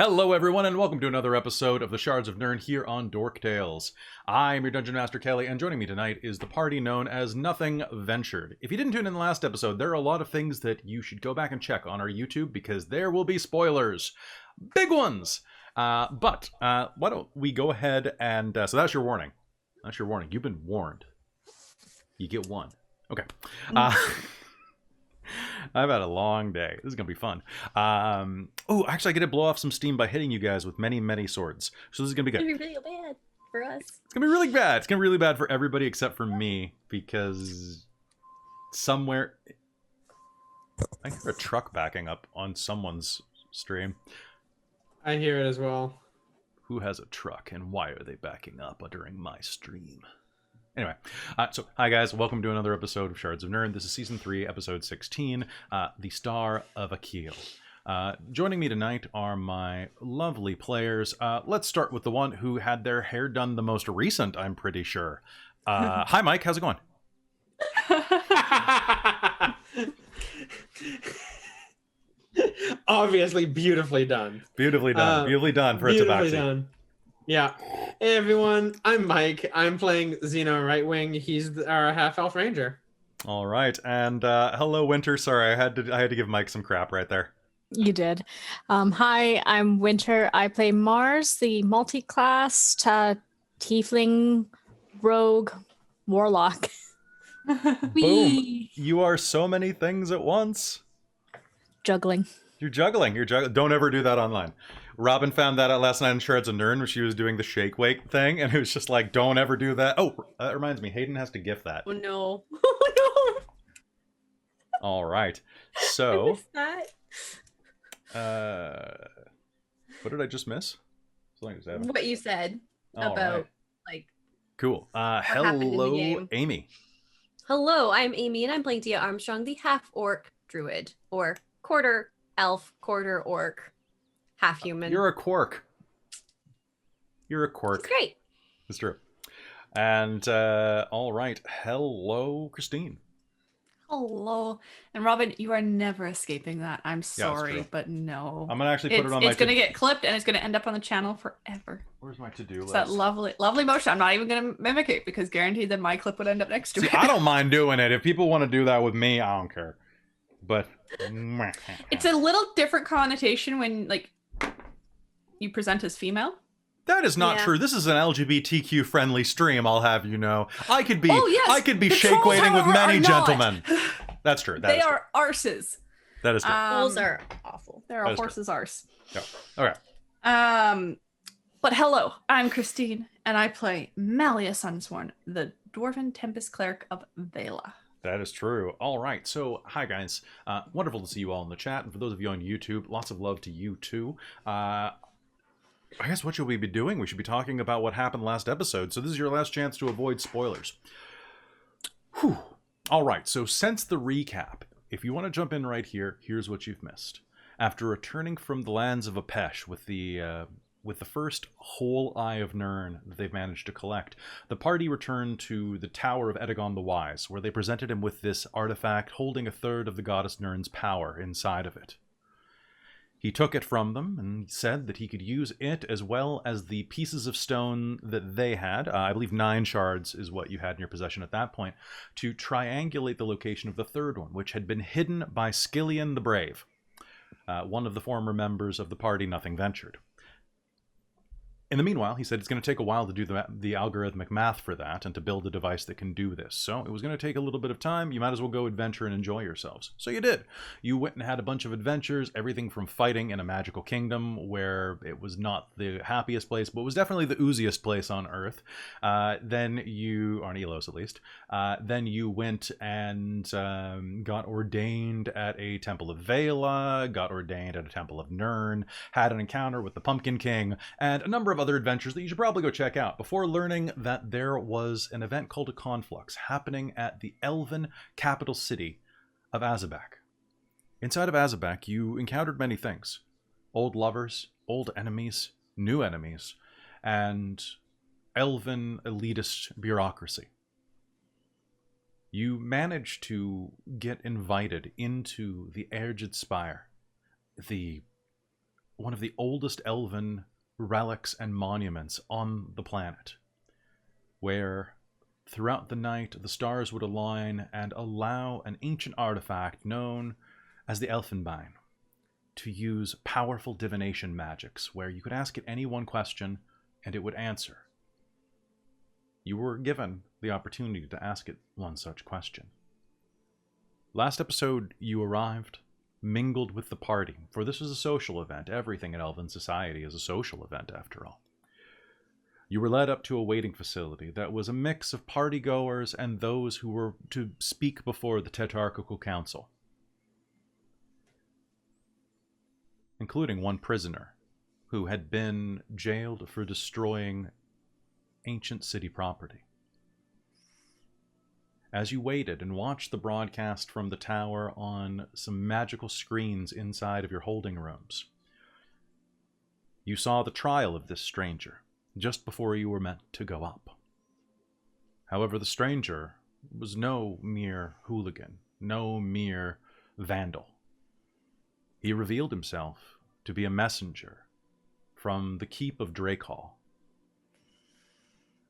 Hello everyone and welcome to another episode of the Shards of Nyrn here on Dork Tales. I'm your Dungeon Master Kelly, and joining me tonight is the party known as Nothing Ventured. If you didn't tune in the last episode, there are a lot of things that you should go back and check on our YouTube because there will be spoilers. Big ones! But why don't we go ahead and... so that's your warning. That's your warning. You've been warned. You get one. Okay. I've had a long day. This is going to be fun. Oh, actually, I get to blow off some steam by hitting you guys with many, many swords. So this is going to be good. It's going to be really bad for us. It's going to be really bad. It's going to be really bad for everybody except for me because somewhere... I hear a truck backing up on someone's stream. I hear it as well. Who has a truck and why are they backing up during my stream? Anyway, so hi guys, welcome to another episode of Shards of Nyrn. This is Season 3, Episode 16, The Star of Akyll. Joining me tonight are my lovely players. Let's start with the one who had their hair done the most recent, I'm pretty sure. Hi Mike, how's it going? Obviously beautifully done. Beautifully done. Beautifully done for a tabaxi. Done. Yeah. Hey everyone, I'm Mike. I'm playing Xeno Right Wing. He's our half-elf ranger. All right, and hello Winter. Sorry, I had to give Mike some crap right there. You did. Hi, I'm Winter. I play Mars, the multi-class tiefling rogue warlock. Boom! You are so many things at once. Juggling. You're juggling. You're juggling. Don't ever do that online. Robin found that out last night in Shards of Nyrn when she was doing the shake wake thing, and it was just like, don't ever do that. Oh, that reminds me, Hayden has to gift that. Oh no. Oh no. All right. So, I missed that. What did I just miss? what you said All about right. like Cool. happened in the Hello, game. Amy. Hello, I'm Amy, and I'm playing Dia Armstrong, the half-orc druid, or quarter elf, quarter orc, half human. You're a quark. You're a quark. It's great. It's true. And, all right. Hello, Christine. Hello. And Robin, you are never escaping that. I'm sorry, true. but no. I'm going to actually put it on my... It's going to get clipped and it's going to end up on the channel forever. Where's my to-do It's list? that lovely motion. I'm not even going to mimic it because guaranteed that my clip would end up next to See, it. I don't mind doing it. If people want to do that with me, I don't care. But... It's a little different connotation when, like, you present as female. That is not Yeah. true. This is an LGBTQ friendly stream, I'll have you know. I could be Oh, yes. I could be The shake trolls, waiting with however, many are not. gentlemen. That's true. They are arses. That is true. Those are awful. They're That a is true. horse's arse. Yeah. Okay. But hello, I'm Christine, and I play Malia Sunsworn, the Dwarven Tempest Cleric of Vela. That is true. All right. So, hi guys. Wonderful to see you all in the chat. And for those of you on YouTube, lots of love to you too. I guess what should we be doing? We should be talking about what happened last episode. So this is your last chance to avoid spoilers. Whew. All right. So since the recap, if you want to jump in right here, here's what you've missed. After returning from the lands of Apesh with the first whole Eye of Nyrn that they've managed to collect, the party returned to the Tower of Edagon the Wise, where they presented him with this artifact holding a third of the goddess Nyrn's power inside of it. He took it from them and said that he could use it as well as the pieces of stone that they had, I believe 9 shards is what you had in your possession at that point, to triangulate the location of the third one, which had been hidden by Skillian the Brave, one of the former members of the party Nothing Ventured. In the meanwhile, he said it's going to take a while to do the algorithmic math for that and to build a device that can do this. So it was going to take a little bit of time. You might as well go adventure and enjoy yourselves. So you did. You went and had a bunch of adventures, everything from fighting in a magical kingdom where it was not the happiest place, but was definitely the ooziest place on Earth. Then you, on Elos at least, then you went and got ordained at a Temple of Vela, got ordained at a Temple of Nyrn, had an encounter with the Pumpkin King, and a number of other adventures that you should probably go check out before learning that there was an event called a Conflux happening at the elven capital city of Azabak. Inside of Azabak, you encountered many things. Old lovers, old enemies, new enemies, and elven elitist bureaucracy. You managed to get invited into the Ergid Spire, the one of the oldest elven relics and monuments on the planet, where throughout the night the stars would align and allow an ancient artifact known as the Elfenbein to use powerful divination magics, where you could ask it any one question and it would answer. You were given the opportunity to ask it one such question. Last episode, you arrived, mingled with the party, for this is a social event. Everything in Elven society is a social event, after all. You were led up to a waiting facility that was a mix of partygoers and those who were to speak before the Tetrarchal Council, including one prisoner who had been jailed for destroying ancient city property. As you waited and watched the broadcast from the tower on some magical screens inside of your holding rooms, you saw the trial of this stranger just before you were meant to go up. However, the stranger was no mere hooligan, no mere vandal. He revealed himself to be a messenger from the keep of Drakehall,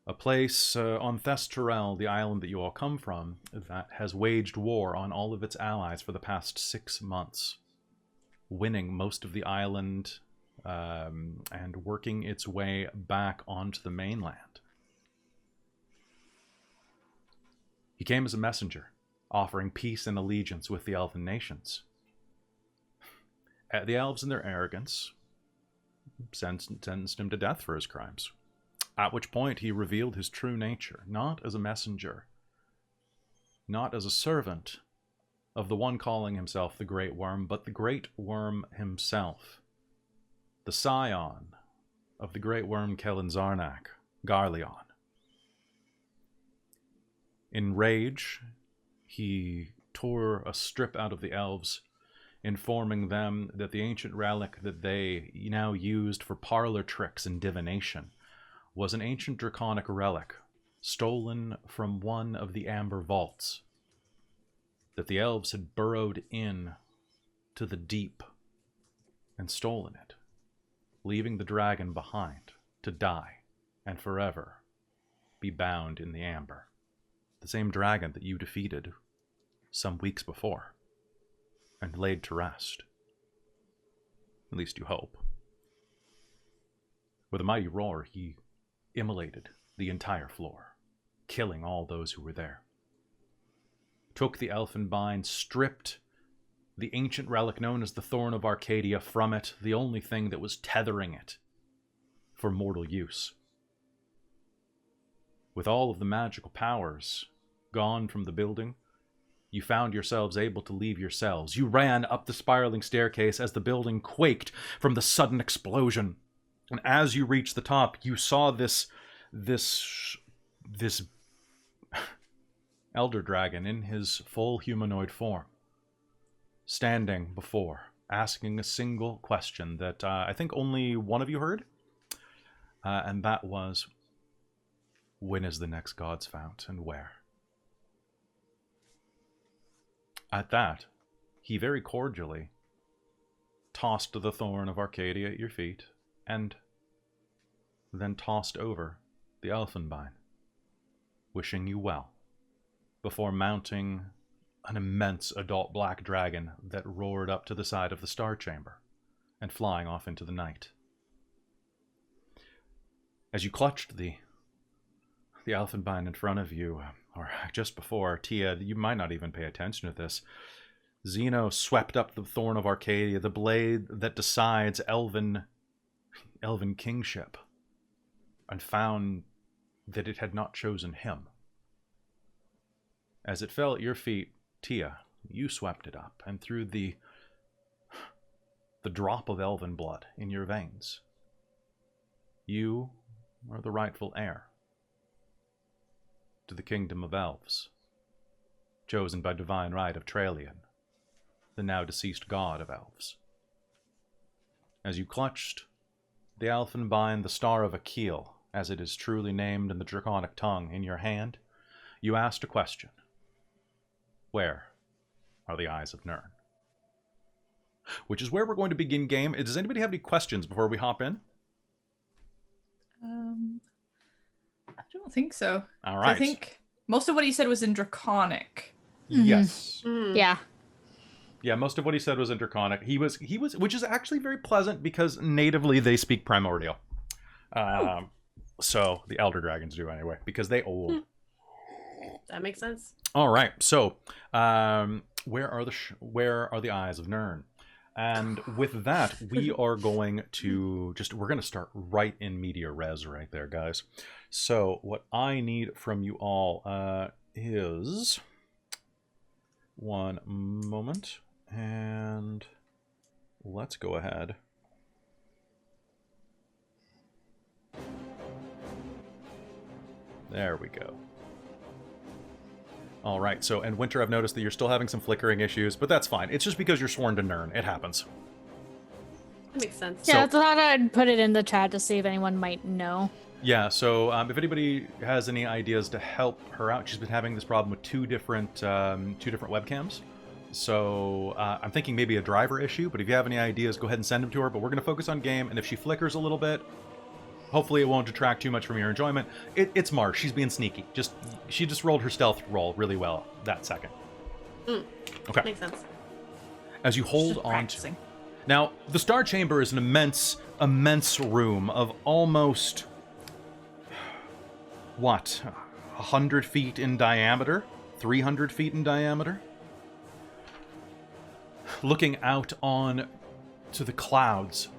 a place on Thestorel, the island that you all come from, that has waged war on all of its allies for the past 6 months, winning most of the island and working its way back onto the mainland. He came as a messenger, offering peace and allegiance with the elven nations. The elves, in their arrogance, sentenced him to death for his crimes. At which point he revealed his true nature, not as a messenger, not as a servant of the one calling himself the Great Worm, but the Great Worm himself, the scion of the Great Worm Kellanzarnak, Garleon. In rage, he tore a strip out of the elves, informing them that the ancient relic that they now used for parlor tricks and divination was an ancient draconic relic stolen from one of the amber vaults, that the elves had burrowed in to the deep and stolen it, leaving the dragon behind to die and forever be bound in the amber. The same dragon that you defeated some weeks before and laid to rest. At least you hope. With a mighty roar, he immolated the entire floor, killing all those who were there. Took the Elfenbein, stripped the ancient relic known as the Thorn of Arcadia from it, the only thing that was tethering it for mortal use. With all of the magical powers gone from the building, you found yourselves able to leave your cells. You ran up the spiraling staircase as the building quaked from the sudden explosion. And as you reached the top, you saw this elder dragon in his full humanoid form, standing before, asking a single question that I think only one of you heard. And that was, when is the next God's Fount and where? At that, he very cordially tossed the Thorn of Arcadia at your feet, and then tossed over the Elfenbein, wishing you well, before mounting an immense adult black dragon that roared up to the side of the Star Chamber and flying off into the night. As you clutched the Elfenbein in front of you, or just before, Tia, you might not even pay attention to this, Zeno swept up the Thorn of Arcadia, the blade that decides elven kingship, and found that it had not chosen him. As it fell at your feet, Tia, you swept it up, and through the drop of elven blood in your veins, you are the rightful heir to the kingdom of elves, chosen by divine right of Tralian, the now deceased god of elves. As you clutched the Elfenbein, the Star of Akyll, as it is truly named in the draconic tongue, in your hand, you asked a question. Where are the eyes of Nyrn? which is where we're going to begin game. Does anybody have any questions before we hop in? I don't think so. All 'Cause right. I think most of what he said was in Draconic. Yes. Yeah. Yeah, most of what he said was in Draconic. He was, which is actually very pleasant because natively they speak Primordial. So the Elder Dragons do anyway, because they old. That makes sense. All right. So, where are the eyes of Nyrn? And with that, we are going to we're going to start right in media res right there, guys. So what I need from you all is one moment, and let's go ahead. There we go. All right, so, and Winter, I've noticed that you're still having some flickering issues, but that's fine. It's just because you're sworn to Nyrn. It happens. That makes sense. Yeah, So- I thought I'd put it in the chat to see if anyone might know. Yeah, so if anybody has any ideas to help her out, she's been having this problem with two different webcams. So I'm thinking maybe a driver issue, but if you have any ideas, go ahead and send them to her. But we're going to focus on game, and if she flickers a little bit, hopefully it won't detract too much from your enjoyment. It's Marsh. She's being sneaky. She just rolled her stealth roll really well that second. Okay. Makes sense. As you hold Just on to... practicing. Now, the Star Chamber is an immense room of almost... what? 100 feet in diameter? 300 feet in diameter? Looking out on to the clouds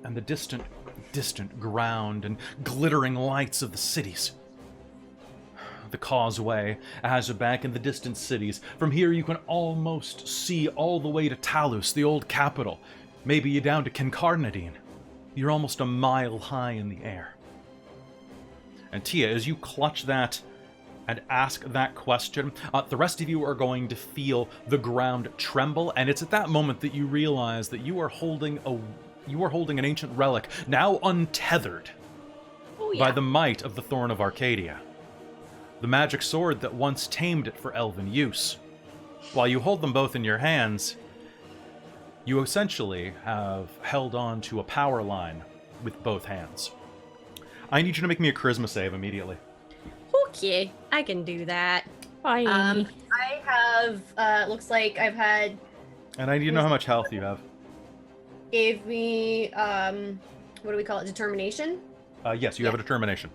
and the distant ground and glittering lights of the cities. The causeway, Azurbank, and the distant cities. From here you can almost see all the way to Talus, the old capital. Maybe you down to Kincarnadine. You're almost a mile high in the air. And Tia, as you clutch that and ask that question, the rest of you are going to feel the ground tremble, and it's at that moment that you realize that you are holding an ancient relic, now untethered by the might of the Thorn of Arcadia. The magic sword that once tamed it for elven use. While you hold them both in your hands, you essentially have held on to a power line with both hands. I need you to make me a charisma save immediately. Okay, I can do that. Bye, Amy. I have, looks like I've had, And I need to know how much health you have. gave me, what do we call it, determination? Yes, you have a determination.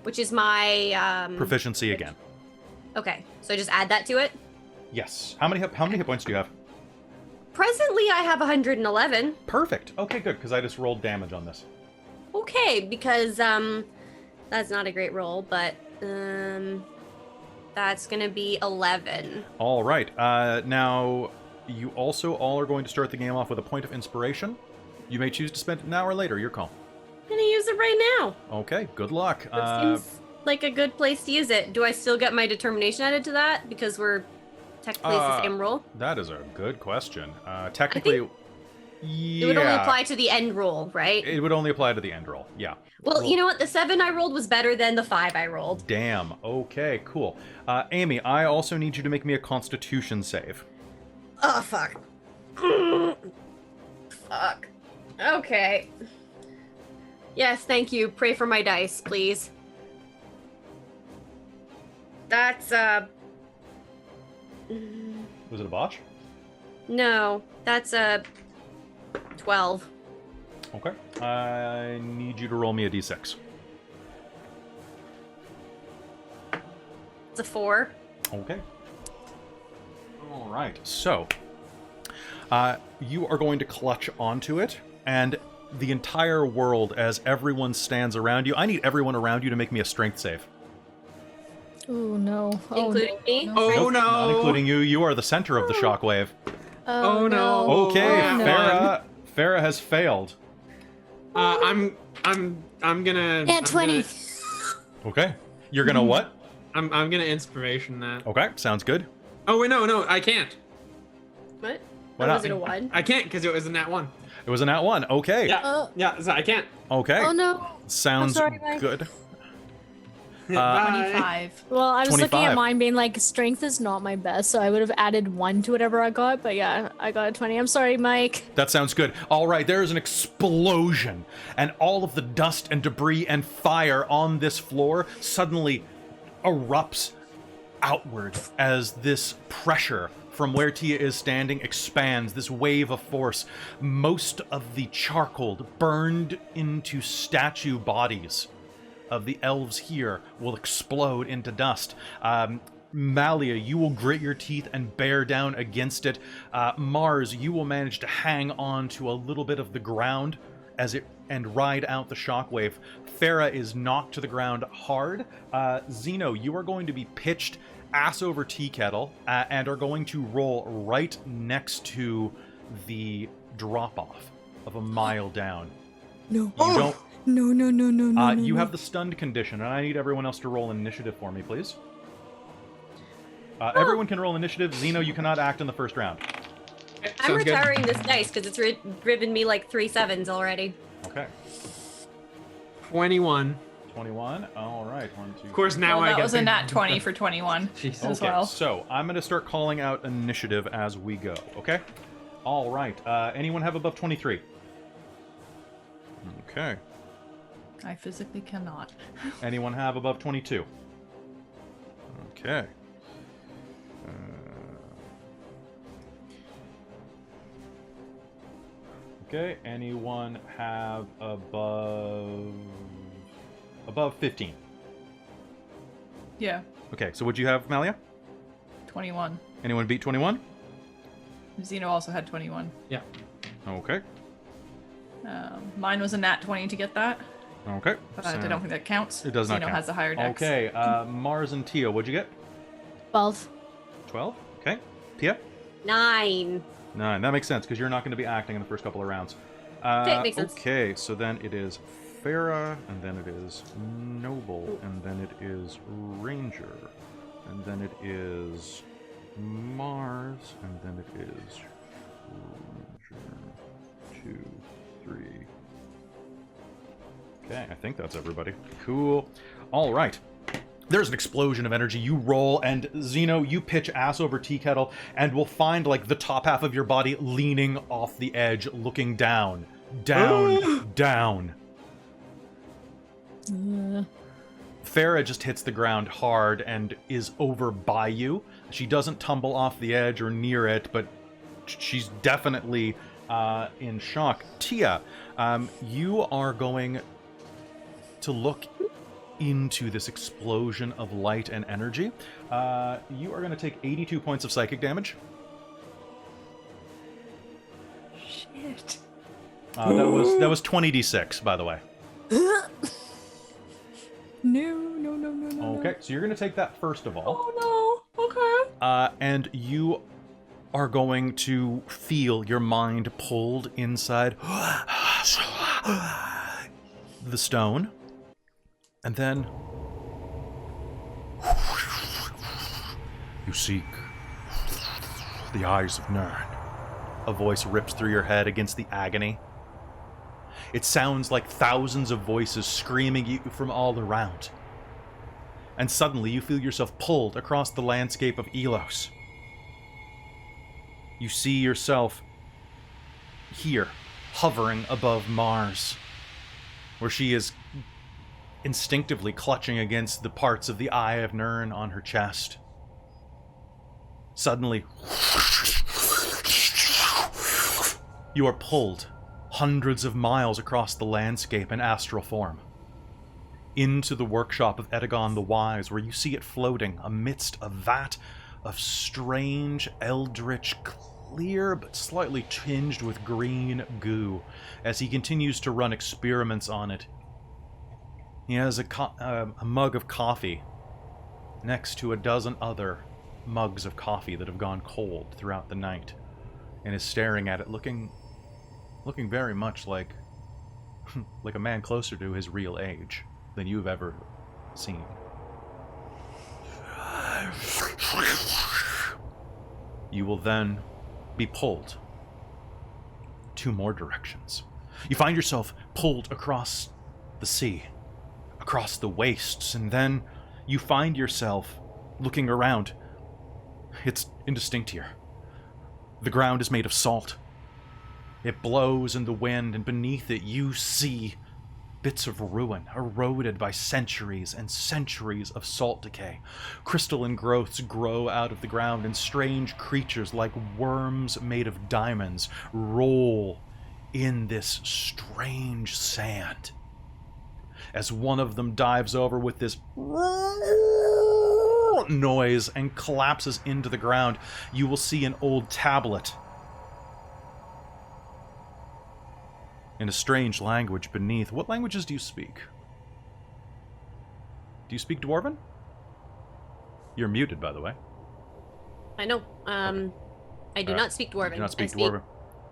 Which is my, Proficiency again. okay, so I just add that to it? Yes. How many hit points do you have? Presently, I have 111. Perfect. Okay, good, because I just rolled damage on this. Okay, because, that's not a great roll, but, that's gonna be 11. All right. Now, you also all are going to start the game off with a point of inspiration. You may choose to spend it now or later. Your call. I'm gonna use it right now. Okay, good luck. That seems like a good place to use it. Do I still get my determination added to that? Because we're technically it's the same roll? That is a good question. Technically, It would only apply to the end roll, right? It would only apply to the end roll, yeah. Well, you know what? The 7 I rolled was better than the 5 I rolled. Damn. Okay, cool. Amy, I also need you to make me a Constitution save. Oh, fuck. Fuck. Okay. Yes, thank you. Pray for my dice, please. That's, Was it a botch? no. That's, 12. Okay. I need you to roll me a d6. It's a 4. Okay. All right. So, you are going to clutch onto it, and the entire world, as everyone stands around you, I need everyone around you to make me a strength save. Oh no. Oh, Including me? Oh Nope, no! Not including you. You are the center of the shockwave. Oh, no. Okay, Oh, no. Farah has failed. I'm gonna. And 20. Okay. You're gonna what? I'm gonna inspiration that. Okay, sounds good. Oh wait, no, I can't. What? Why Oh, not? was it a 1? I can't because it was in that one. It was a nat 1. Okay. Yeah, so I can't. Okay. Oh no. Sounds I'm sorry, Mike. good. Bye. 25. Well, I was looking 25. at mine being like, strength is not my best, so I would have added 1 to whatever I got, but yeah, I got a 20. I'm sorry, Mike. That sounds good. All right, there is an explosion, and all of the dust and debris and fire on this floor suddenly erupts outward as this pressure from where Tia is standing expands, this wave of force. Most of the charcoal burned into statue bodies of the elves here will explode into dust. Malia, you will grit your teeth and bear down against it. Mars, you will manage to hang on to a little bit of the ground as it and ride out the shockwave. Farah is knocked to the ground hard. Zeno, you are going to be pitched ass over tea kettle and are going to roll right next to the drop-off of a mile down. No. You don't. No. You have the stunned condition, and I need everyone else to roll initiative for me, please. Everyone can roll initiative. Zeno, you cannot act in the first round. I'm Sounds good. retiring this dice because it's driven me like 3 7s already. Okay. 21. 21. All right. 1, 2. Of course, now Well, I that get was a the- nat 20 for 21 Jesus. as Okay, well. so I'm going to start calling out initiative as we go, okay? All right. Anyone have above 23? Okay. I physically cannot. Anyone have above 22? Okay. Okay, anyone have above 15? Yeah, Okay, so what'd you have, Malia? 21. Anyone beat 21? Zeno also had 21. Yeah. Okay. Mine was a nat 20 to get that, Okay. but so- I don't think that counts. It does not Zeno count. has the higher dex. Okay, Mars and Tia, what'd you get? 12. 12? Okay. Tia? 9. 9. That makes sense, because you're not going to be acting in the first couple of rounds. Okay, makes sense. Okay, so then it is Farah, and then it is Noble, and then it is Ranger, and then it is Mars, and then it is Ranger. 2, 3. Okay, I think that's everybody. Cool. All right. There's an explosion of energy. You roll, and Zeno, you pitch ass over tea kettle, and we'll find like the top half of your body leaning off the edge, looking down, down. Farah just hits the ground hard and is over by you. She doesn't tumble off the edge or near it, but she's definitely in shock. Tia, you are going to look into this explosion of light and energy. You are going to take 82 points of psychic damage. Shit. That was 20d6, by the way. No. Okay, so you're going to take that first of all. Oh no. Okay. And you are going to feel your mind pulled inside the stone. And then you seek the eyes of Nyrn. A voice rips through your head against the agony. It sounds like thousands of voices screaming you from all around. And suddenly you feel yourself pulled across the landscape of Elos. You see yourself here, hovering above Mars, where she is instinctively clutching against the parts of the Eye of Nyrn on her chest. Suddenly, you are pulled hundreds of miles across the landscape in astral form, into the workshop of Edagon the Wise, where you see it floating amidst a vat of strange, eldritch, clear but slightly tinged with green goo, as he continues to run experiments on it. He has a mug of coffee next to a dozen other mugs of coffee that have gone cold throughout the night, and is staring at it, looking very much like a man closer to his real age than you've ever seen. You will then be pulled 2 more directions. You find yourself pulled across the sea, across the wastes, and then You find yourself looking around. It's indistinct here. The ground is made of salt. It blows in the wind, and beneath it you see bits of ruin, eroded by centuries and centuries of salt decay. Crystalline growths grow out of the ground, and strange creatures like worms made of diamonds roll in this strange sand. As one of them dives over with this noise and collapses into the ground, you will see an old tablet in a strange language beneath. What languages do you speak? Do you speak Dwarven? You're muted, by the way. I know. I do not speak Dwarven. You do not speak I Dwarven.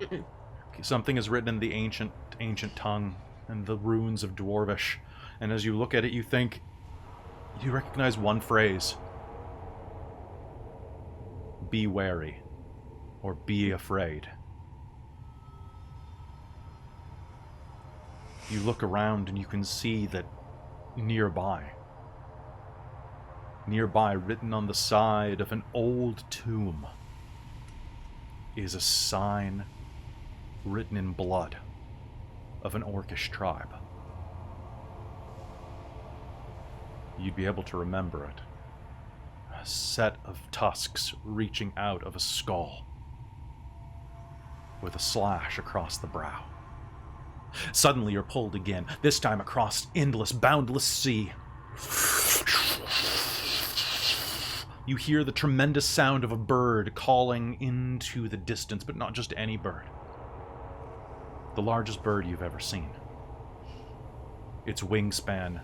Okay, something is written in the ancient tongue and the runes of Dwarvish. And as you look at it, you think, you recognize one phrase. Be wary, or be afraid. You look around and you can see that nearby, written on the side of an old tomb, is a sign written in blood of an orcish tribe. You'd be able to remember it. A set of tusks reaching out of a skull, with a slash across the brow. Suddenly you're pulled again, this time across endless, boundless sea. You hear the tremendous sound of a bird calling into the distance, but not just any bird. The largest bird you've ever seen. Its wingspan,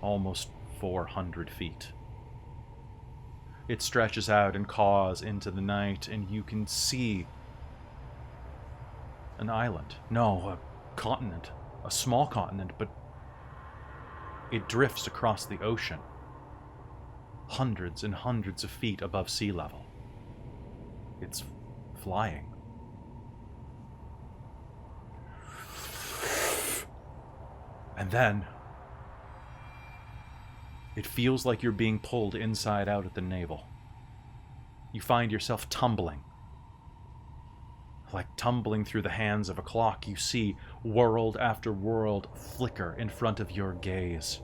almost 400 feet. It stretches out and caws into the night, and you can see an island. No, a continent. A small continent, but it drifts across the ocean, hundreds and hundreds of feet above sea level. It's flying. And then it feels like you're being pulled inside out at the navel. You find yourself tumbling. Like tumbling through the hands of a clock, you see world after world flicker in front of your gaze.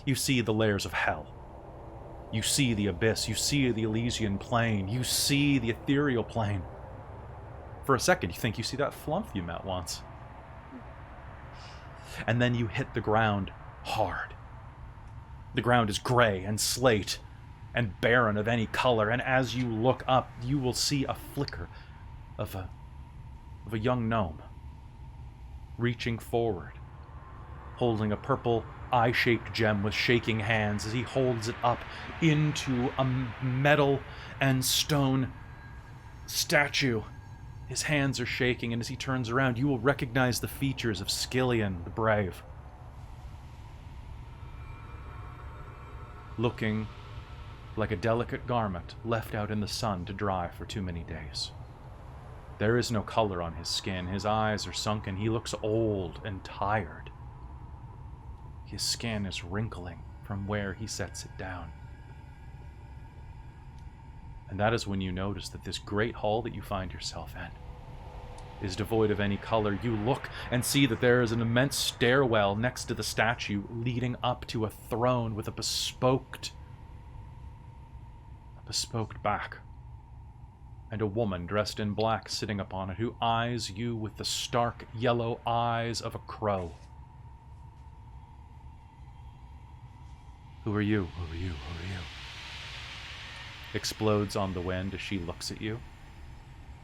You see the layers of hell. You see the abyss. You see the Elysian plane. You see the ethereal plane. For a second, you think you see that flump you met once. And then you hit the ground hard. The ground is gray and slate and barren of any color, and as you look up, you will see a flicker of a young gnome reaching forward, holding a purple eye-shaped gem with shaking hands as he holds it up into a metal and stone statue. His hands are shaking, and as he turns around, you will recognize the features of Skillian the Brave, looking like a delicate garment left out in the sun to dry for too many days. There is no color on his skin. His eyes are sunken. He looks old and tired. His skin is wrinkling from where he sets it down. And that is when you notice that this great hall that you find yourself in is devoid of any color. You look and see that there is an immense stairwell next to the statue leading up to a throne with a bespoke back, and a woman dressed in black sitting upon it who eyes you with the stark yellow eyes of a crow. Who are you? Who are you? Who are you? Explodes on the wind as she looks at you.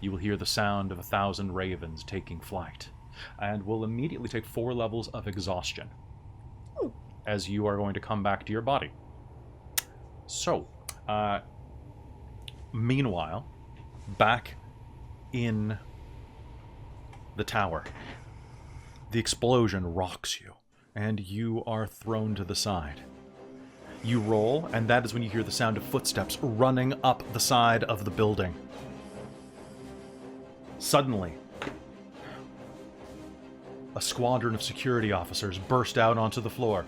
You will hear the sound of 1,000 ravens taking flight, and will immediately take 4 levels of exhaustion as you are going to come back to your body. So, meanwhile, back in the tower, the explosion rocks you, and you are thrown to the side. You roll, and that is when you hear the sound of footsteps running up the side of the building. Suddenly, a squadron of security officers burst out onto the floor.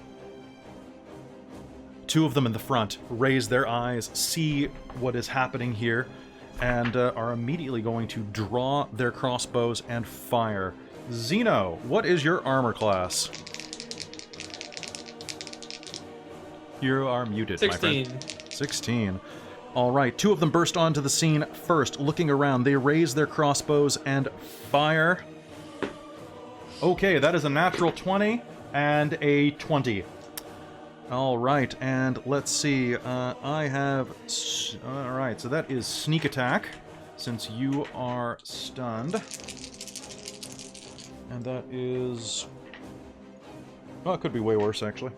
two of them in the front raise their eyes, see what is happening here, and are immediately going to draw their crossbows and fire. Zeno, what is your armor class? You are muted, 16. my friend. 16. All right, two of them burst onto the scene first, looking around. They raise their crossbows and fire. Okay, that is a natural 20 and a 20. All right, and let's see. I have... All right, so that is sneak attack, since you are stunned. And that is... Oh, it could be way worse, actually.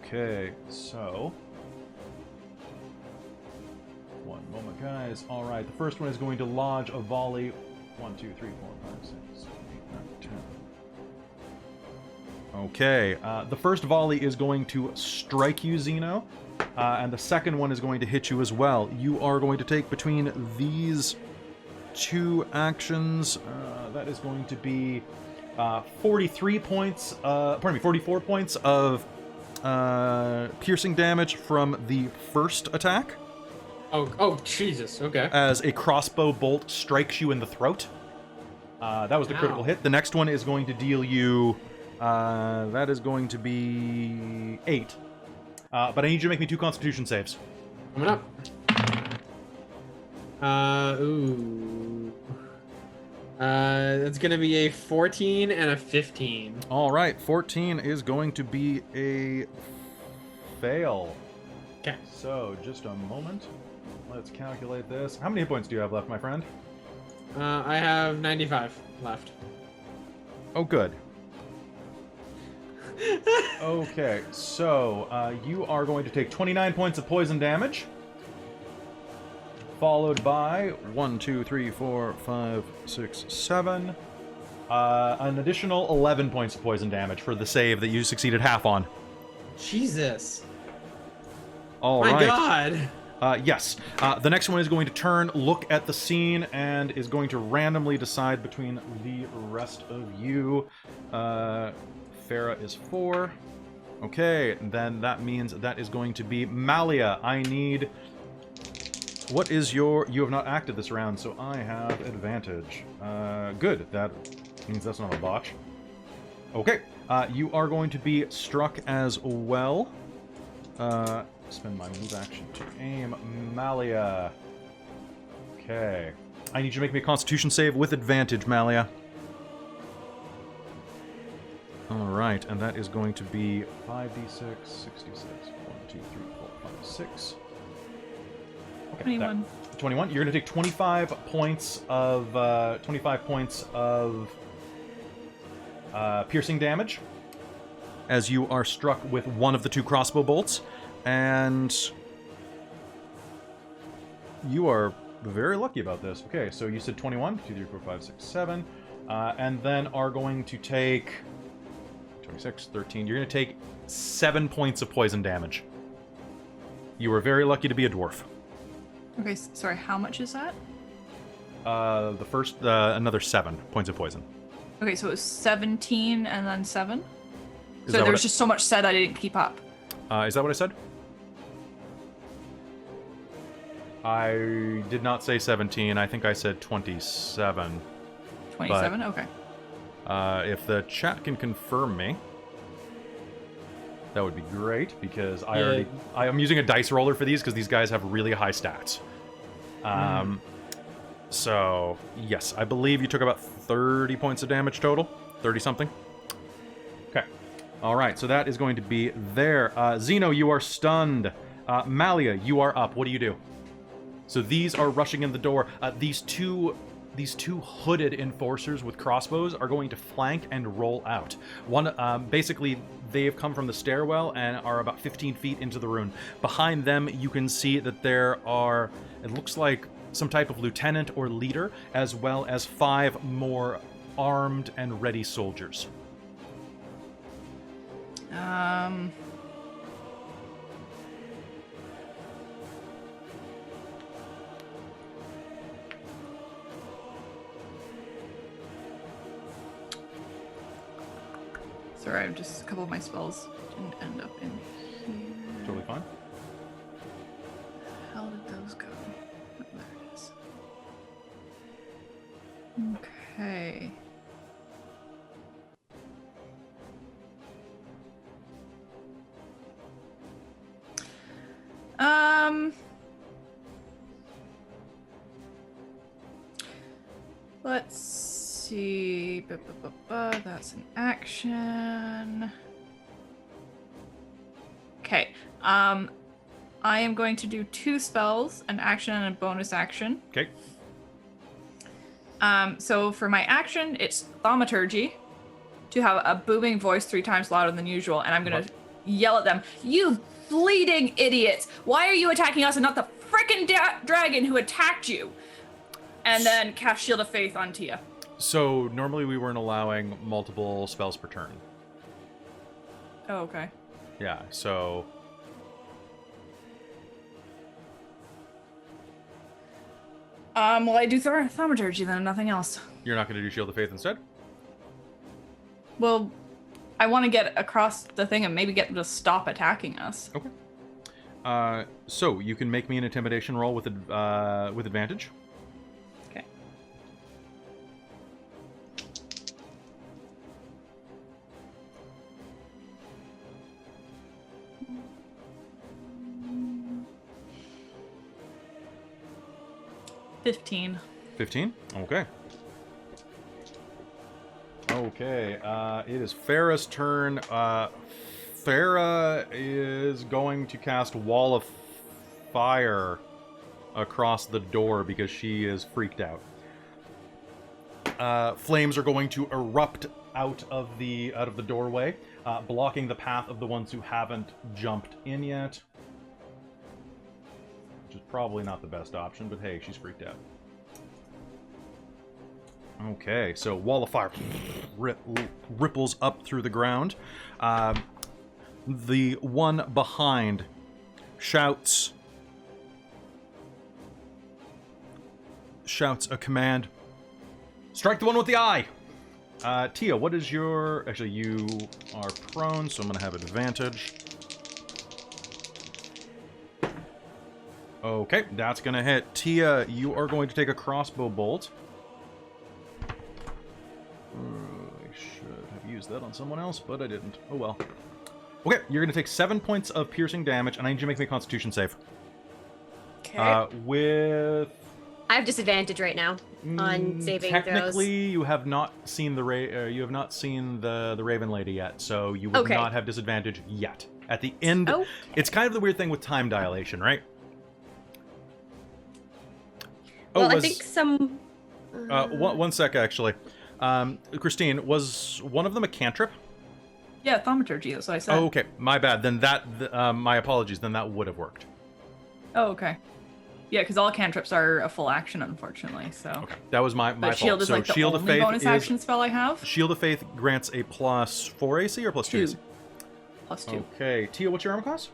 Okay, so... One moment, guys. All right, the first one is going to lodge a volley. 1, 2, 3, 4, 5, 6, 7, 8, 9, 10. Okay, the first volley is going to strike you, Zeno, and the second one is going to hit you as well. You are going to take between these two actions, that is going to be 44 points of piercing damage from the first attack. Oh, Jesus. Okay. As a crossbow bolt strikes you in the throat. That was the critical hit. The next one is going to deal you... that is going to be 8. But I need you to make me 2 Constitution saves. Coming up. Ooh. It's gonna be a 14 and a 15. All right, 14 is going to be a fail. Okay. So, just a moment. Let's calculate this. How many hit points do you have left, my friend? I have 95 left. Oh, good. Okay, so you are going to take 29 points of poison damage, followed by 1, 2, 3, 4, 5, 6, 7, an additional 11 points of poison damage for the save that you succeeded half on. Jesus. All My right. God. Yes. The next one is going to turn, look at the scene, and is going to randomly decide between the rest of you. Farah is 4. Okay, then that means that is going to be Malia. I need... What is your... You have not acted this round, so I have advantage. Good. That means that's not a botch. Okay. You are going to be struck as well. Spend my move action to aim. Malia. Okay. I need you to make me a Constitution save with advantage, Malia. Alright, and that is going to be 5d6, 66, 1, 2, 3, 4, 5, 6. Okay, 21. 21. You're going to take 25 points of piercing damage as you are struck with one of the 2 crossbow bolts. And you are very lucky about this. Okay, so you said 21, 2, 3, 4, 5, 6, 7, and then are going to take 26, 13. You're going to take 7 points of poison damage. You were very lucky to be a dwarf. Okay, sorry, how much is that? The first, another 7 points of poison. Okay, so it was 17 and then 7? Is So that there what was just so much said I didn't keep up. Is that what I said? I did not say 17. I think I said 27. 27? Okay. If the chat can confirm me, that would be great, because I am using a dice roller for these because these guys have really high stats. So, yes, I believe you took about 30 points of damage total. 30-something. Okay. All right, so that is going to be there. Zeno, you are stunned. Malia, you are up. What do you do? So these are rushing in the door. These two hooded enforcers with crossbows are going to flank and roll out. One, basically, they have come from the stairwell and are about 15 feet into the ruin. Behind them, you can see that there are, it looks like some type of lieutenant or leader, as well as 5 more armed and ready soldiers. Sorry, just a couple of my spells didn't end up in here. Totally fine. How did those go? Oh, there it is. Okay. Let's see. That's an action. Okay. I am going to do 2 spells, an action and a bonus action. Okay. So for my action, it's thaumaturgy, to have a booming voice 3 times louder than usual, and I'm gonna yell at them, "You bleeding idiots! Why are you attacking us and not the frickin' dragon who attacked you?" And then cast Shield of Faith on Tia. So normally we weren't allowing multiple spells per turn. Oh, okay. Yeah, so... Well, I do thaumaturgy then, nothing else. You're not going to do Shield of Faith instead? Well, I want to get across the thing and maybe get them to stop attacking us. Okay. So you can make me an intimidation roll with advantage. Okay. $15. 15? Okay. Okay, it is Farah's turn. Farah is going to cast Wall of Fire across the door because she is freaked out. Flames are going to erupt out of the doorway, blocking the path of the ones who haven't jumped in yet. Which is probably not the best option, but hey, she's freaked out. Okay, so Wall of Fire ripples up through the ground. The one behind shouts a command. Strike the one with the eye! Tia, what is your... Actually, you are prone, so I'm going to have advantage. Okay, that's going to hit. Tia, you are going to take a crossbow bolt. I should have used that on someone else, but I didn't. Oh well. Okay, you're going to take 7 points of piercing damage, and I need you to make me a Constitution save. Okay. With... I have disadvantage right now on saving technically, throws. you have not seen the Raven Lady yet, so you would Okay. not have disadvantage yet. At the end, Okay. it's kind of the weird thing with time dilation, right? Well, I think some... one sec, actually. Christine, was one of them a cantrip? Yeah, thaumaturgy, that's what I said. Oh, okay. My bad. Then my apologies. Then that would have worked. Oh, okay. Yeah, because all cantrips are a full action, unfortunately, so... Okay. That was my But fault. Shield is So like the Shield only of Faith bonus action spell I have. Shield of Faith grants a +4 AC or +2 2. AC? +2. Okay. Tia, what's your armor class?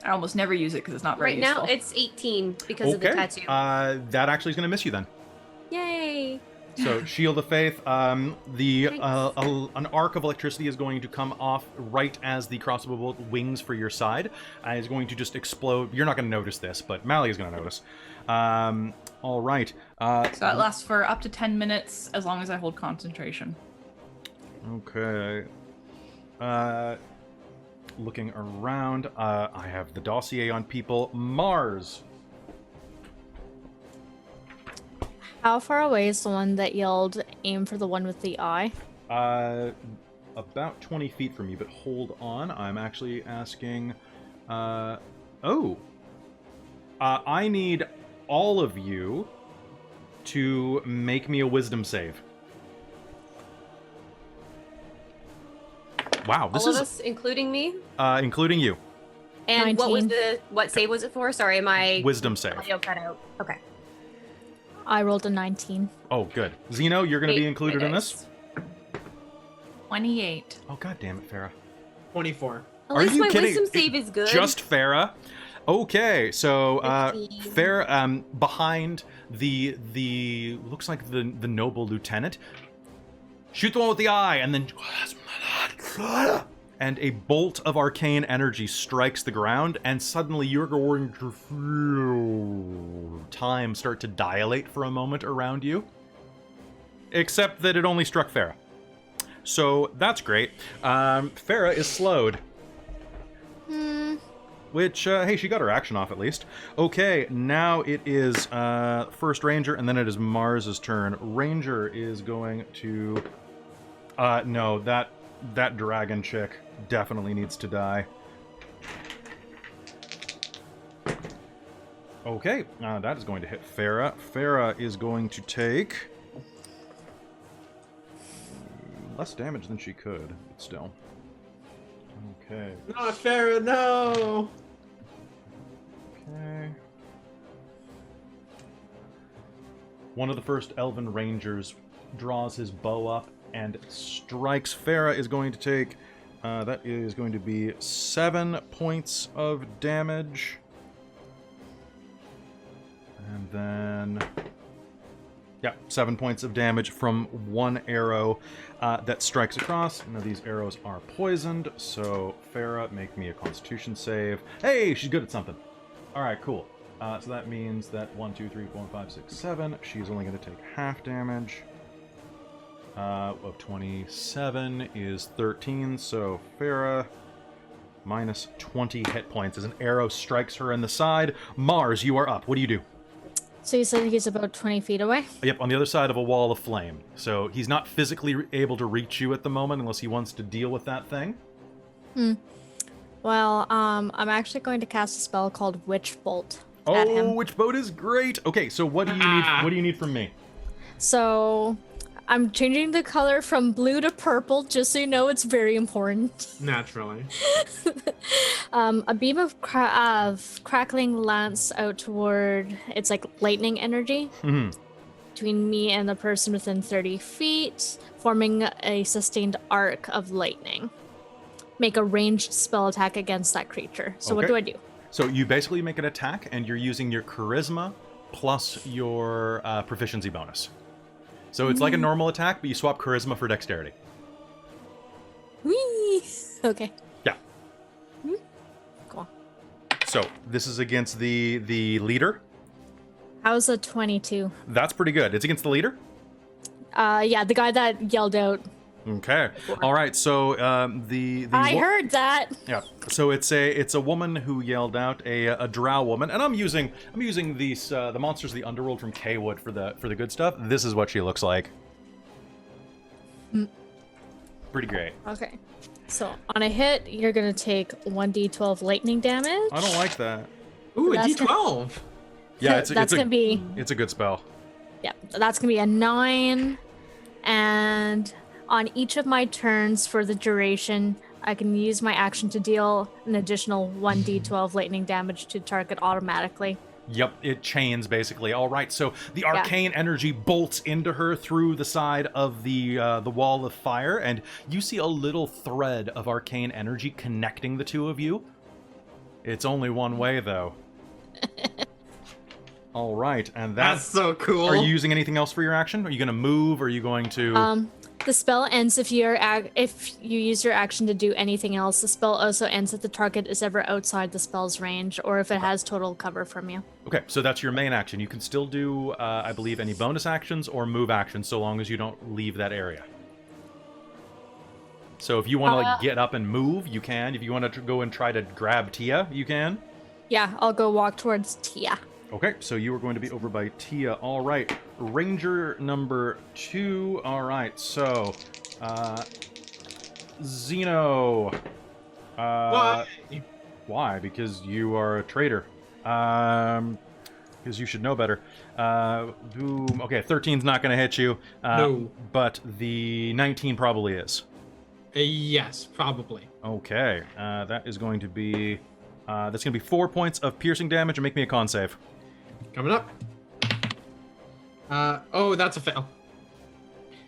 I almost never use it because it's not very Right useful. now, it's 18 because of the tattoo. That actually is going to miss you then. Yay! So, Shield of Faith, an arc of electricity is going to come off right as the crossbow bolt wings for your side. Is going to just explode. You're not going to notice this, but Mally is going to notice. All right. So that lasts for up to 10 minutes as long as I hold concentration. Okay. Looking around, I have the dossier on people. Mars. How far away is the one that yelled, "Aim for the one with the eye"? About 20 feet from you, but hold on. I'm actually asking... I need all of you to make me a wisdom save. Wow, this All of is... us, including me? including you. And what was 19. what save was it for? Sorry, my Wisdom save. audio cut out. Okay. I rolled a 19. Oh, good. Zeno, you're going to be Wait, included my in dice. this? 28. Oh, god damn it, Farah. 24. At Are least you my kidding? wisdom save is good. Just Farah? Okay, so 15. Farah, behind the looks like the noble lieutenant. Shoot the one with the eye, and then and a bolt of arcane energy strikes the ground, and suddenly you're going to feel time start to dilate for a moment around you. Except that it only struck Farah. So that's great. Farah is slowed. Which, hey, she got her action off at least. Okay, now it is first Ranger, and then it is Mars's turn. Ranger is going to... no, that dragon chick definitely needs to die. Okay, that is going to hit Farah. Farah is going to take... less damage than she could, but still. Okay. Not Farah, no! Okay. One of the first Elven Rangers draws his bow up and strikes. Farah is going to take... that is going to be 7 points of damage. And then... yeah, 7 points of damage from one arrow that strikes across. Now these arrows are poisoned, so Farah, make me a Constitution save. Hey, she's good at something. All right, cool. So that means that 1, 2, 3, 4, 5, 6, 7. She's only going to take half damage. Of 27 is 13, so Farah minus 20 hit points as an arrow strikes her in the side. Mars, you are up. What do you do? So you said he's about 20 feet away? Yep, on the other side of a wall of flame. So he's not physically able to reach you at the moment unless he wants to deal with that thing. Well, I'm actually going to cast a spell called Witch Bolt at him. Oh, Witch Bolt is great. Okay, so what do you need? What do you need from me? So I'm changing the color from blue to purple, just so you know it's very important. Naturally. A beam of crackling lance out toward, it's like lightning energy, between me and the person within 30 feet, forming a sustained arc of lightning. Make a ranged spell attack against that creature. So what do I do? So you basically make an attack, and you're using your charisma plus your proficiency bonus. So it's like a normal attack, but you swap charisma for dexterity. Whee! Okay. Yeah. Cool. So this is against the leader. How's a 22? That's pretty good. It's against the leader? Yeah, the guy that yelled out. Okay. All right. So the I heard that. Yeah. So it's a woman who yelled out, a drow woman, and I'm using these the monsters of the underworld from Kaywood for the good stuff. This is what she looks like. Pretty great. Okay. So on a hit, you're gonna take 1d12 lightning damage. I don't like that. Ooh, a That's D12. Yeah, it's a good spell. Yeah, that's gonna be a 9, and on each of my turns for the duration, I can use my action to deal an additional 1d12 lightning damage to target automatically. Yep, it chains basically. All right, so the arcane energy bolts into her through the side of the wall of fire, and you see a little thread of arcane energy connecting the two of you. It's only one way, though. All right, and That's so cool. Are you using anything else for your action? Are you going to move? Are you going to? The spell ends if you use your action to do anything else. The spell also ends if the target is ever outside the spell's range, or if it has total cover from you. Okay, so that's your main action. You can still do, I believe, any bonus actions or move actions, so long as you don't leave that area. So if you want to get up and move, you can. If you want to go and try to grab Tia, you can. Yeah, I'll go walk towards Tia. Okay, so you are going to be over by Tia. All right, Ranger number 2. All right, so Zeno. Why? Why? Because you are a traitor. Because you should know better. Boom. Okay, 13's not going to hit you. No. But the 19 probably is. Yes, probably. Okay, that is going to be... that's going to be 4 points of piercing damage, and make me a con save. Coming up. Oh, that's a fail.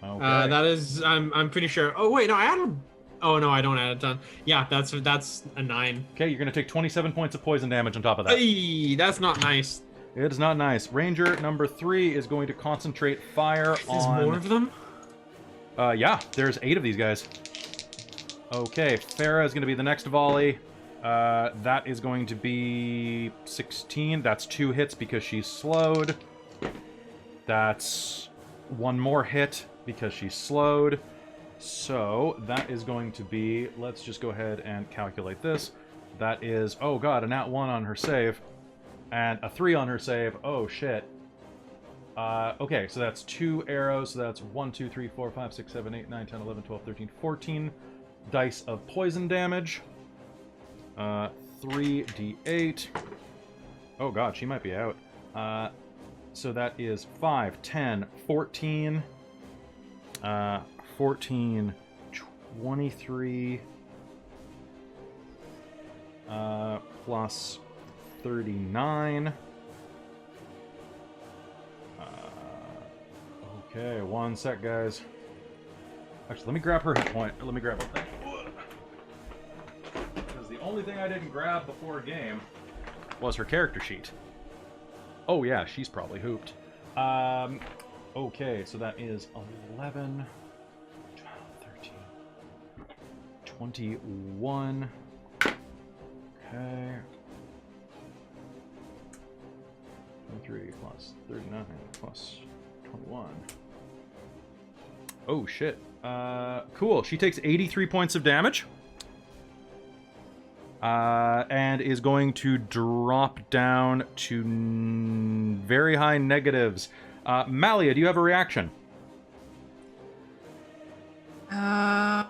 Okay. That is, I'm pretty sure. Oh wait, no, I added. Oh no, I don't add a ton. Yeah, that's a 9. Okay, you're going to take 27 points of poison damage on top of that. Hey, that's not nice. It is not nice. Ranger number 3 is going to concentrate fire on... There's more of them? Yeah, there's 8 of these guys. Okay, Farah is going to be the next volley. That is going to be 16. That's 2 hits because she's slowed. That's 1 more hit because she's slowed. So that is going to be, let's just go ahead and calculate this. That is, oh god, a nat 1 on her save. And a 3 on her save. Oh shit. Okay, so that's 2 arrows. So that's 1, 2, 3, 4, 5, 6, 7, 8, 9, 10, 11, 12, 13, 14 dice of poison damage. 3d8. Oh god, she might be out. So that is 5, 10, 14, 14, 23, plus 39. Okay, 1 sec, guys. Actually, let me grab her hit point. Let me grab her thing. Because the only thing I didn't grab before game was her character sheet. Oh yeah, she's probably hooped. Okay, so that is 11, 12, 13, 21. Okay. 23 plus 39 plus 21. Oh shit. Cool. She takes 83 points of damage. And is going to drop down to very high negatives. Malia, do you have a reaction? I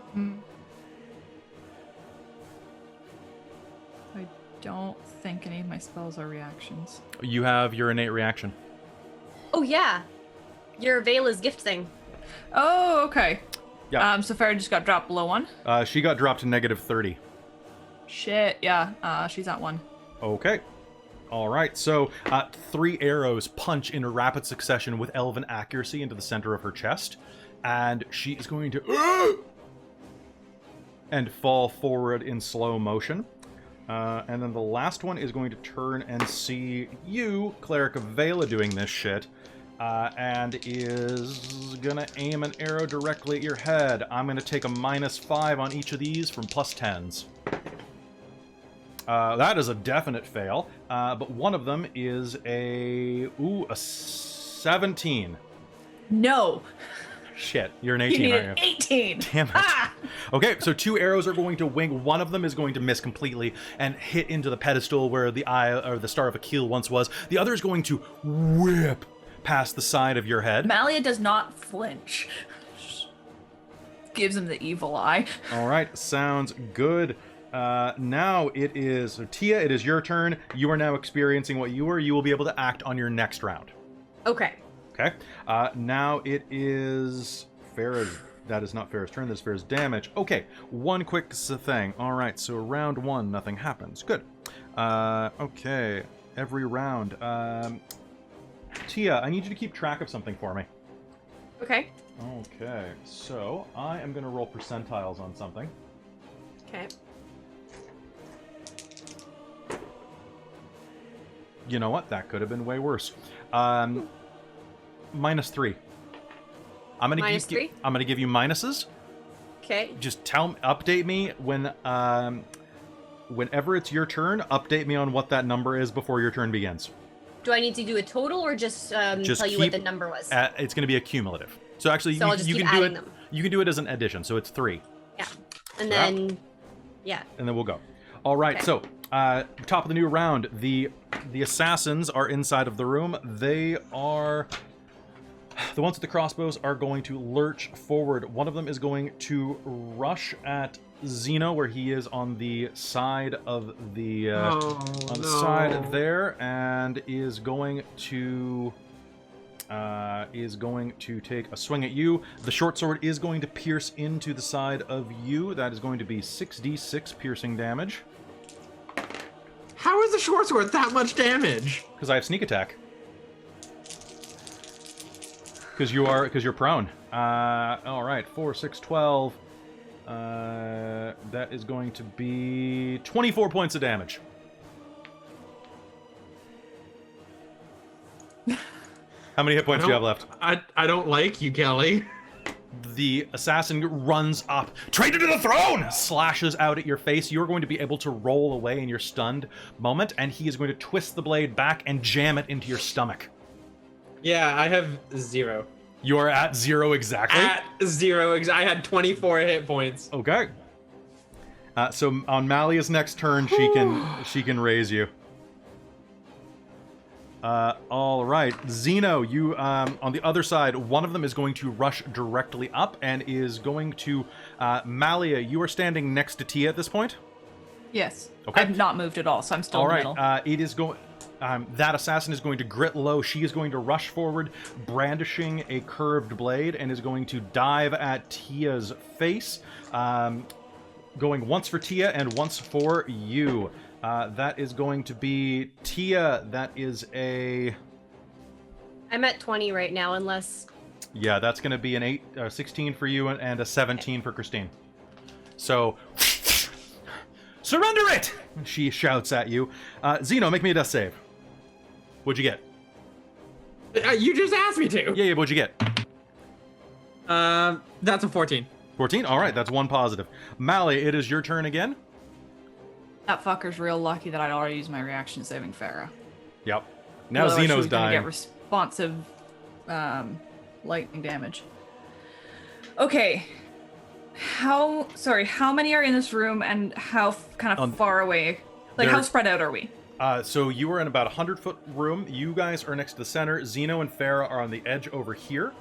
don't think any of my spells are reactions. You have your innate reaction. Oh yeah, your veil is gift thing. Oh, okay. Yeah. So Farah just got dropped below 1. She got dropped to negative 30. Shit, yeah. She's at 1. Okay. All right. So 3 arrows punch in a rapid succession with elven accuracy into the center of her chest, and she is going to and fall forward in slow motion. And then the last one is going to turn and see you, Cleric of Vela, doing this shit, and is gonna aim an arrow directly at your head. I'm gonna take a -5 on each of these from +10s. That is a definite fail, but one of them is a 17. No. Shit, you're an You 18, need aren't an you? 18. Damn it. Ah! Okay, so 2 arrows are going to wing. One of them is going to miss completely and hit into the pedestal where the eye or the Star of Akyll once was. The other is going to whip past the side of your head. Malia does not flinch. Gives him the evil eye. All right, sounds good. Now it is so Tia. It is your turn. You are now experiencing what you were. You will be able to act on your next round. Okay. Okay. Now it is Farah's. That is not Farah's turn. This is Farah's damage. Okay. One quick thing. All right. So round 1, nothing happens. Good. Okay. Every round. Tia, I need you to keep track of something for me. Okay. Okay. So I am going to roll percentiles on something. Okay. You know what? That could have been way worse. -3. I'm gonna -3? I'm gonna give you minuses. Okay. Just update me when whenever it's your turn. Update me on what that number is before your turn begins. Do I need to do a total or just tell you what the number was? It's gonna be a cumulative. So actually, So I'll just you keep can do it. adding them. You can do it as an addition. So it's 3, Yeah. And then, yeah. and then we'll go. All right. Okay. So top of the new round, the assassins are inside of the room. They are. The ones with the crossbows are going to lurch forward. One of them is going to rush at Zeno, where he is on the side of the side there, and is going to take a swing at you. The short sword is going to pierce into the side of you. That is going to be 6d6 piercing damage. How is the short sword that much damage? Because I have sneak attack. Because you're prone. All right, 4, 6, 12. That is going to be 24 points of damage. How many hit points do you have left? I don't like you, Kelly. The assassin runs up. Traitor to the throne! Slashes out at your face. You're going to be able to roll away in your stunned moment, and he is going to twist the blade back and jam it into your stomach. Yeah, I have 0. You are at 0 exactly? At 0. I had 24 hit points. Okay. So on Malia's next turn, she can raise you. All right, Zeno, you on the other side. One of them is going to rush directly up and is going to Malia. You are standing next to Tia at this point. Yes. Okay. I've not moved at all, so I'm still All in the right. middle. It is going. That assassin is going to grit low. She is going to rush forward, brandishing a curved blade, and is going to dive at Tia's face. Going once for Tia and once for you. That is going to be Tia. That is a... I'm at 20 right now, unless... Yeah, that's going to be an 16 for you and a 17 for Christine. So, surrender it! She shouts at you. Zeno, make me a death save. What'd you get? You just asked me to. Yeah, what'd you get? That's a 14. 14? All right, that's one positive. Mally, it is your turn again. That fucker's real lucky that I'd already used my reaction saving Farah. Yep. Now Otherwise she Zeno's was gonna dying. get responsive lightning damage. Okay. How many are in this room and how kind of far away? Like, how spread out are we? So you are in about 100-foot room. You guys are next to the center. Zeno and Farah are on the edge over here.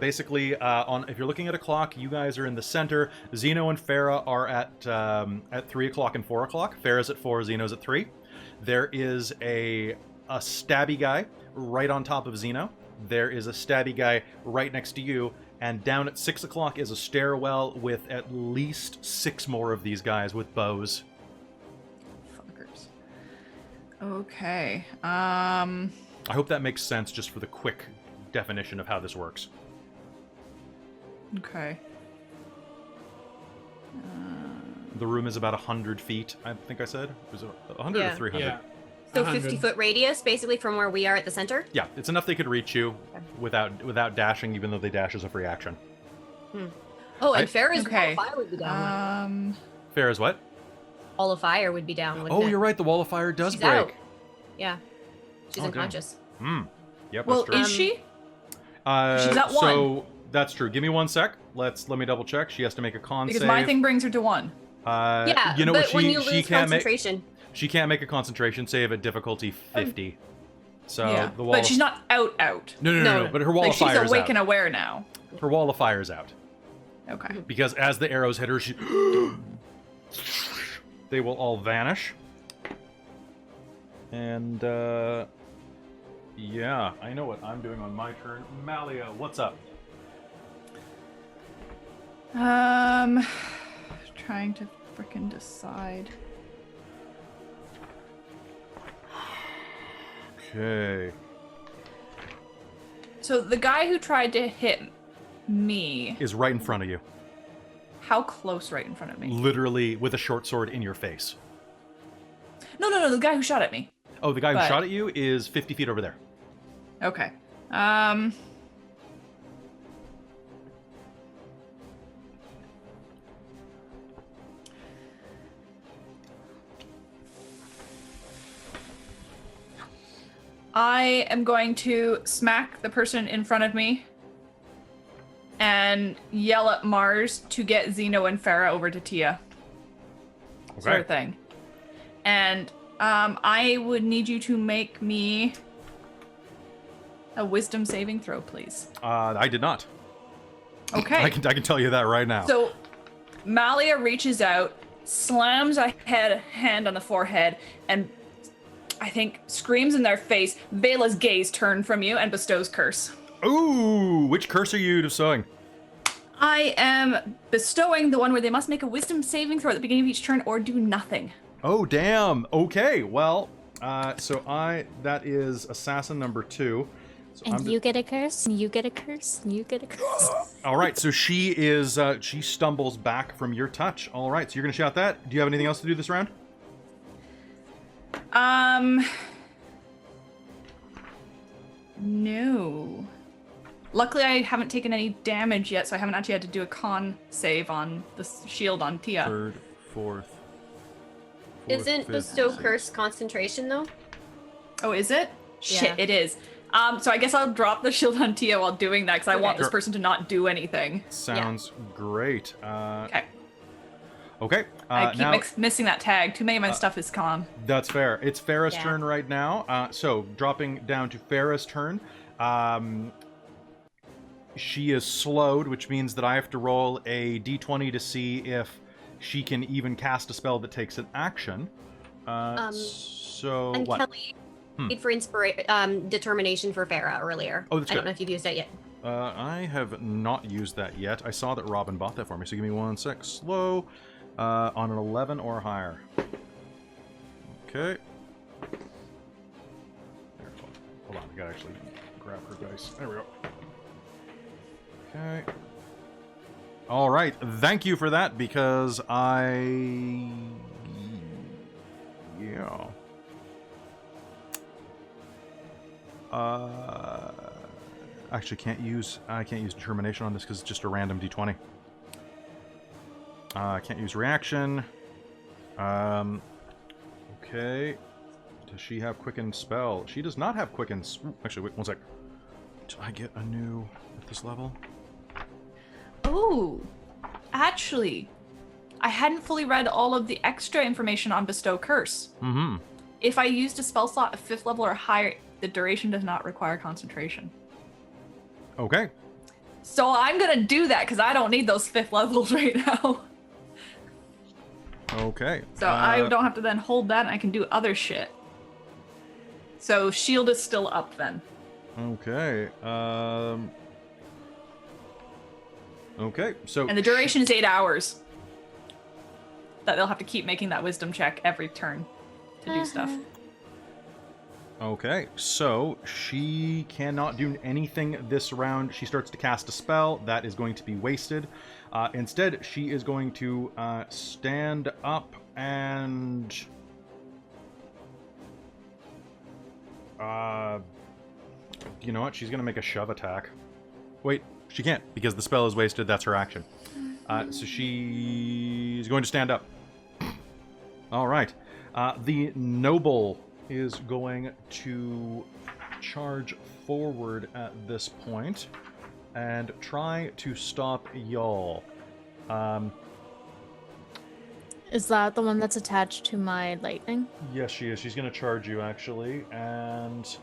Basically, if you're looking at a clock, you guys are in the center. Zeno and Farah are at 3 o'clock and 4 o'clock. Farah's at 4, Zeno's at 3. There is a stabby guy right on top of Zeno. There is a stabby guy right next to you. And down at 6 o'clock is a stairwell with at least 6 more of these guys with bows. Fuckers. Okay. I hope that makes sense just for the quick definition of how this works. Okay. The room is about 100 feet, I think I said. Was it 100 or Yeah. 300? Yeah. So 100. 50-foot radius, basically, from where we are at the center? Yeah, it's enough they could reach you without dashing, even though they dash as a free action. Oh, and Right? Farah's Okay. wall of fire would be down. Fair as what? Wall of fire would be down, wouldn't Oh, it? you're right. The wall of fire does She's break. out. Yeah. She's Oh, damn. unconscious. Yep, Well, that's true. is she? She's at So that's true. Give me 1 sec. Let me double check. She has to make a con Because save. my thing brings her to 1. Yeah, you know but what? when She you lose can't make. concentration... She can't make a concentration save at difficulty 50. So Yeah. the wall. But she's not out. No. But her wall Like, of she's fire is awake out. and aware now. Her wall of fire is out Okay. because as the arrows hit her, she. They will all vanish. And yeah, I know what I'm doing on my turn. Malia, what's up? Trying to frickin' decide. Okay. So the guy who tried to hit me, Is right in front of you. how close right in front of me? Literally with a short sword in your face. No, the guy who shot at me. Oh, the guy who But- shot at you is 50 feet over there. Okay. I am going to smack the person in front of me and yell at Mars to get Zeno and Farah over to Tia. Sort of thing. And I would need you to make me a wisdom saving throw, please. I did not. Okay. I can tell you that right now. So Malia reaches out, slams a hand on the forehead, and I think screams in their face. Vela's gaze turned from you and bestows curse. Ooh, which curse are you bestowing? I am bestowing the one where they must make a wisdom saving throw at the beginning of each turn or do nothing. Oh, damn. Okay, well, that is assassin number 2. So And you get a curse, and you get a curse, and you get a curse. All right, so she stumbles back from your touch. All right, so you're gonna shout that. Do you have anything else to do this round? No. Luckily, I haven't taken any damage yet, so I haven't actually had to do a con save on the shield on Tia. Third, fourth. Isn't fifth, Bestow sixth. Curse concentration though? Oh, is it? Yeah. Shit, it is. So I guess I'll drop the shield on Tia while doing that, because I want this Sure. person to not do anything. Sounds great. Okay. Okay. I keep now, missing that tag. Too many of my stuff is con. that's fair. It's Farah's Yeah. turn right now. So dropping down to Farah's turn. She is slowed, which means that I have to roll a d20 to see if she can even cast a spell that takes an action. So And what? Kelly, need for determination for Farah earlier. Oh, that's I don't good. know if you've used that yet. I have not used that yet. I saw that Robin bought that for me, so give me 1 sec. Slow on an 11 or higher. Okay. There, hold on, I gotta actually grab her dice. There we go. Okay. All right. Thank you for that, because yeah. Actually, I can't use determination on this because it's just a random d20. I can't use reaction. Okay. Does she have quicken spell? She does not have quicken. Actually, wait 1 sec. Do I get a new at this level? Oh, actually, I hadn't fully read all of the extra information on Bestow Curse. Mm-hmm. If I used a spell slot of 5th level or higher, the duration does not require concentration. Okay. So I'm gonna do that because I don't need those 5th levels right now. Okay. So I don't have to then hold that, and I can do other shit. So shield is still up then. Okay. Okay. So. And the duration is 8 hours. That they'll have to keep making that wisdom check every turn to do stuff. Okay, so she cannot do anything this round. She starts to cast a spell. That is going to be wasted. Instead, she is going to stand up and... you know what? She's going to make a shove attack. Wait, she can't, because the spell is wasted. That's her action. So she's going to stand up. All right. The noble is going to charge forward at this point and try to stop y'all. Is that the one that's attached to my lightning? Yes, she is. She's going to charge you, actually, and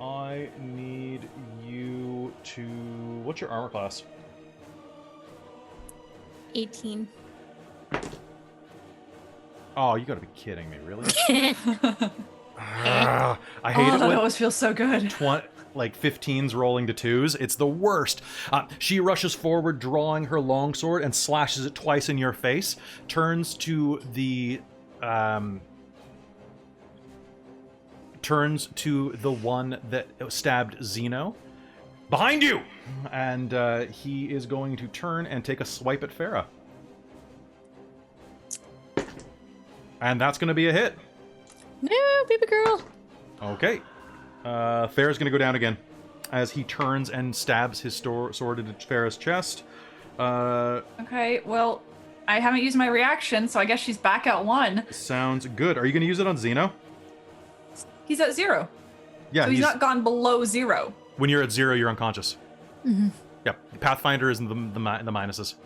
I need you to... What's your armor class? 18. Oh, you gotta be kidding me, really? I hate it That when always feels so good. 15s rolling to 2s. It's the worst. She rushes forward, drawing her longsword, and slashes it twice in your face. Turns to the one that stabbed Zeno. Behind you! And he is going to turn and take a swipe at Farah. And that's going to be a hit. No, baby girl. Okay. Farah's going to go down again as he turns and stabs his sword into Farah's chest. Okay, well, I haven't used my reaction, so I guess she's back at 1. Sounds good. Are you going to use it on Zeno? He's at 0. Yeah, So he's not gone below 0. When you're at 0, you're unconscious. Mm-hmm. Yep. Pathfinder is in the minuses.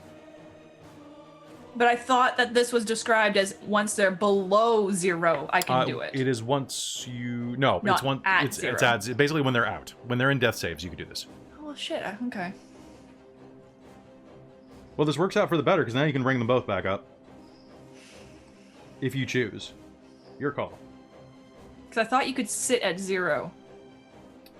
But I thought that this was described as once they're below 0, I can do it. It is once you... No, Not it's one. at It's 0. basically when they're out. When they're in death saves, you can do this. Oh shit, okay. Well, this works out for the better, because now you can bring them both back up. If you choose. Your call. Because I thought you could sit at 0.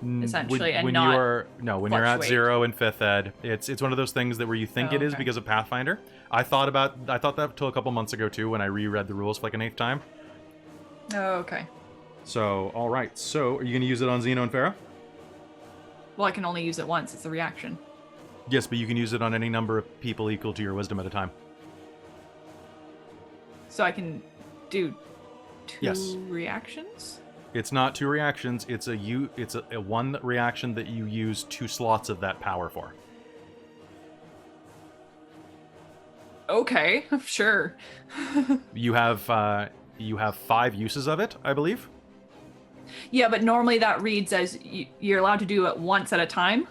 Essentially, and when not when you're at fluctuate. 0 in 5th ed, it's one of those things that where you think Oh, it is okay. because of Pathfinder. I thought that till a couple months ago too when I reread the rules for like an 8th time. Oh, okay. So, all right. So, are you going to use it on Zeno and Farah? Well, I can only use it once. It's a reaction. Yes, but you can use it on any number of people equal to your wisdom at a time. So I can do 2 Yes. reactions? It's not 2 reactions. It's a one reaction that you use 2 slots of that power for. Okay, sure. You have 5 uses of it, I believe. Yeah, but normally that reads as you're allowed to do it once at a time.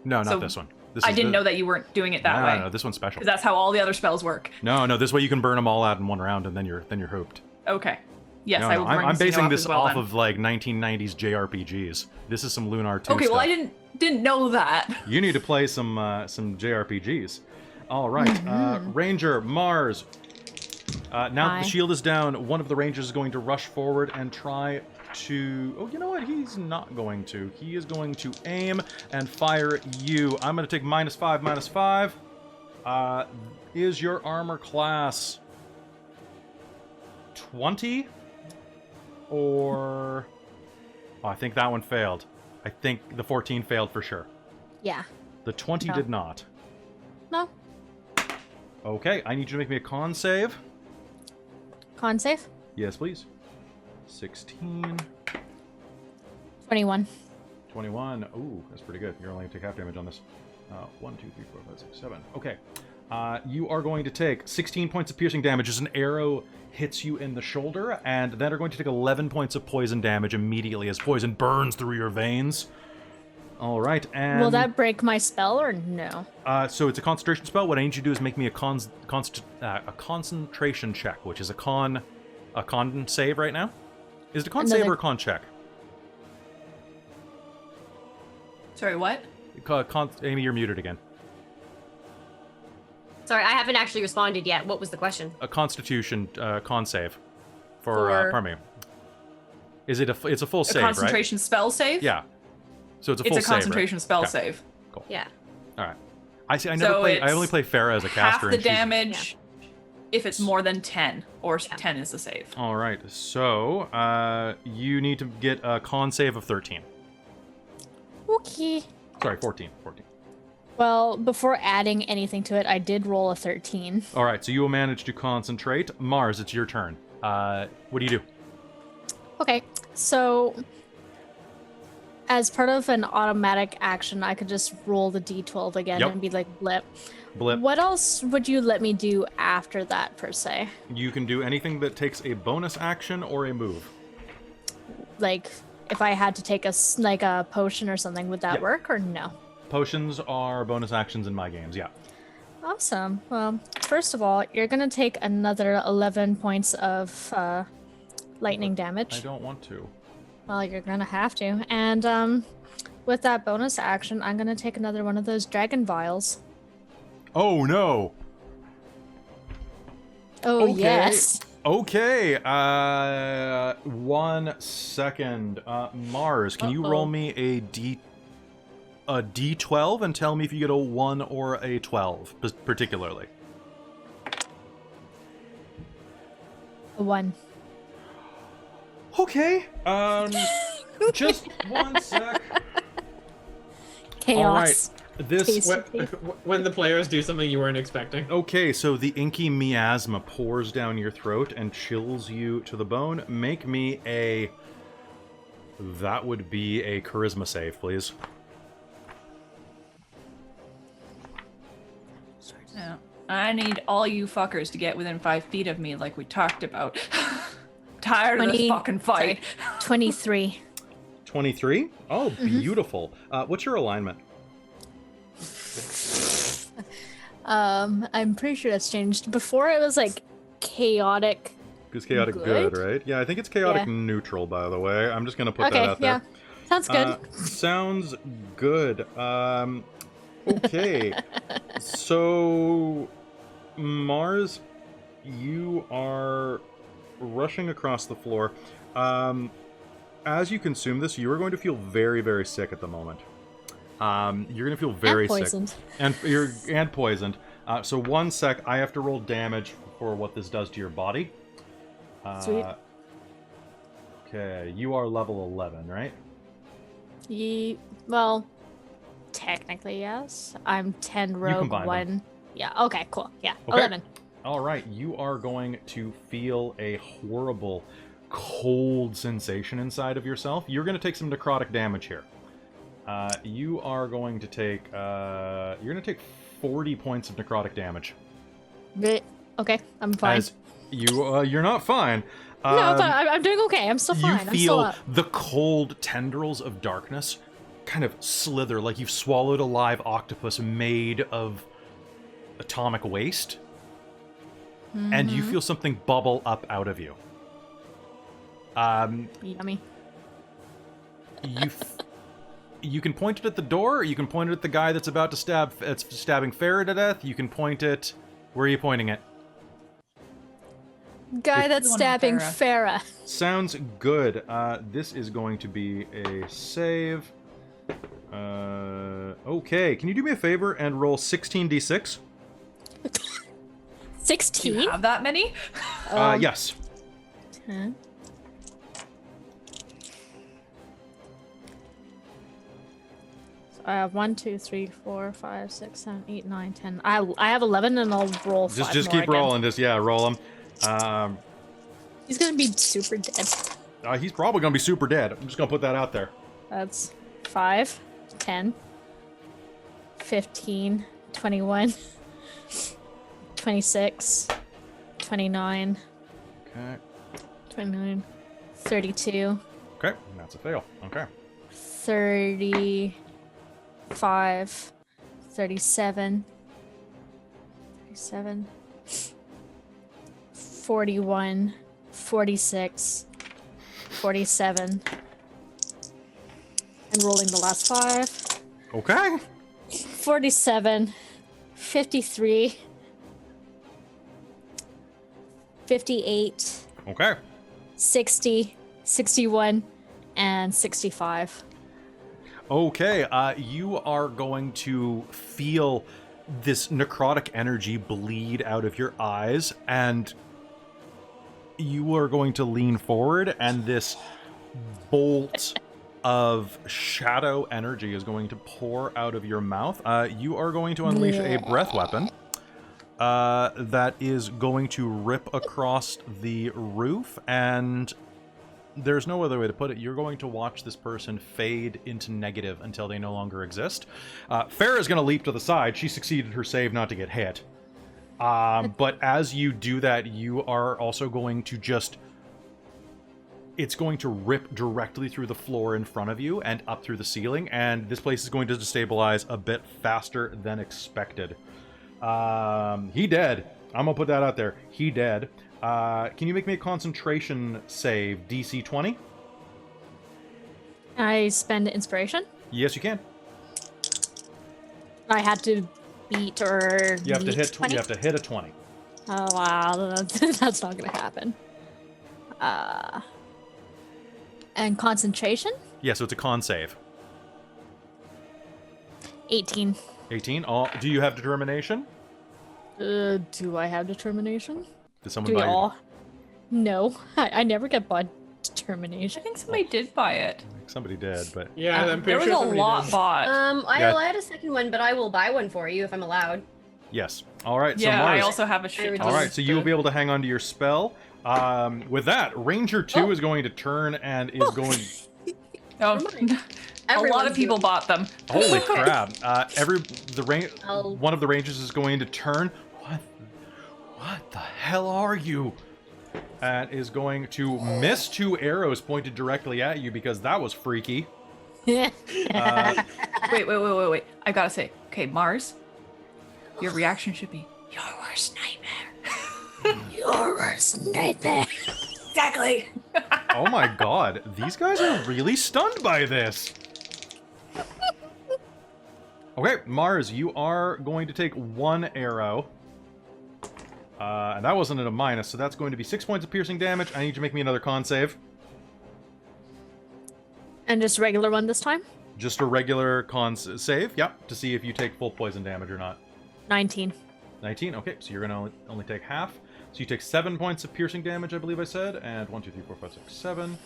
No, not So this one. I didn't know that you weren't doing it that way. No, this one's special. Because that's how all the other spells work. No, this way you can burn them all out in one round, and then you're hooped. Okay. Yes, No, I will bring I'm Xeno basing up this as well, off then. of like 1990s JRPGs. This is some Lunar 2 Okay, stuff. well I didn't know that. You need to play some JRPGs. All right, Ranger Mars. Now that the shield is down, one of the Rangers is going to rush forward and try to... Oh, you know what? He's not going to. He is going to aim and fire at you. I'm going to take -5, -5. Is your armor class 20? Or... Oh, I think that one failed. I think the 14 failed for sure. Yeah. The 20 No. did not. No. Okay, I need you to make me a con save. Con save. Yes, please. 16, 21. 21. Ooh, that's pretty good. You're only going to take half damage on this. 1, 2, 3, 4, 5, 6, 7. Okay. You are going to take 16 points of piercing damage as an arrow hits you in the shoulder, and then are going to take 11 points of poison damage immediately as poison burns through your veins. All right, and... Will that break my spell or no? So it's a concentration spell. What I need you to do is make me a concentration check, which is a con save right now. Is it a con save or a con check? Sorry, what? Amy, you're muted again. Sorry, I haven't actually responded yet. What was the question? A Constitution con save for pardon me. Is it it's a full save, right? A concentration spell save? Yeah. So it's a full It's a save, right? concentration spell Okay. save. Cool. Yeah. All right. I see. I So only play Farah as a caster. Half the and she's- damage if it's more than 10, or 10 is the save. All right. So you need to get a con save of 13. Okay. Sorry, 14. 14. Well, before adding anything to it, I did roll a 13. All right. So you will manage to concentrate. Mars, it's your turn. What do you do? Okay, so as part of an automatic action, I could just roll the d12 again Yep. and be like, blip. Blip. What else would you let me do after that, per se? You can do anything that takes a bonus action or a move. Like, if I had to take like a potion or something, would that Yep. work or no? Potions are bonus actions in my games, yeah. Awesome. Well, first of all, you're going to take another 11 points of lightning damage. I don't want to. Well, you're going to have to. And with that bonus action, I'm going to take another one of those dragon vials. Oh, no! Oh, Okay. yes. Okay, 1 second. Mars, can you roll me a D12 and tell me if you get a 1 or a 12, particularly? A 1. Okay, just 1 sec. Chaos. All right, this... Tasty. When the players do something you weren't expecting. Okay, so the inky miasma pours down your throat and chills you to the bone. Make me a... That would be a charisma save, please. Yeah. I need all you fuckers to get within 5 feet of me like we talked about. Tired of this 20 fucking fight. 23. 23? Oh, beautiful. What's your alignment? I'm pretty sure that's changed. Before it was like chaotic. It's chaotic good, right? Yeah, I think it's chaotic neutral, by the way. I'm just going to put that out there. Sounds good. Sounds good. Okay. So, Mars, you are rushing across the floor. As you consume this, you are going to feel very, very sick at the moment. You're going to feel very And poisoned. sick. And poisoned. So 1 sec, I have to roll damage for what this does to your body. Sweet. Okay, you are level 11, right? Well, technically, yes. I'm 10 rogue, combine 1. Yeah, okay, cool. Yeah, Okay. 11. All right, you are going to feel a horrible cold sensation inside of yourself. You're going to take some necrotic damage here. You are going to take, you're going to take 40 points of necrotic damage. Okay, I'm fine. As you're not fine. No, but I'm doing okay. I'm still fine. You I'm still feel up. the cold tendrils of darkness kind of slither like you've swallowed a live octopus made of atomic waste. And you feel something bubble up out of you. Yummy. You can point it at the door, or you can point it at the guy that's about to stabbing Farah to death. You can point it... Where are you pointing it? Guy that's stabbing Farah. Sounds good. This is going to be a save. Okay, can you do me a favor and roll 16d6? 16? Do you have that many? Yes. 10. So I have 1, 2, 3, 4, 5, 6, 7, 8, 9, 10. I have 11 and I'll roll 5 Just more keep again. rolling. Roll them. He's gonna be super dead. He's probably going to be super dead. I'm just going to put that out there. That's 5, 10, 15, 21, 26, 29, Okay. 29, 32, Okay, that's a fail. Okay. 35, 37, 41, 46, 47, and rolling the last 5. Okay. 47, 53, 58, Okay. 60, 61, and 65. Okay, you are going to feel this necrotic energy bleed out of your eyes, and you are going to lean forward, and this bolt of shadow energy is going to pour out of your mouth. You are going to unleash a breath weapon that is going to rip across the roof, and there's no other way to put it. You're going to watch this person fade into negative until they no longer exist. Farah is going to leap to the side. She succeeded her save not to get hit. But as you do that, you are also going to just... It's going to rip directly through the floor in front of you and up through the ceiling, and this place is going to destabilize a bit faster than expected. He dead. I'm going to put that out there. He dead. Can you make me a concentration save, DC 20? I spend inspiration. Yes, you can. I had to beat or You have to meet hit 20. You have to hit a 20. Oh wow, that's not gonna happen. And concentration? Yeah, so it's a con save. 18. 18. Oh, do you have determination? Do I have determination? Did someone Do we buy you? all? No, I never get bought I determination. think somebody did buy it. Somebody did, but Yeah, I'm There pretty was sure a somebody lot did. bought. Yeah. I had a second one, but I will buy one for you if I'm allowed. yes. All right, so Yeah, I Mars. also have a shit I ton. All right, so you will be able to hang on to your spell. With that, Ranger 2 is going to turn and is going... Oh, Never mind. a lot Everyone's of people doing- bought them. Holy crap. I'll- One of the Rangers is going to turn. What the hell are you? And is going to miss 2 arrows pointed directly at you because that was freaky. Wait. I gotta say, okay, Mars, your reaction should be your worst nightmare. Your worst nightmare. Exactly. Oh my god, these guys are really stunned by this. Okay, Mars, you are going to take 1 arrow. And that wasn't at a minus, so that's going to be 6 points of piercing damage. I need you to make me another con save. And just regular one this time? Just a regular save, yep, to see if you take full poison damage or not. 19. 19, okay, so you're going to only take half. So you take 7 points of piercing damage, I believe I said, and 1, 2, 3, 4, 5, 6, 7.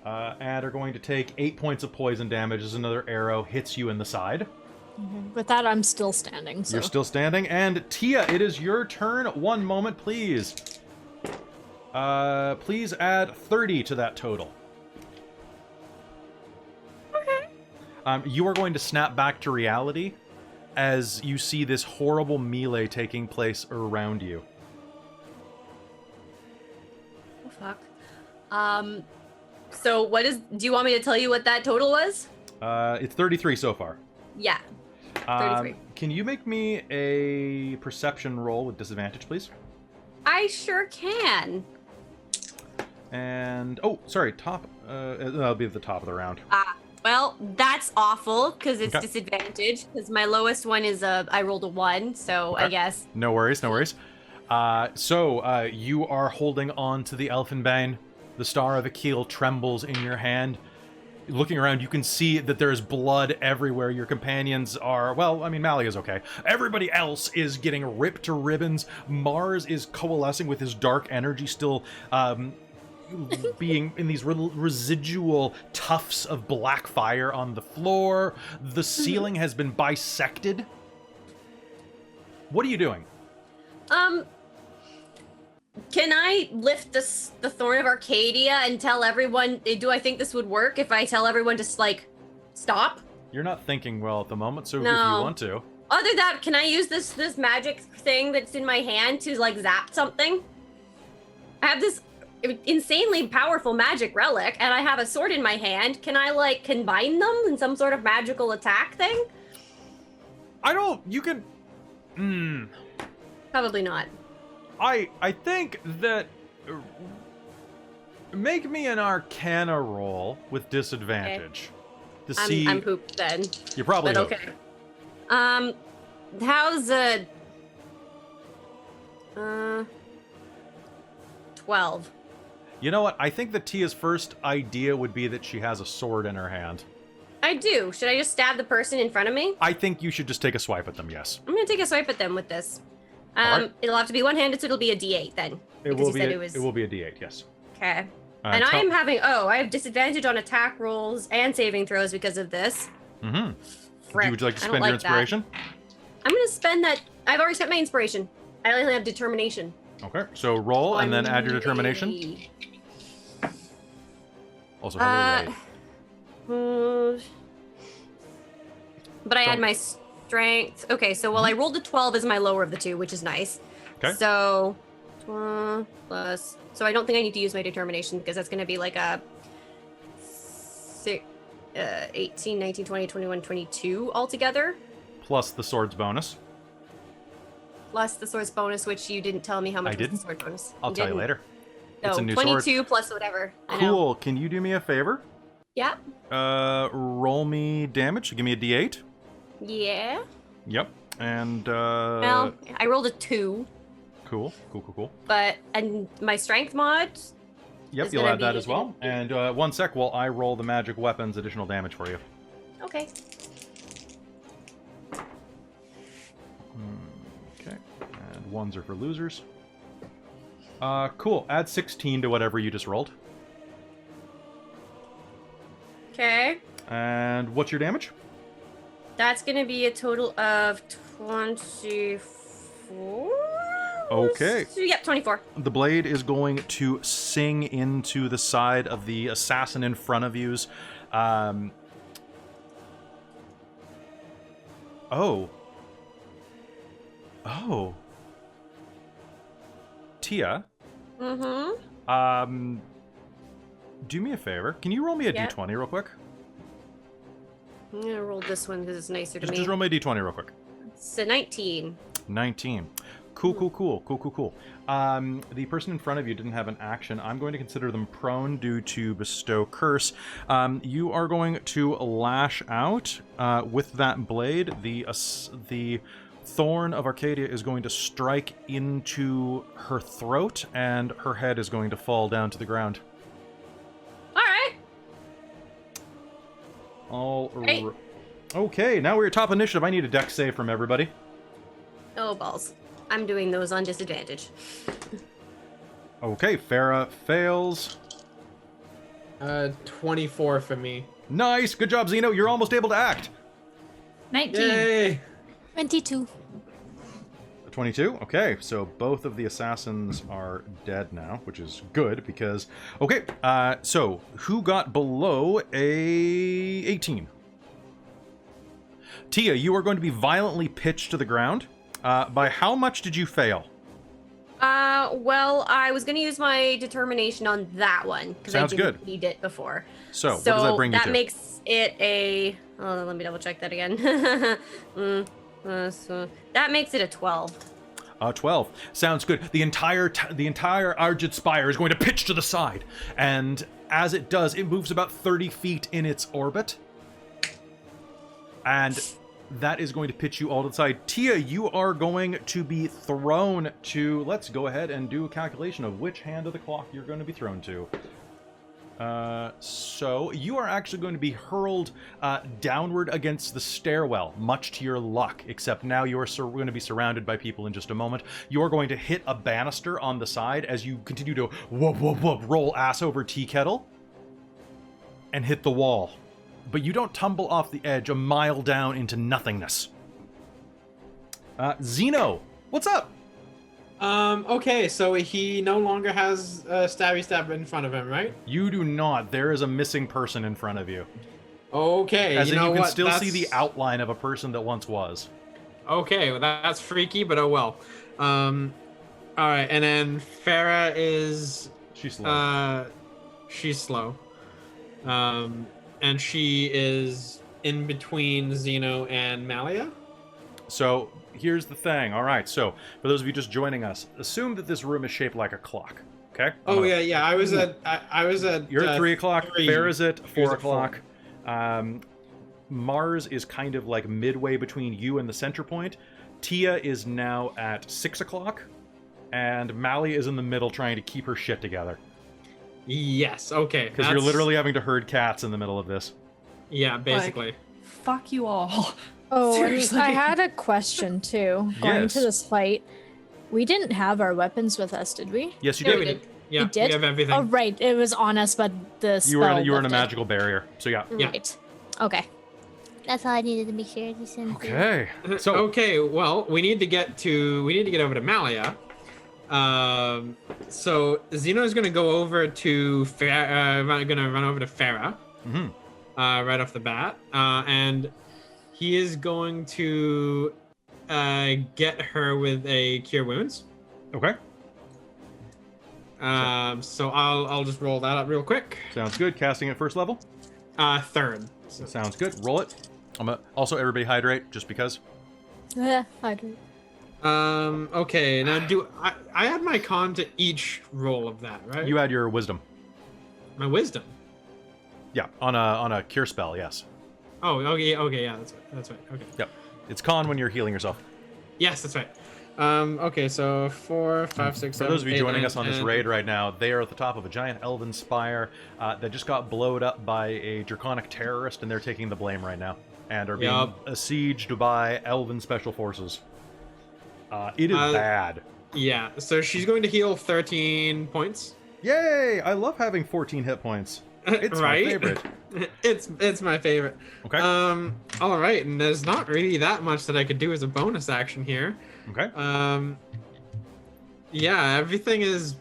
And are going to take 8 points of poison damage as another arrow hits you in the side. With that, I'm still standing. So. You're still standing. And Tia, it is your turn. 1 moment, please. Please add 30 to that total. Okay. You are going to snap back to reality as you see this horrible melee taking place around you. Oh, fuck. So what is... Do you want me to tell you what that total was? It's 33 so far. Yeah. 33. Can you make me a perception roll with disadvantage, please? I sure can. And... Oh, sorry, top... that'll be at the top of the round. Well, that's awful, because it's Okay. disadvantage, because my lowest one is I rolled a 1, so I Okay. guess. No worries, no worries. So you are holding on to the Elfenbane. The Star of Akyll trembles in your hand. Looking around, you can see that there is blood everywhere. Your companions are... Well, I mean, Mally is okay. Everybody else is getting ripped to ribbons. Mars is coalescing with his dark energy still... being in these residual tufts of black fire on the floor. The ceiling has been bisected. What are you doing? Can I lift the Thorn of Arcadia and tell everyone... Do I think this would work if I tell everyone to, like, stop? You're not thinking well at the moment, so if No. you want to. Other than that, can I use this magic thing that's in my hand to, like, zap something? I have this insanely powerful magic relic, and I have a sword in my hand. Can I, like, combine them in some sort of magical attack thing? I don't... You can... Probably not. I think that... Make me an Arcana roll with disadvantage. To see... I'm pooped then. You're probably But okay. okay. How's 12. You know what? I think that Tia's first idea would be that she has a sword in her hand. I do. Should I just stab the person in front of me? I think you should just take a swipe at them, yes. I'm gonna take a swipe at them with this. Alright. It'll have to be one-handed, so it'll be a D8 then. It because will you be said a, it was... it will be a D8, yes. Okay. And I am having... Oh, I have disadvantage on attack rolls and saving throws because of this. Mm-hmm. Frick, Would you like to I spend don't your like that. inspiration? I'm gonna spend that... I've already spent my inspiration. I only have determination. Okay, so roll and then add your determination. Also, hello, Ray. But I So- add my strength. Okay, so I rolled a 12 as my lower of the two, which is nice. Okay. So, plus... So I don't think I need to use my determination because that's going to be like a 18, 19, 20, 21, 22 altogether. Plus the sword's bonus. Plus the sword's bonus, which you didn't tell me how much I was didn't. the sword bonus. I'll tell you didn't. later. No, It's a new 22 sword. plus whatever. I know. Cool. Can you do me a favor? Yeah. Roll me damage. Give me a D8. Yeah. Yep. And Well, I rolled a 2, cool. but and my strength mod. Yep, Is you'll gonna add that be- as well. And 1 sec while I roll the magic weapons additional damage for you. Okay. Okay. And 1s are for losers. Cool. Add 16 to whatever you just rolled. Okay. And what's your damage? That's going to be a total of 24. Okay. Yep, 24. The blade is going to sing into the side of the assassin in front of you's. Oh. Tia, Mm-hmm. do me a favor. Can you roll me a Yeah. d20 real quick? I'm going to roll this one because it's nicer to me. Just roll me a d20 real quick. It's a 19. 19. Cool. The person in front of you didn't have an action. I'm going to consider them prone due to bestow curse. You are going to lash out with that blade. The thorn of Arcadia is going to strike into her throat, and her head is going to fall down to the ground. All right. Right. Okay, now we're at top initiative. I need a dex save from everybody. Oh, balls. I'm doing those on disadvantage. Okay, Farah fails. 24 for me. Nice, good job, Zeno. You're almost able to act. 19. Yay! 22. 22. Okay, so both of the assassins are dead now, which is good because... Okay, so who got below a 18? Tia, you are going to be violently pitched to the ground. By how much did you fail? Well, I was going to use my determination on that one because I Sounds didn't good. need it before. So, what does that bring you to? That makes it a... Oh, let me double check that again. So that makes it a 12. 12. Sounds good. The entire Argid Spire is going to pitch to the side. And as it does, it moves about 30 feet in its orbit. And that is going to pitch you all to the side. Tia, you are going to be thrown to... Let's go ahead and do a calculation of which hand of the clock you're going to be thrown to. So you are actually going to be hurled downward against the stairwell, much to your luck, except now you're going to be surrounded by people in just a moment. You're going to hit a banister on the side as you continue to whoop, whoop, whoop, roll ass over tea kettle and hit the wall. But you don't tumble off the edge a mile down into nothingness. Zeno, what's up? Okay, so he no longer has a stabby stab in front of him, right? You do not. There is a missing person in front of you. Okay, As you in know you can what? still see the outline of a person that once was. Okay, well, that's freaky, but oh well. All right, and then Farah is She's slow. she's slow. And she is in between Zeno and Malia. So here's the thing. All right. So for those of you just joining us, assume that this room is shaped like a clock. Okay. Oh yeah. I was at. You're at 3 o'clock. 3. Farah's at 4 at o'clock. Mars is kind of like midway between you and the center point. Tia is now at 6 o'clock, and Mally is in the middle trying to keep her shit together. Yes. Okay. Because you're literally having to herd cats in the middle of this. Yeah, basically. Fuck you all. Oh, and Seriously. I had a question too. Going Yes. to this fight, we didn't have our weapons with us, did we? Yes, you Yeah, did. we did. Yeah, We did? we have everything. Oh, right. It was on us, but the spell You were in a lifted. magical barrier. So yeah. Yeah. Right. Okay. That's all I needed to be sure. Okay. So Okay, well, we need to get over to Malia. So Zeno's gonna go over to gonna run over to Farah. Mhm. Right off the bat. And he is going to get her with a Cure Wounds. Okay. So I'll just roll that up real quick. Sounds good. Casting at first level. Third. So, Sounds good. Roll it. Also, everybody hydrate, just because. I do. okay, now I add my con to each roll of that, right? You add your wisdom. My wisdom. Yeah, on a cure spell, yes. Oh, okay, yeah, that's right. Okay. Yep. It's con when you're healing yourself. Yes, that's right. Okay, so 4, 5, 6, For 7, those of you 8, joining 9, us on this 10. raid right now, they are at the top of a giant elven spire that just got blowed up by a draconic terrorist, and they're taking the blame right now, and are being Yup. besieged by elven special forces. It is bad. Yeah, so she's going to heal 13 points. Yay! I love having 14 hit points. It's right? my favorite. it's my favorite. Okay. All right, and there's not really that much that I could do as a bonus action here. Okay. Yeah, everything is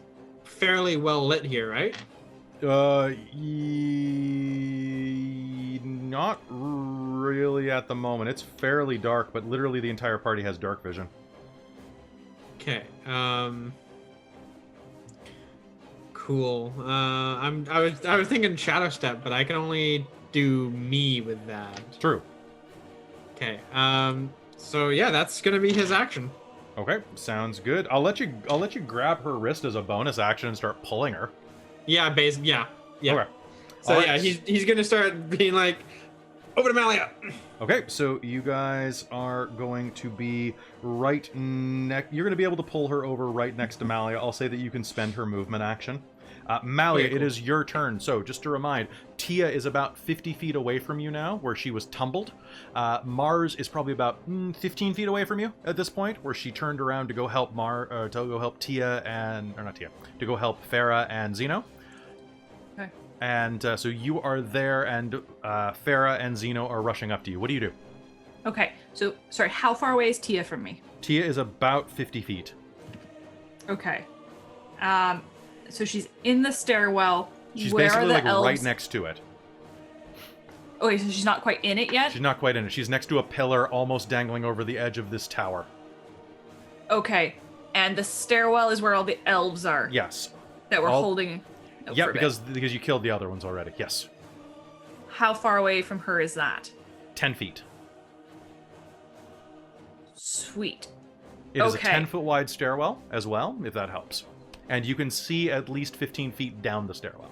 fairly well lit here, right? Not really at the moment. It's fairly dark, but literally the entire party has dark vision. Okay. Cool. I was thinking Shadow Step, but I can only do me with that. True. Okay. So yeah, that's gonna be his action. Okay, sounds good. I'll let you grab her wrist as a bonus action and start pulling her. Yeah, yeah. Okay. So All yeah, right. he's gonna start being like, over to Malia. Okay, so you guys are going to be right next. You're going to be able to pull her over right next to Malia. I'll say that you can spend her movement action. Malia, Okay, cool. It is your turn. So just to remind, Tia is about 50 feet away from you now, where she was tumbled. Mars is probably about 15 feet away from you at this point, where she turned around to go help Tia to go help Farah and Zeno. Okay. And so you are there, and Farah and Zeno are rushing up to you. What do you do? Okay, So, sorry, how far away is Tia from me? Tia is about 50 feet. Okay. So she's in the stairwell. She's Where basically are the like elves? right next to it. Okay, so she's not quite in it yet? She's not quite in it. She's next to a pillar almost dangling over the edge of this tower. Okay. And the stairwell is where all the elves are. Yes. That we're All- holding. Yeah, for a bit. because you killed the other ones already. Yes. How far away from her is that? 10 feet. Sweet. It is a Okay. 10-foot wide stairwell as well, if that helps. And you can see at least 15 feet down the stairwell.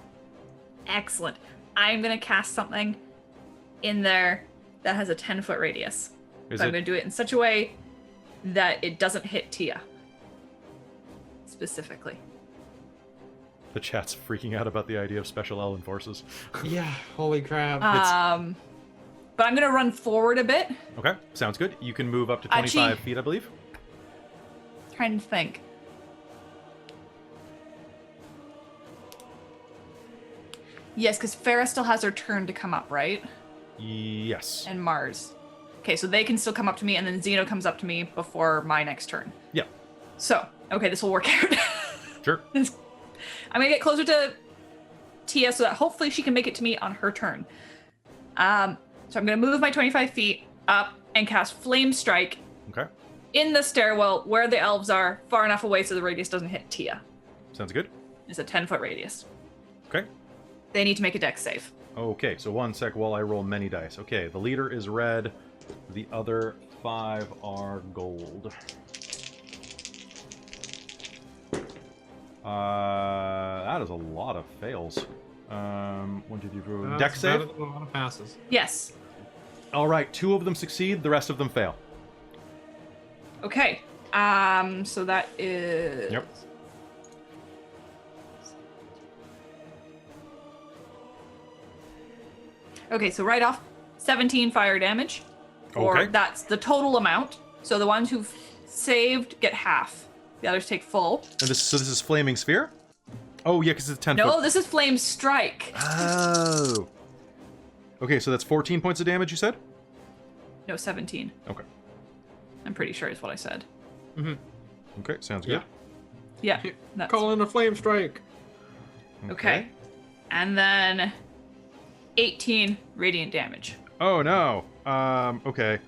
Excellent. I'm going to cast something in there that has a 10-foot radius. Is I'm it? going to do it in such a way that it doesn't hit Tia. Specifically. The chat's freaking out about the idea of special elven forces. Yeah, holy crap. But I'm going to run forward a bit. Okay, sounds good. You can move up to 25 Actually- feet, I believe. Trying to think. Yes, because Farah still has her turn to come up, right? Yes. And Mars. Okay, so they can still come up to me, and then Xeno comes up to me before my next turn. Yeah, So, okay, this will work out. sure. I'm gonna get closer to Tia so that hopefully she can make it to me on her turn. So I'm gonna move my 25 feet up and cast Flame Strike Okay, in the stairwell where the elves are, far enough away so the radius doesn't hit Tia. sounds good. It's a 10-foot radius. Okay. They need to make a dex save. Okay, so one sec while I roll many dice. Okay, the leader is red. The other 5 are gold. That is a lot of fails. 1, 2, 3, 4. Dex save? A lot of passes. Yes. All right, 2 of them succeed, the rest of them fail. Okay. So that is... Yep. Okay, so right off, 17 fire damage. Or Okay. that's the total amount. So the ones who've saved get half. The others take full. And this is flaming sphere? Oh, yeah, because it's 10 No, foot. this is Flame Strike. Oh. Okay, so that's 14 points of damage, you said? No, 17. Okay. I'm pretty sure is what I said. Okay, sounds good. Yeah. That's... Call in a flame strike. Okay. And then 18 radiant damage. Oh, no. Okay.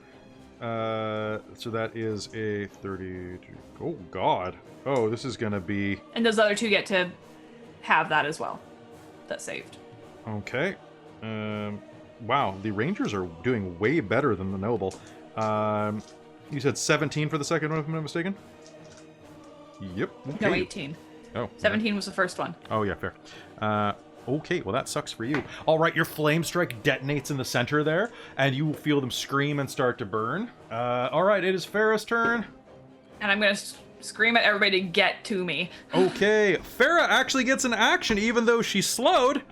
So that is a 30... Oh, God. Oh, this is going to be... And those other two get to have that as well. That saved. Okay. Wow, the Rangers are doing way better than the Noble. You said 17 for the second one, if I'm not mistaken? Yep. Okay. No, 18. Oh. 17 was the first one. Oh, yeah, fair. Okay, well, that sucks for you. All right, your flame strike detonates in the center there, and you feel them scream and start to burn. All right, it is Farah's turn. And I'm going to scream at everybody to get to me. Okay, Farah actually gets an action even though she's slowed.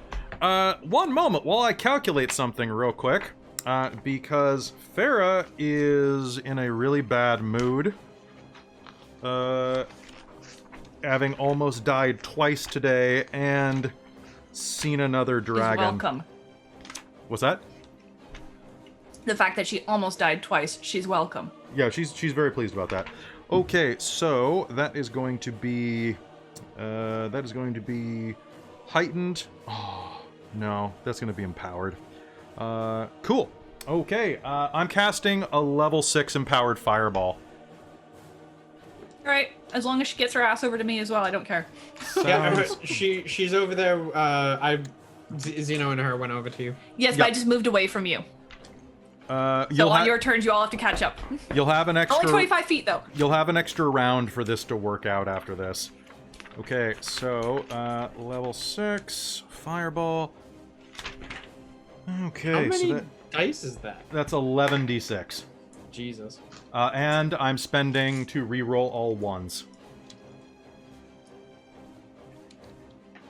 One moment while I calculate something real quick. Because Farah is in a really bad mood. Having almost died twice today and seen another Is dragon. welcome. What's that? The fact that she almost died twice, she's welcome. Yeah, she's very pleased about that. Okay, so that is going to be heightened. Oh, no, that's going to be empowered. Cool. Okay, I'm casting a level 6 empowered fireball. All right, as long as she gets her ass over to me as well, I don't care. Yeah, Sounds- she's over there. Xeno and her went over to you. Yes, Yep. but I just moved away from you. So You'll on ha- your turns, you all have to catch up. you'll have an extra Only 25 feet, though. You'll have an extra round for this to work out after this. Okay, so level 6 fireball. Okay, How many so dice is that? that's 11d6. Jesus. And I'm spending to re-roll all ones.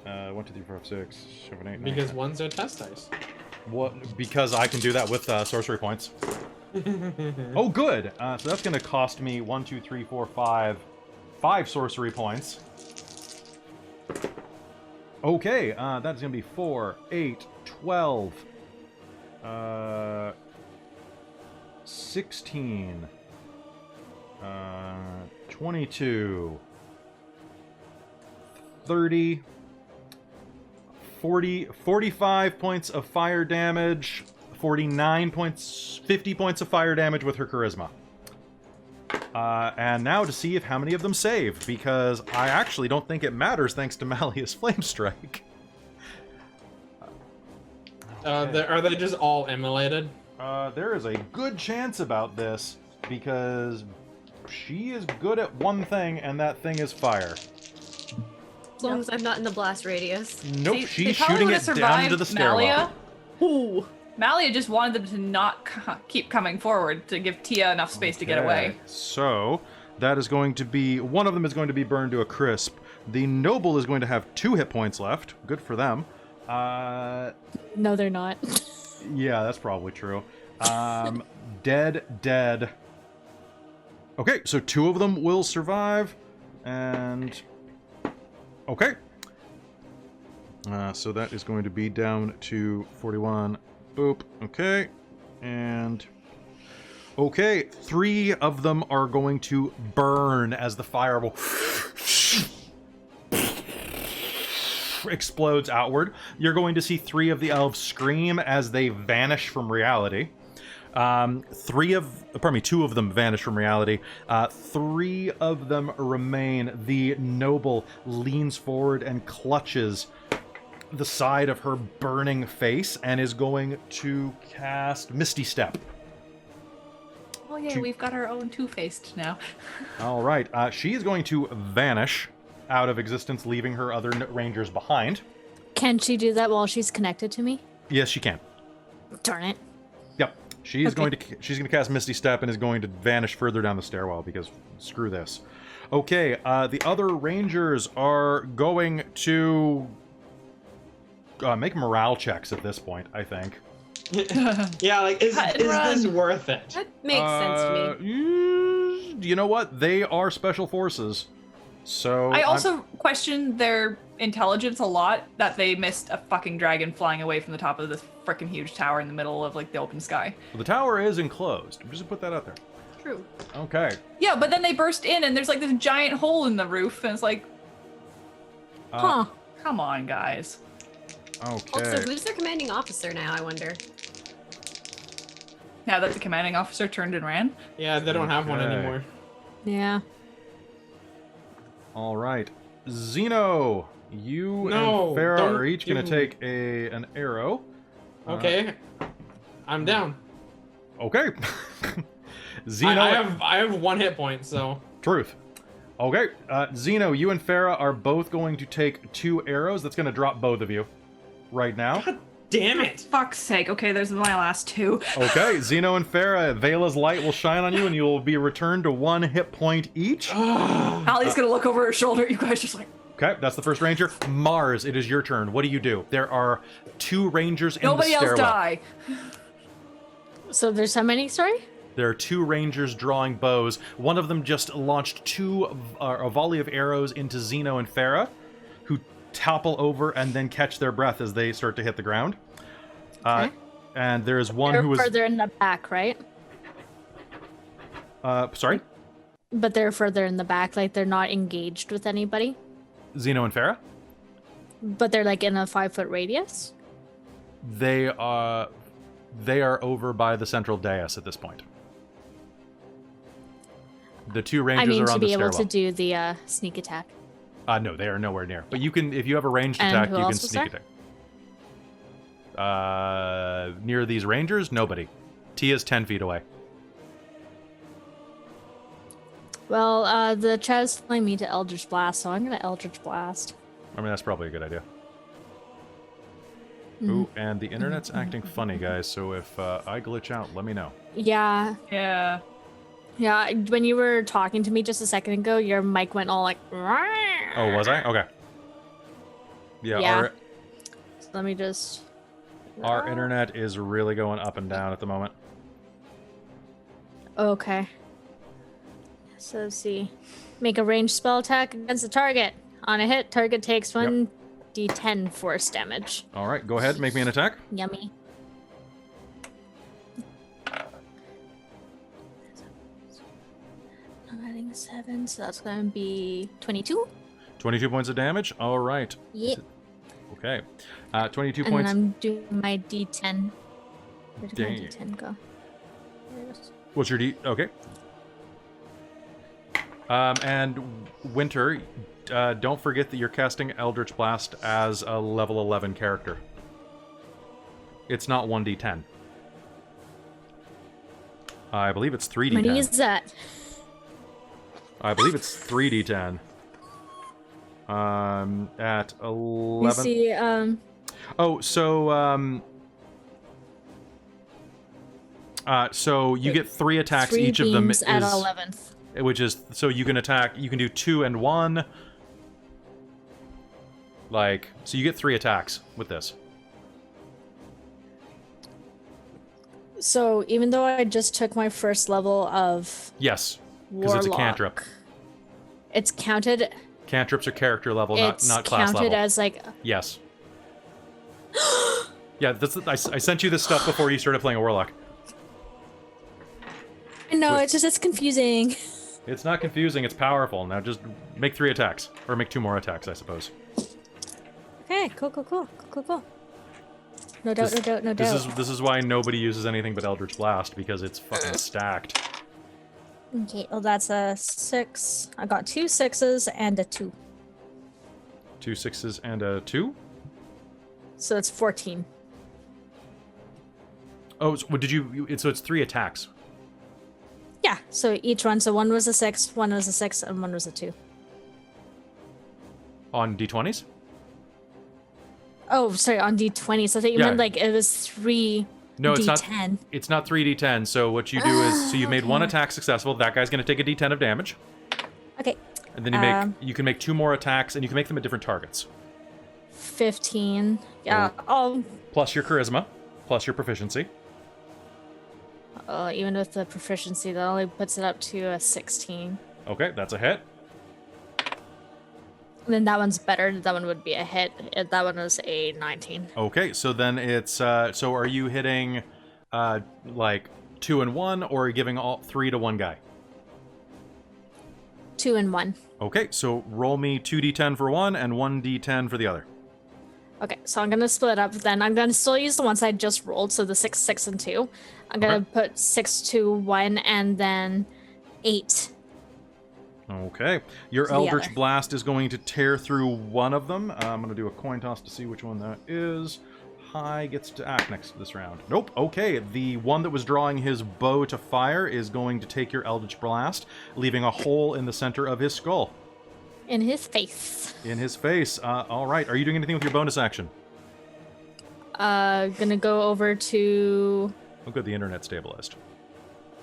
1, 2, 3, 4, 5, 6, 7, 8, 9. Because ones are test dice. What? Because I can do that with sorcery points. Oh, good. So that's going to cost me 1, 2, 3, 4, 5 sorcery points. Okay, that's going to be 4, 8, 12. 16, 22, 30, 40, 45 points of fire damage, 49 points, 50 points of fire damage with her charisma. And now to see if how many of them save, because I actually don't think it matters thanks to Malia's Flame Strike. Are they just all immolated? There is a good chance about this, because she is good at one thing, and that thing is fire. As long as I'm not in the blast radius. Nope, See, she's they probably shooting would've it down into survived the stairwell. Malia. Ooh. Malia just wanted them to not keep coming forward to give Tia enough space to get away. Okay, so that is going to be, one of them is going to be burned to a crisp. The noble is going to have 2 hit points left. Good for them. No, they're not. Yeah, that's probably true. Dead. Okay, so 2 of them will survive, and okay. So that is going to be down to 41. Boop. Okay, and okay, 3 of them are going to burn as the fireball explodes outward. You're going to see 3 of the elves scream as they vanish from reality. 2 of them vanish from reality. 3 of them remain. The noble leans forward and clutches the side of her burning face and is going to cast Misty Step. Oh yeah, we've got our own Two-Faced now. All right. She is going to vanish out of existence, leaving her other rangers behind. Can she do that while she's connected to me? Yes, she can. Darn it. Yep. She's going to cast Misty Step and is going to vanish further down the stairwell because screw this. Okay, the other rangers are going to make morale checks at this point, I think. Yeah, like, is this worth it? That makes sense to me. You know what? They are special forces. So I also question their intelligence a lot, that they missed a fucking dragon flying away from the top of this freaking huge tower in the middle of like the open sky. The tower is enclosed. Just put that out there. True. Okay. Yeah, but then they burst in and there's like this giant hole in the roof and it's like, Huh. come on, guys. Okay. Also, who's their commanding officer now, I wonder? Now that the commanding officer turned and ran. Yeah, they don't have one Okay. anymore. Yeah. All right. Zeno, you No, and Farah don't are each going to give take an arrow. Okay, I'm down. Okay. Zeno, I have 1 hit point, so truth. Okay, Zeno, you and Farah are both going to take 2 arrows. That's going to drop both of you right now. God damn it! Fuck's sake. Okay, there's my last 2. Okay, Zeno and Farah, Vela's light will shine on you, and you will be returned to 1 hit point each. Allie's gonna look over her shoulder. You guys just like. Okay, that's the first ranger. Mars, it is your turn. What do you do? There are 2 rangers in Nobody the else stairwell. die. So there's how many, sorry? There are 2 rangers drawing bows. One of them just launched a volley of arrows into Zeno and Farah, who topple over and then catch their breath as they start to hit the ground. Okay. And there is one They're who was... further in the back, right? Sorry? But they're further in the back, like they're not engaged with anybody. Zeno and Farah? But they're like in a 5-foot radius? They are over by the central dais at this point. The 2 rangers I mean, are to on the be able stairwell. to do the sneak attack. No, they are nowhere near. But you can, if you have a ranged And attack, who you can else was sneak there? attack. Near these rangers, nobody. Tia's 10 feet away. Well, the chat's telling me to Eldritch Blast, so I'm gonna Eldritch Blast. I mean, that's probably a good idea. Mm-hmm. Ooh, and the internet's acting funny, guys, so if I glitch out, let me know. Yeah, Yeah. yeah. When you were talking to me just a second ago, your mic went all like. Oh, was I? Okay. Yeah, Yeah. So let me just. our internet is really going up and down at the moment. Okay. So let's see. Make a ranged spell attack against the target. On a hit, target takes 1d10 force damage. All right, go ahead, make me an attack. Yummy. adding 7, so that's going to be 22. 22 points of damage. All right. Yep. Okay. 22 And points. then I'm doing my D10. Where did my Dang. D10 go? There it is. What's your D? Okay. And Winter, don't forget that you're casting Eldritch Blast as a level 11 character. It's not 1d10. I believe it's 3d10. How many is that? I believe it's 3d10. At 11. You see, Oh, so so you get 3 attacks. 3 Each of them beams is at 11th. which is so you can attack. You can do 2 and 1. Like, so you get 3 attacks with this. So even though I just took my first level of Yes, because it's a cantrip. Warlock, it's counted. Cantrips are character level, It's not class counted level. as like. Yes. Yeah, I sent you this stuff before you started playing a warlock. No, Wait. it's confusing. It's not confusing. It's powerful. Now just make 3 attacks, or make 2 more attacks, I suppose. Okay, cool. No doubt. This is why nobody uses anything but Eldritch Blast, because it's fucking stacked. Okay, well that's a 6. I got 2 6s and a 2. 2 6s and a 2. So it's 14. Oh, so, did you? So it's 3 attacks. Yeah, so each one. So one was a 6, one was a 6, and one was a 2. On d20s? Oh, sorry, on D20. So I thought you Yeah. meant like it was 3 No, it's D10. not. It's not 3d10. So what you do is, so you've made 1 okay. attack successful. That guy's going to take a d10 of damage, Okay, and then you can make 2 more attacks, and you can make them at different targets. 15. Yeah, oh, Plus your charisma, plus your proficiency. even with the proficiency, that only puts it up to a 16. Okay, that's a hit. And then that one's better. That one would be a hit. That one was a 19. Okay, so then it's so are you hitting like 2 and 1, or are you giving all 3 to one guy? 2 and 1. Okay, so roll me 2d10 for one and 1d10 for the other. Okay, so I'm gonna split up. Then I'm gonna still use the ones I just rolled. So the 6, 6, and 2. I'm gonna Okay. put 6, 2, 1, and then 8. Okay, your To the Eldritch other. Blast is going to tear through one of them. I'm going to do a coin toss to see which one that is. High gets to act next this round. Nope, okay, the one that was drawing his bow to fire is going to take your Eldritch Blast, leaving a hole in the center of his skull. In his face. In his face. All right, are you doing anything with your bonus action? Gonna go over to. Oh good, the internet stabilized.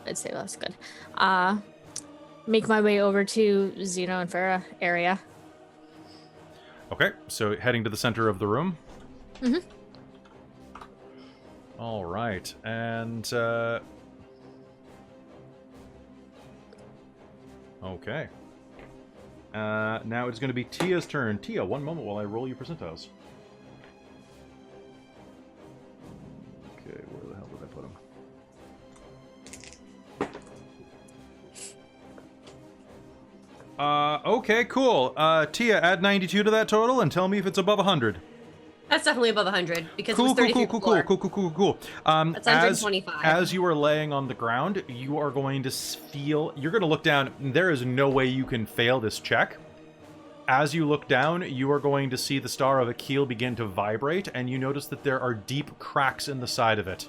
I'd say that's good. Make my way over to Xeno and Farah area. Okay, so heading to the center of the room. Mm-hmm. All right, and okay. Now it's going to be Tia's turn. Tia, one moment while I roll your percentiles. Okay, where the hell did I put them? Okay, cool. Tia, add 92 to that total and tell me if it's above 100. That's definitely above 100 because it was Cool, 30 cool, feet cool, from the cool, floor. cool, cool, cool, cool. That's 125. As you are laying on the ground, you are going to feel. You're going to look down. There is no way you can fail this check. As you look down, you are going to see the star of Akyll begin to vibrate, and you notice that there are deep cracks in the side of it.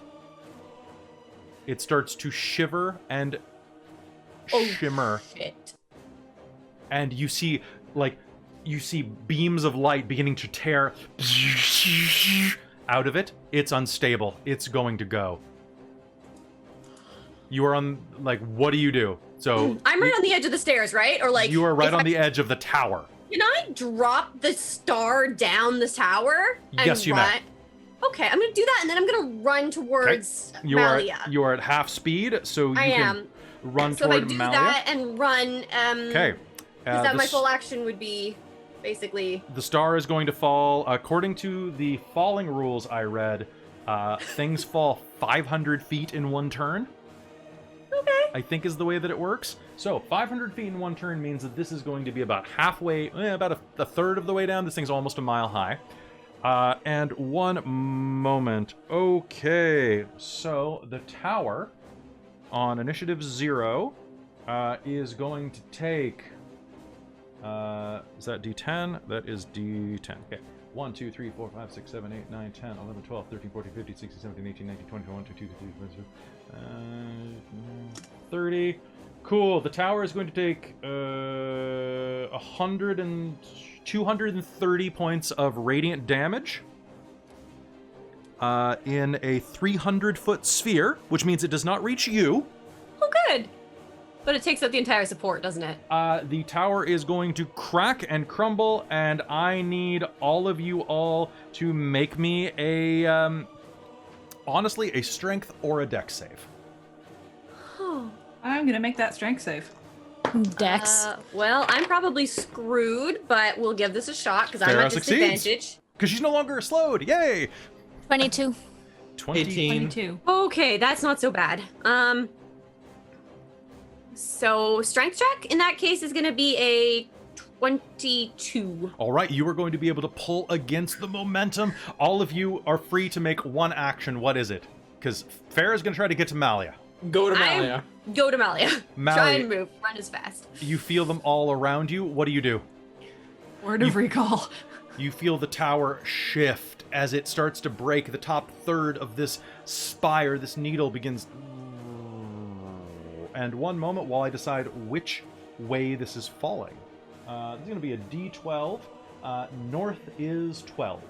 It starts to shiver and shimmer, Shit. and you see, beams of light beginning to tear out of it. It's unstable. It's going to go. You are on, what do you do? So I'm right on the edge of the stairs, right? Or like you are right if on the edge of the tower. Can I drop the star down the tower? And Yes, you may. run? Okay, I'm gonna do that, and then I'm gonna run towards Malia. You are at half speed, so you I can am. run So if I toward do Malia. that and run, Okay. is that my the full action would be basically? The star is going to fall, according to the falling rules I read, things fall 500 feet in one turn. Okay. I think is the way that it works. So 500 feet in one turn means that this is going to be about halfway, about a third of the way down. This thing's almost a mile high. And one moment. Okay, so the tower on initiative 0 is going to take... is that D10? That is D10. Okay. 1, 2, 3, 4, 5, 6, 7, 8, 9, 10, 11, 12, 13, 14, 15, 16, 17, 18, 19, 20, 21, 22, 23, 30. Cool. The tower is going to take 230 points of radiant damage in a 300-foot sphere, which means it does not reach you. Oh, good. But it takes out the entire support, doesn't it? The tower is going to crack and crumble, and I need all of you all to make me a, honestly, a strength or a dex save. I'm gonna make that strength save. Dex. Well, I'm probably screwed, but we'll give this a shot because I'm Farrah at succeeds. disadvantage. Because she's no longer slowed. Yay! 22. 18. 22. Okay, that's not so bad. So strength check in that case is going to be a 22. All right, you are going to be able to pull against the momentum. All of you are free to make one action. What is it? Because Farrah's going to try to get to Malia. Go to Malia. Go to Malia. Malia. Try and move. Run as fast. You feel them all around you. What do? Word of recall. You feel the tower shift as it starts to break. The top third of this spire, this needle begins... And one moment while I decide which way this is falling. This is going to be a D12. North is 12.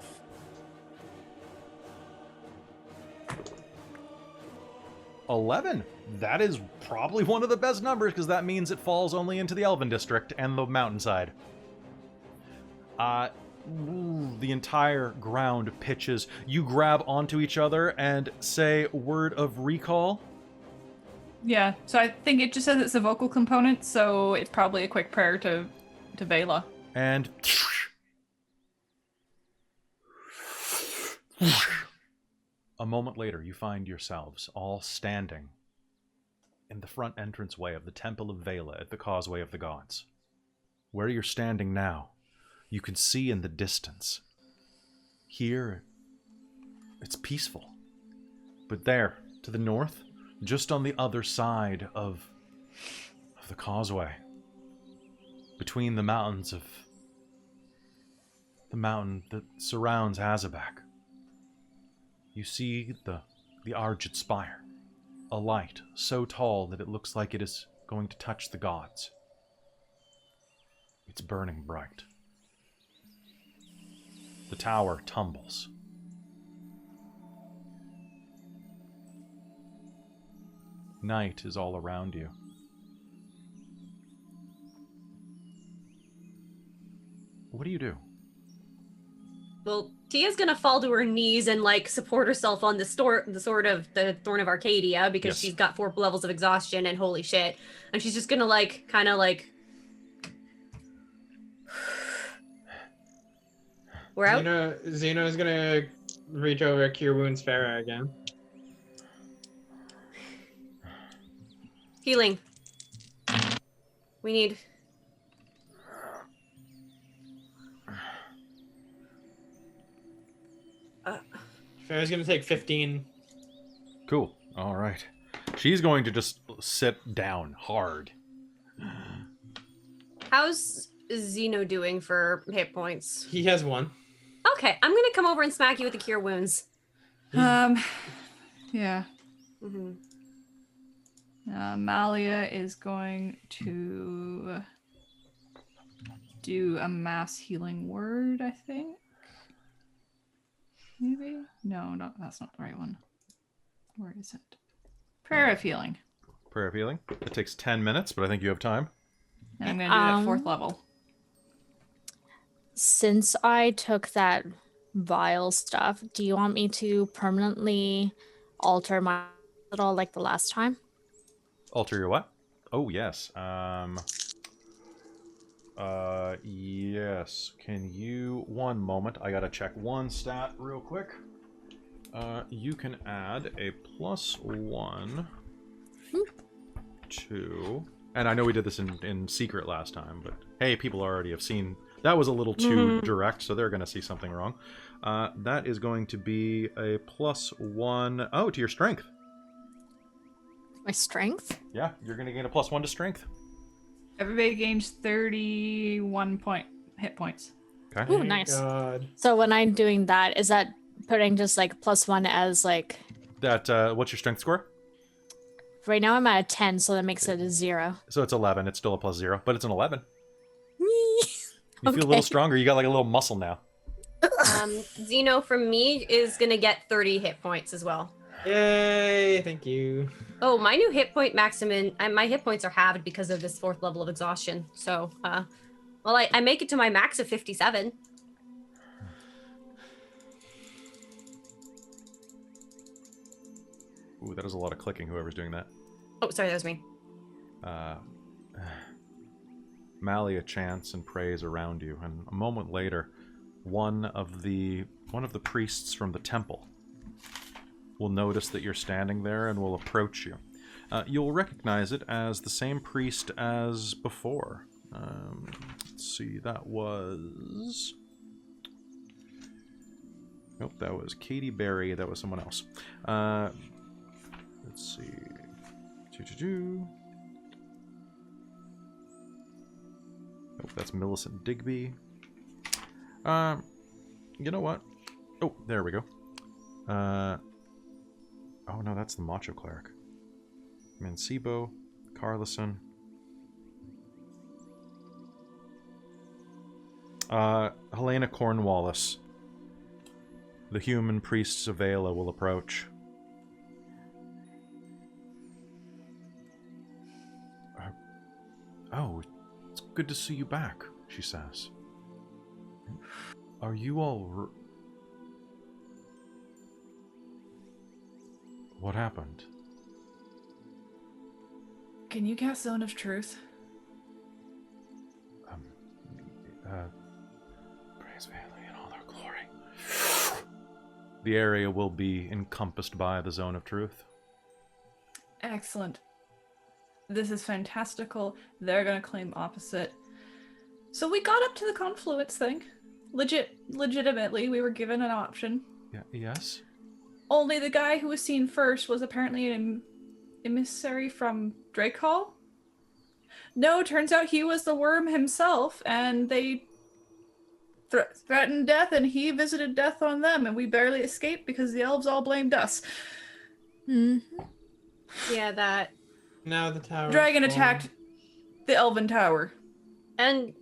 $11. That is probably one of the best numbers because that means it falls only into the Elven district and the mountainside. The entire ground pitches. You grab onto each other and say word of recall. Yeah, so I think it just says it's a vocal component, so it's probably a quick prayer to Vela. And a moment later, you find yourselves all standing in the front entranceway of the Temple of Vela at the Causeway of the Gods. Where you're standing now, you can see in the distance. Here, it's peaceful. But there, to the north, just on the other side of the causeway, between the mountains of the mountain that surrounds Azabak, you see the Argid Spire, a light so tall that it looks like it is going to touch the gods. It's burning bright. The tower tumbles. Night is all around you. What do? Well, Tia's gonna fall to her knees and like support herself on the sword of the Thorn of Arcadia because Yes. she's got 4 levels of exhaustion and holy shit. And she's just gonna like kind of like we're out. Xeno's gonna reach over Cure Wounds Farrah again. Healing. We need. Farrah's gonna take 15. Cool. All right. She's going to just sit down hard. How's Xeno doing for hit points? He has 1. Okay, I'm gonna come over and smack you with the cure wounds. Yeah. Mm-hmm. Malia is going to do a mass healing word, I think. Maybe? No, that's not the right one. Where is it? Prayer of healing. Prayer of healing. It takes 10 minutes, but I think you have time. And I'm going to do it at 4th level. Since I took that vial stuff, do you want me to permanently alter my little like the last time? Alter your what? Oh, yes. Yes. Can you... One moment. I gotta check one stat real quick. You can add a +1 2. And I know we did this in secret last time, but hey, people already have seen. That was a little too direct, so they're going to see something wrong. That is going to be a +1. Oh, to your strength. My strength? Yeah, you're going to gain a +1 to strength. Everybody gains 31 hit points. Okay. Ooh, Thank nice. God. So when I'm doing that, is that putting just like +1 as like... That, what's your strength score? Right now I'm at a 10, so that makes it a 0. So it's 11. It's still a +0, but it's an 11. Whee! You feel a little stronger. You got like a little muscle now. Zeno from me is gonna get 30 hit points as well. Yay! Thank you. Oh, my new hit point maximum, my hit points are halved because of this 4th level of exhaustion. So, well, I make it to my max of 57. Ooh, that is a lot of clicking, whoever's doing that. Oh, sorry, that was me. Malia chants and prays around you, and a moment later, one of the priests from the temple will notice that you're standing there and will approach you. You'll recognize it as the same priest as before. Let's see, that was... Nope, that was Katie Berry. That was someone else. Let's see. Nope, that's Millicent Digby. You know what? Oh, there we go. Oh no, that's the Macho Cleric. Mancebo, Carlison. Helena Cornwallis. The human priests of Vela will approach. Oh, it's good to see you back, she says. Are you all... What happened? Can you cast Zone of Truth? Praise Vela in all their glory. The area will be encompassed by the Zone of Truth. Excellent. This is fantastical. They're gonna claim opposite. So we got up to the confluence thing. Legitimately, we were given an option. Yeah, yes? Only the guy who was seen first was apparently an emissary from Drake Hall? No, turns out he was the worm himself, and they threatened death, and he visited death on them, and we barely escaped because the elves all blamed us. Yeah, that. Now the tower. Dragon attacked the Elven Tower And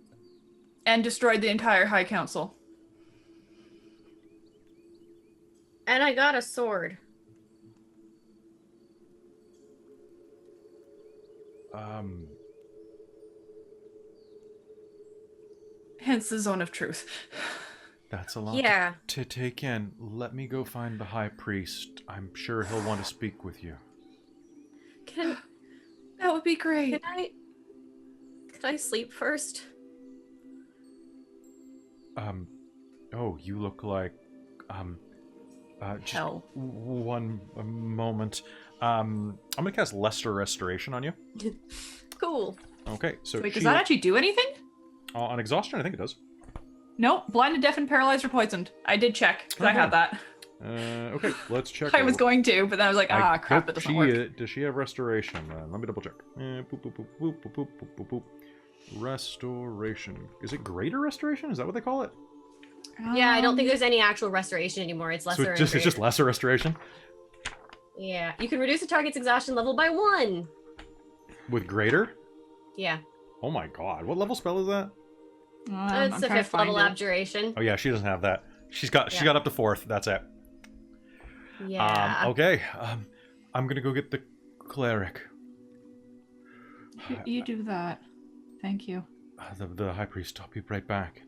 and destroyed the entire High Council. I got a sword. Hence the Zone of Truth. That's a lot Yeah. to take in. Let me go find the High Priest. I'm sure he'll want to speak with you. Can That would be great. I sleep first? Oh, you look like, just Hell. one moment. I'm gonna cast Lesser Restoration on you. Cool. Okay, so Wait, does that actually do anything? on exhaustion, I think it does. Nope. Blinded, deafened, paralyzed, or poisoned. I did check, because I Okay. had that. Okay, let's check. I was going to, but then I was like, I crap, that hope doesn't work. Does she have restoration? Let me double check. Boop, boop, boop, boop, boop, boop, boop, boop, boop. Restoration. Is it greater restoration? Is that what they call it? Yeah, I don't think there's any actual restoration anymore. It's lesser. So and it's just greater. lesser restoration Yeah, you can reduce a target's exhaustion level by 1. with greater. Yeah, Oh my god, what level spell is that? it's the 5th level abjuration. Oh yeah, she doesn't have that. She got up to 4th. That's it. Yeah. Okay. I'm gonna go get the cleric. You do that. Thank you. The high priest. I'll be right back.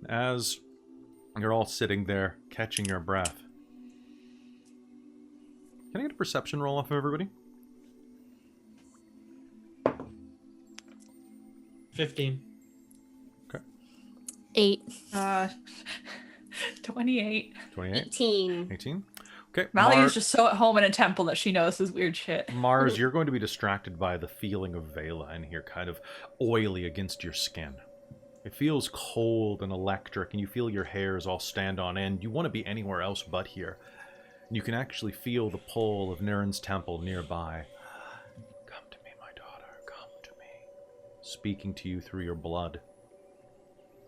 As you're all sitting there, catching your breath. Can I get a perception roll off of everybody? 15. 8. 28. 28? 18. 18? Okay, Mallory is just so at home in a temple that she knows this weird shit. Mars, you're going to be distracted by the feeling of Vela in here, kind of oily against your skin. It feels cold and electric, and you feel your hairs all stand on end. You want to be anywhere else but here. And you can actually feel the pull of Nyrn's temple nearby. Come to me, my daughter, come to me. Speaking to you through your blood.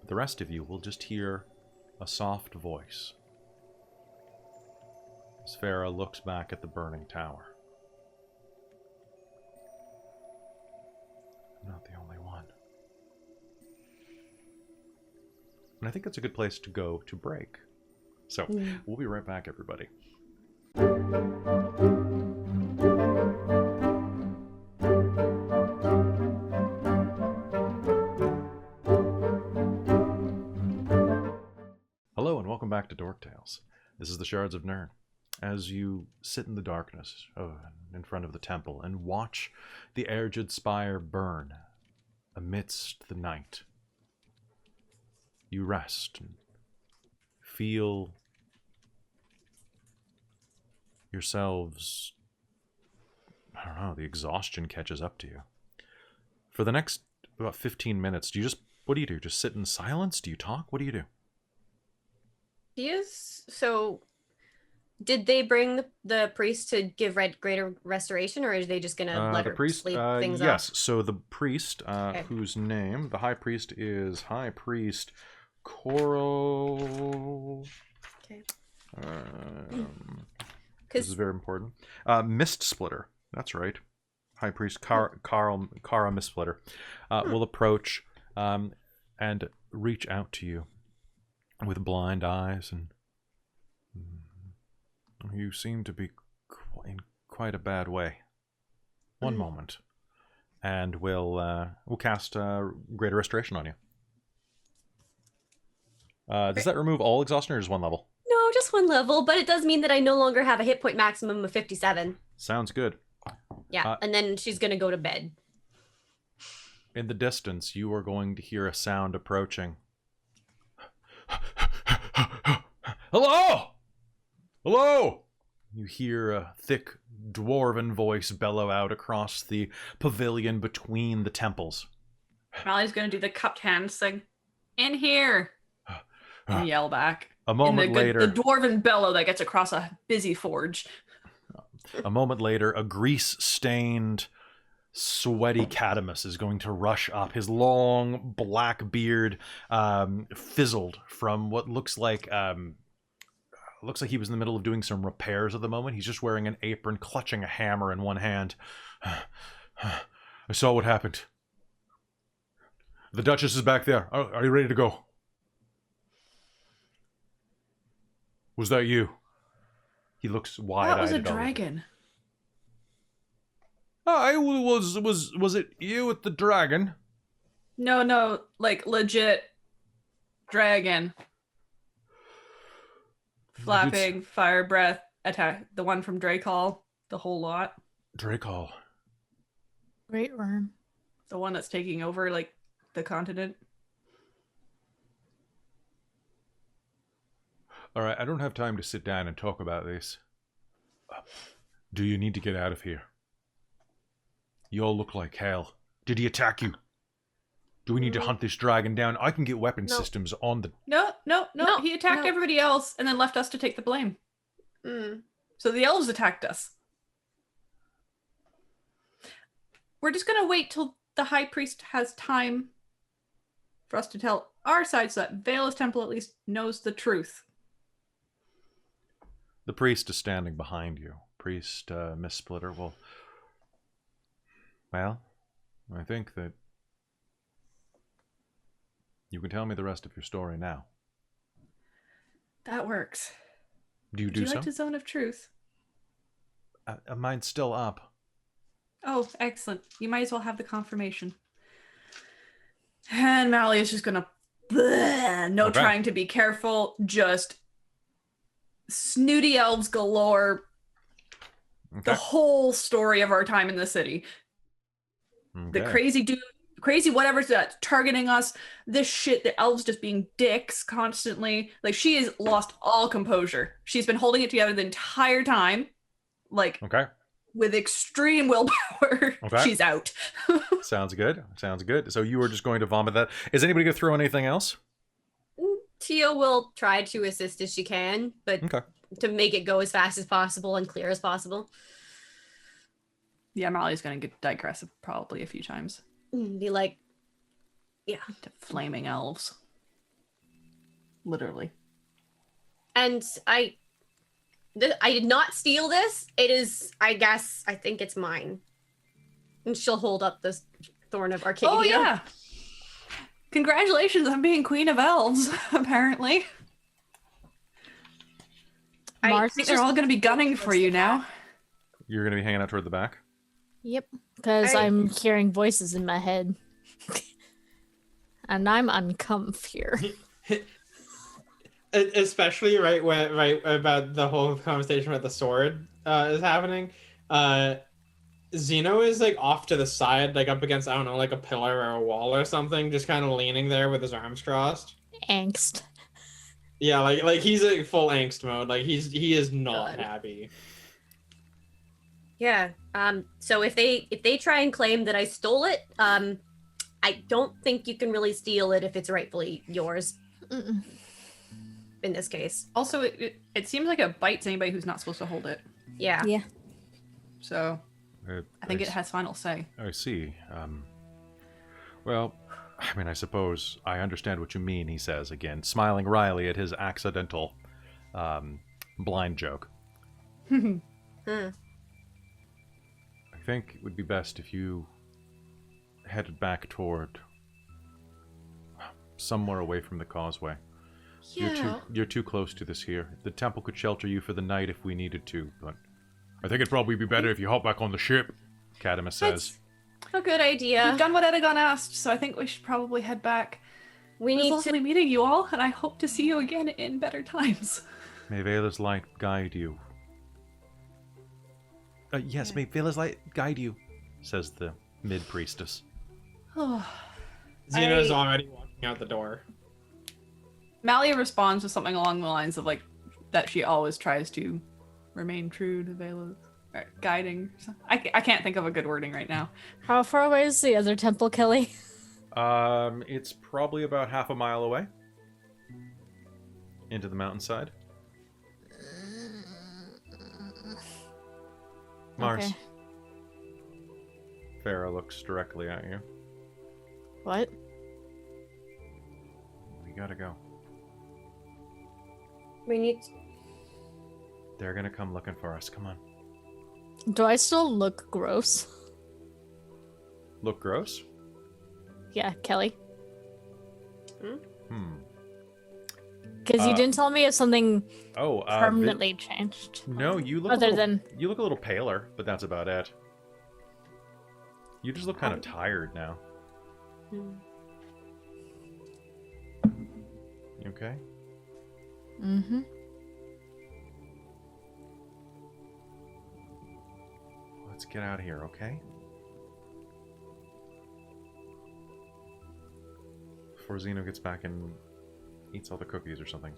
The rest of you will just hear a soft voice. As Farah looks back at the burning tower. I'm not the only one. And I think that's a good place to go to break. So, we'll be right back, everybody. Hello, and welcome back to Dork Tales. This is the Shards of Nyrn. As you sit in the darkness in front of the temple and watch the Ergid spire burn amidst the night, you rest and feel yourselves, I don't know, the exhaustion catches up to you. For the next about 15 minutes, what do you do? Just sit in silence? Do you talk? What do you do? So, did they bring the priest to give greater restoration, or are they just gonna let her sleep things off? Yes, so the priest, whose name, the high priest is High Priest Coral. Okay. This is very important. Mist Splitter, that's right. High Priest Kara Mist Splitter will approach and reach out to you with blind eyes, and you seem to be in quite a bad way. One moment, and we'll cast Greater Restoration on you. Does that remove all exhaustion or just one level? No, just one level, but it does mean that I no longer have a hit point maximum of 57. Sounds good. Yeah, and then she's gonna go to bed. In the distance, you are going to hear a sound approaching. Hello! Hello! You hear a thick dwarven voice bellow out across the pavilion between the temples. Mallory's gonna do the cupped hands thing. In here! And yell back. A moment later... The dwarven bellow that gets across a busy forge. A moment later, a grease-stained, sweaty Catamus is going to rush up. His long black beard fizzled from what looks like he was in the middle of doing some repairs at the moment. He's just wearing an apron, clutching a hammer in one hand. I saw what happened. The Duchess is back there. Are you ready to go? Was that you? He looks wide-eyed. That was a dragon. Was it you with the dragon? No, like legit dragon. Flapping, fire breath, attack. The one from Drakehall, the whole lot. Drakehall. Great worm. The one that's taking over, like, the continent. All right, I don't have time to sit down and talk about this. Do you need to get out of here? You all look like hell. Did he attack you? Do we need to hunt this dragon down? I can get weapon systems on the... No. He attacked everybody else and then left us to take the blame. So the elves attacked us. We're just going to wait till the high priest has time for us to tell our side so that Vela's temple at least knows the truth. The priest is standing behind you. Priest Miss Splitter will... Well, I think that you can tell me the rest of your story now. That works. Do you Would do you so? like to Zone of Truth? Mine's still up. Oh, excellent. You might as well have the confirmation. And Mallory is just gonna... No Okay. trying to be careful, just... snooty elves galore. Okay. The whole story of our time in the city. Okay. The crazy dude crazy whatever's targeting us. This shit, the elves just being dicks constantly. Like, she has lost all composure. She's been holding it together the entire time, like, Okay. with extreme willpower. Okay. She's out. Sounds good. Sounds good. So you were just going to vomit that. Is anybody going to throw anything else? Tia will try to assist as she can, but Okay. to make it go as fast as possible and clear as possible. Yeah, Molly's gonna get digressive probably a few times. Be like, yeah. To flaming elves. Literally. And I did not steal this. It is, I think it's mine. And she'll hold up this Thorn of Arcadia. Oh, yeah. Congratulations on being Queen of Elves, apparently. I think they're all going to be gunning for you now. You're going to be hanging out toward the back? Yep, because I'm hearing voices in my head. And I'm uncomfy. Especially right about the whole conversation with the sword is happening. Zeno is like off to the side, like up against, I don't know, like a pillar or a wall or something, just kind of leaning there with his arms crossed. Angst. Yeah, like he's in full angst mode. Like he is not happy. Yeah. So if they try and claim that I stole it, I don't think you can really steal it if it's rightfully yours. Mm-mm. In this case. Also, it seems like it bites anybody who's not supposed to hold it. Yeah. Yeah. So I think it has final say. I see. Well, I mean, I suppose I understand what you mean, he says, again, smiling wryly at his accidental blind joke. I think it would be best if you headed back toward somewhere away from the causeway. Yeah. You're too close to this here. The temple could shelter you for the night if we needed to, but I think it'd probably be better if you hop back on the ship, Cadmus says. That's a good idea. We've done what Edagon asked, so I think we should probably head back. We It was need lovely meeting you all, and I hope to see you again in better times. May Vela's light guide you. Yes, may Vela's light guide you, says the mid-priestess. Zeno's already walking out the door. Malia responds with something along the lines of, like, that she always tries to remain true to Vela's guiding. I can't think of a good wording right now. How far away is the other temple, Kelly? It's probably about half a mile away. Into the mountainside. Mars. Okay. Farah looks directly at you. What? We gotta go. We need. They're gonna come looking for us. Come on. Do I still look gross? Look gross? Yeah, Kelly. Because you Uh, didn't tell me if something Oh, permanently changed. no, you look Other than you look a little paler, but that's about it. You just look kind of tired now. You okay? mm-hmm. Let's get out of here, okay? Before Zeno gets back and eats all the cookies or something.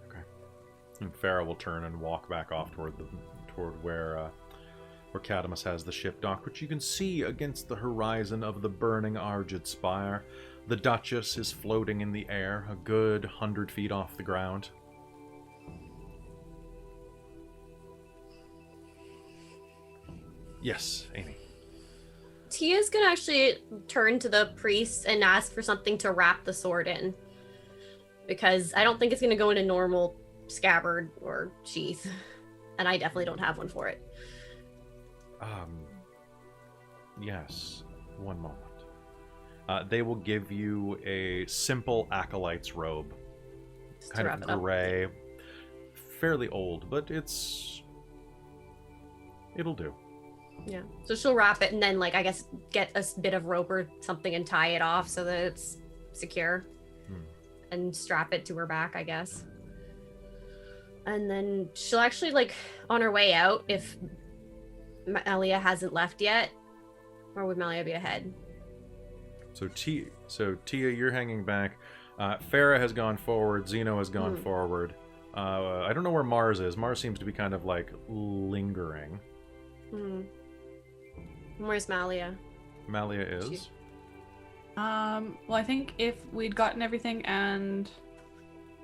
Okay. And Farah will turn and walk back off toward where Cadmus has the ship docked, which you can see against the horizon of the burning Argid spire. The Duchess is floating in the air, a good 100 feet off the ground. Yes, Amy. Tia's gonna actually turn to the priest and ask for something to wrap the sword in. Because I don't think it's gonna go in a normal scabbard or sheath. And I definitely don't have one for it. Yes. One moment. They will give you a simple acolyte's robe. Just to Kind wrap of it up. gray. Fairly old, but it'll do. Yeah. So she'll wrap it and then, like, I guess get a bit of rope or something and tie it off so that it's secure. and strap it to her back, I guess. And then she'll actually, like, on her way out, if Malia hasn't left yet, or would Malia be ahead? So Tia, you're hanging back. Farah has gone forward. Zeno has gone forward. I don't know where Mars is. Mars seems to be kind of like lingering. Where's Malia? Malia is. Well, I think if we'd gotten everything and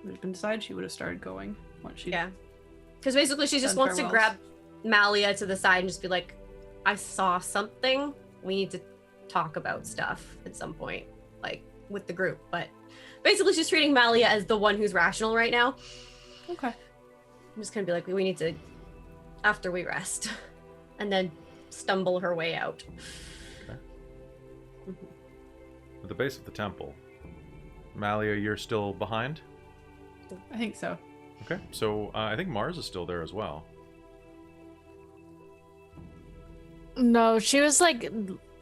we'd been decided, she would have started going once she. Yeah. Because basically she just done wants to farewells. grab Malia to the side and just be like, I saw something. We need to talk about stuff at some point, like with the group. But basically she's treating Malia as the one who's rational right now. Okay. I'm just gonna be like, we need to, after we rest, and then stumble her way out. At the base of the temple. Malia, you're still behind? I think so. Okay, so I think Mars is still there as well. No, she was like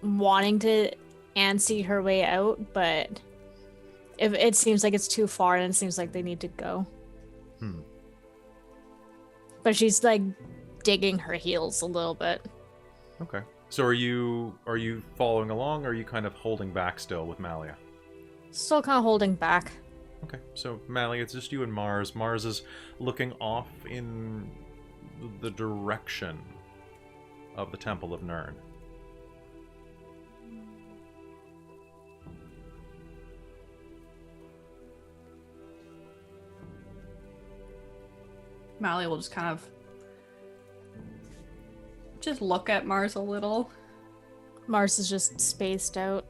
wanting to antsy her way out, but if it seems like it's too far and it seems like they need to go. But she's like digging her heels a little bit. Okay. So are you following along, or are you kind of holding back still with Malia? Still kind of holding back. Okay, so Malia, it's just you and Mars. Mars is looking off in the direction of the Temple of Nyrn. Malia will just kind of just look at Mars a little. Mars is just spaced out.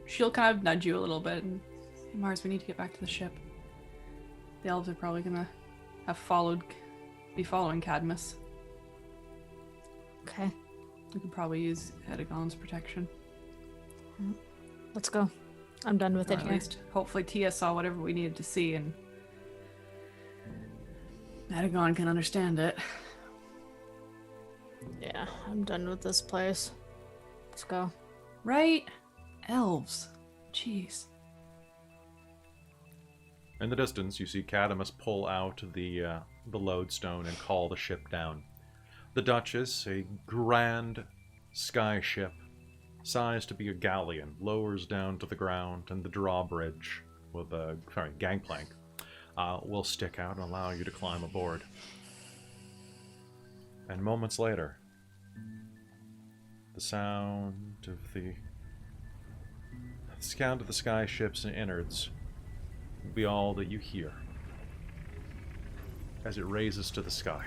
She'll kind of nudge you a little bit and hey, Mars, we need to get back to the ship. The elves are probably gonna be following Cadmus. Okay, We could probably use Edagon's protection. let's go. I'm done with Or it at here. least, hopefully Tia saw whatever we needed to see and Edagon can understand it. Yeah, I'm done with this place. Let's go. Right? Elves. Jeez. In the distance, you see Cadmus pull out the lodestone and call the ship down. The Duchess, a grand sky ship, sized to be a galleon, lowers down to the ground, and the drawbridge with a gangplank will stick out and allow you to climb aboard. And moments later, the sound of the sky ships and innards will be all that you hear as it raises to the sky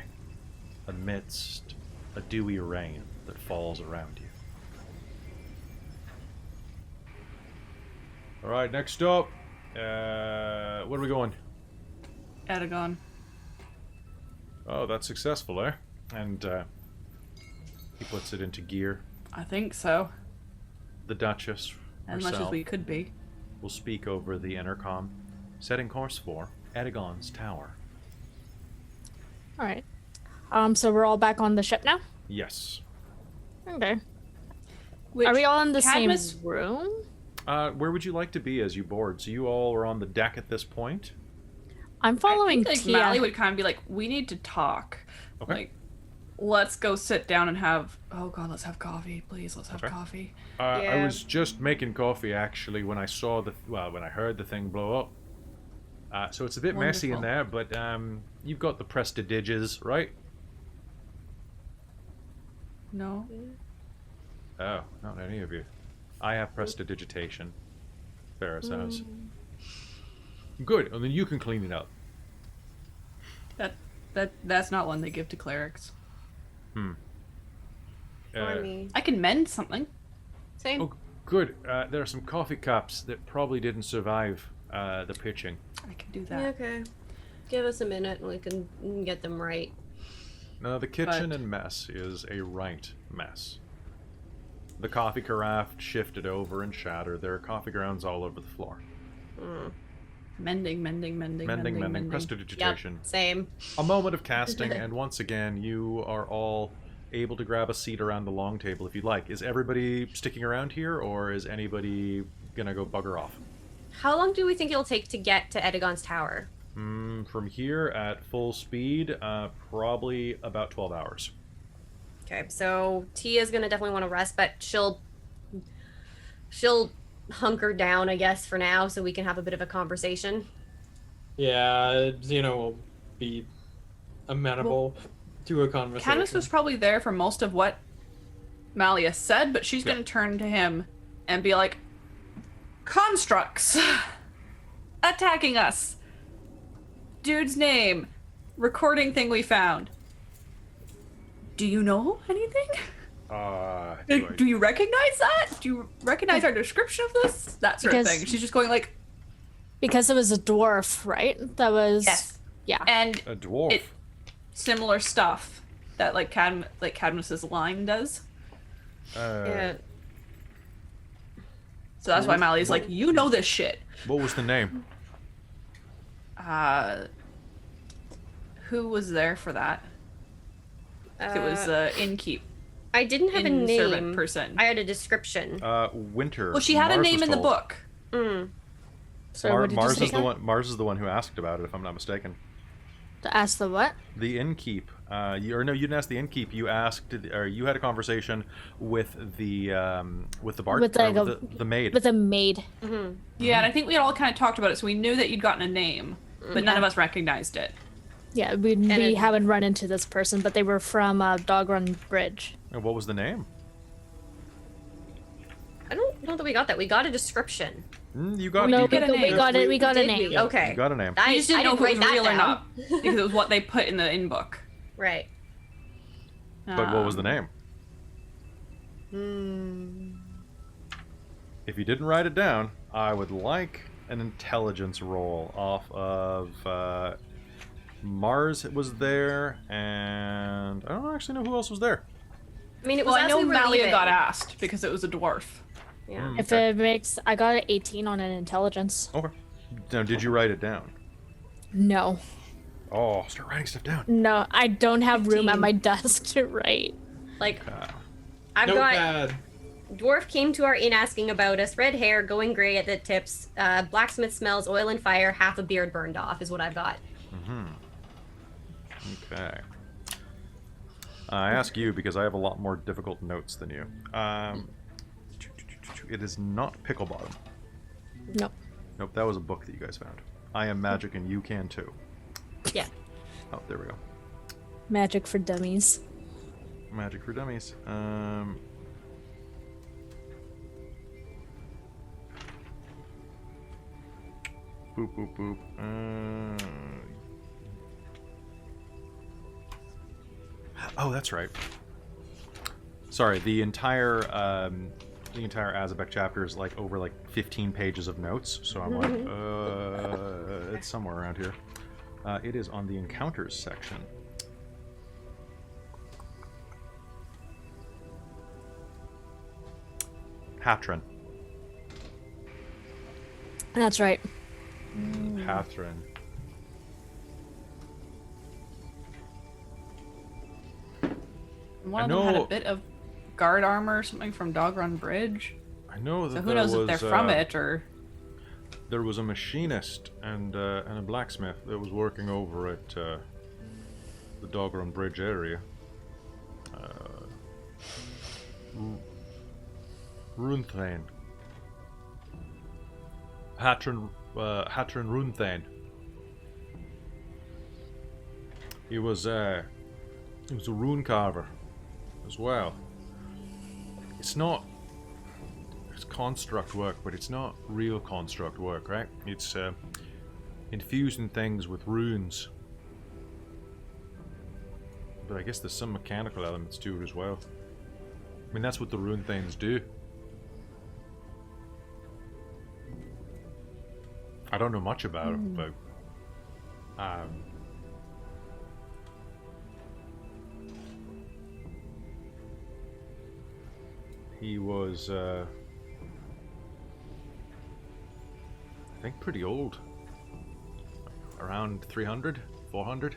amidst a dewy rain that falls around you. All right, next up, where are we going? Edagon. Oh, that's successful, eh? And he puts it into gear. I think so. The Duchess As much as herself we could be. will speak over the intercom, setting course for Edagon's tower. All right. So we're all back on the ship now? Yes. Okay. Which Are we all in the Cadmus- same room? Where would you like to be as you board? So you all are on the deck at this point? I'm following I think, Tia. Mally would kind of be like, we need to talk. Okay. Like, let's go sit down and have, oh god, let's have coffee, please, let's have Okay. coffee. I Yeah. was just making coffee actually when I saw when I heard the thing blow up. So it's a bit messy in Wonderful. there, but you've got the prestidigies, right? No? Oh, not any of you. I have prestidigitation. Farah says. Good, and then you can clean it up. That's not one they give to clerics. For me. I can mend something. Same. Oh, good. There are some coffee cups that probably didn't survive the pitching. I can do Yeah, that. okay. Give us a minute and we can get them right. No, the kitchen But- and mess is a right mess. The coffee carafe shifted over and shattered. There are coffee grounds all over the floor. Mending. Mending, prestidigitation. Yep, same. A moment of casting, and once again, you are all able to grab a seat around the long table if you'd like. Is everybody sticking around here, or is anybody gonna go bugger off? How long do we think it'll take to get to Edagon's tower? From here at full speed, probably about 12 hours. Okay, so Tia's gonna definitely want to rest, but she'll hunker down, I guess, for now, so we can have a bit of a conversation. Yeah, Xena will be amenable to a conversation. Candace was probably there for most of what Malia said, but she's gonna turn to him and be like, constructs attacking us. Dude's name. Recording thing we found. Do you know anything? Do you recognize that? Do you recognize our description of this? That sort of thing. She's just going like... Because it was a dwarf, right? That was... Yes. Yeah. And A dwarf. similar stuff that like Cadmus's line does. Yeah. So that's why Mali's like, you know this shit. What was the name? Who was there for that? It was Innkeep. I didn't have a servant name. person. I had a description. Winter. Well, she had a Mars name was in the told. book. Sorry, what did Mars you say? is the one. Mars is the one who asked about it, if I'm not mistaken. To ask the what? The innkeep. You didn't ask the innkeep. You asked, or you had a conversation with the bard, With like the maid. With a maid. Yeah, and I think we all kind of talked about it, so we knew that you'd gotten a name, but none of us recognized it. Yeah, we haven't run into this person, but they were from Dog Run Bridge. And what was the name? I don't know that we got that. We got a description. You got. No, you get a we name. got it. We got a Did name. we? Okay. You got a name. You just didn't know if it was write that real or down. not, because it was what they put in the in-book. Right. But what was the name? If you didn't write it down, I would like an intelligence roll off of Mars was there, and I don't actually know who else was there. I mean, it was Well, I as know we were Malia leaving. got asked because it was a dwarf. Yeah. If it makes, I got an 18 on an intelligence. Okay. Now, did you write it down? No, Oh, start writing stuff down. no, I don't have room at 15. my desk to write. Like, I've got dwarf came to our inn asking about us. Red hair, going gray at the tips. Blacksmith smells, oil and fire. Half a beard burned off is what I've got. Okay. I ask you because I have a lot more difficult notes than you. It is not Picklebottom. Nope. Nope, that was a book that you guys found. I am magic and you can too. Yeah. Oh, there we go. Magic for dummies. Magic for dummies. Boop, boop, boop. Oh, that's right. Sorry, the entire Azabek chapter is like over like 15 pages of notes, so I'm like, it's somewhere around here. It is on the encounters section. Hatrin. That's right. Hatrin. One of them had a bit of guard armor or something from Dog Run Bridge. I know that So who knows if they're from it or... There was a machinist and a blacksmith that was working over at the Dog Run Bridge area. Runthane. Hatrin Runthane. He was a rune carver as well. It's construct work, but it's not real construct work, right? It's infusing things with runes. But I guess there's some mechanical elements to it as well. I mean, that's what the rune things do. I don't know much about it, but he was I think pretty old. Around 300, 400.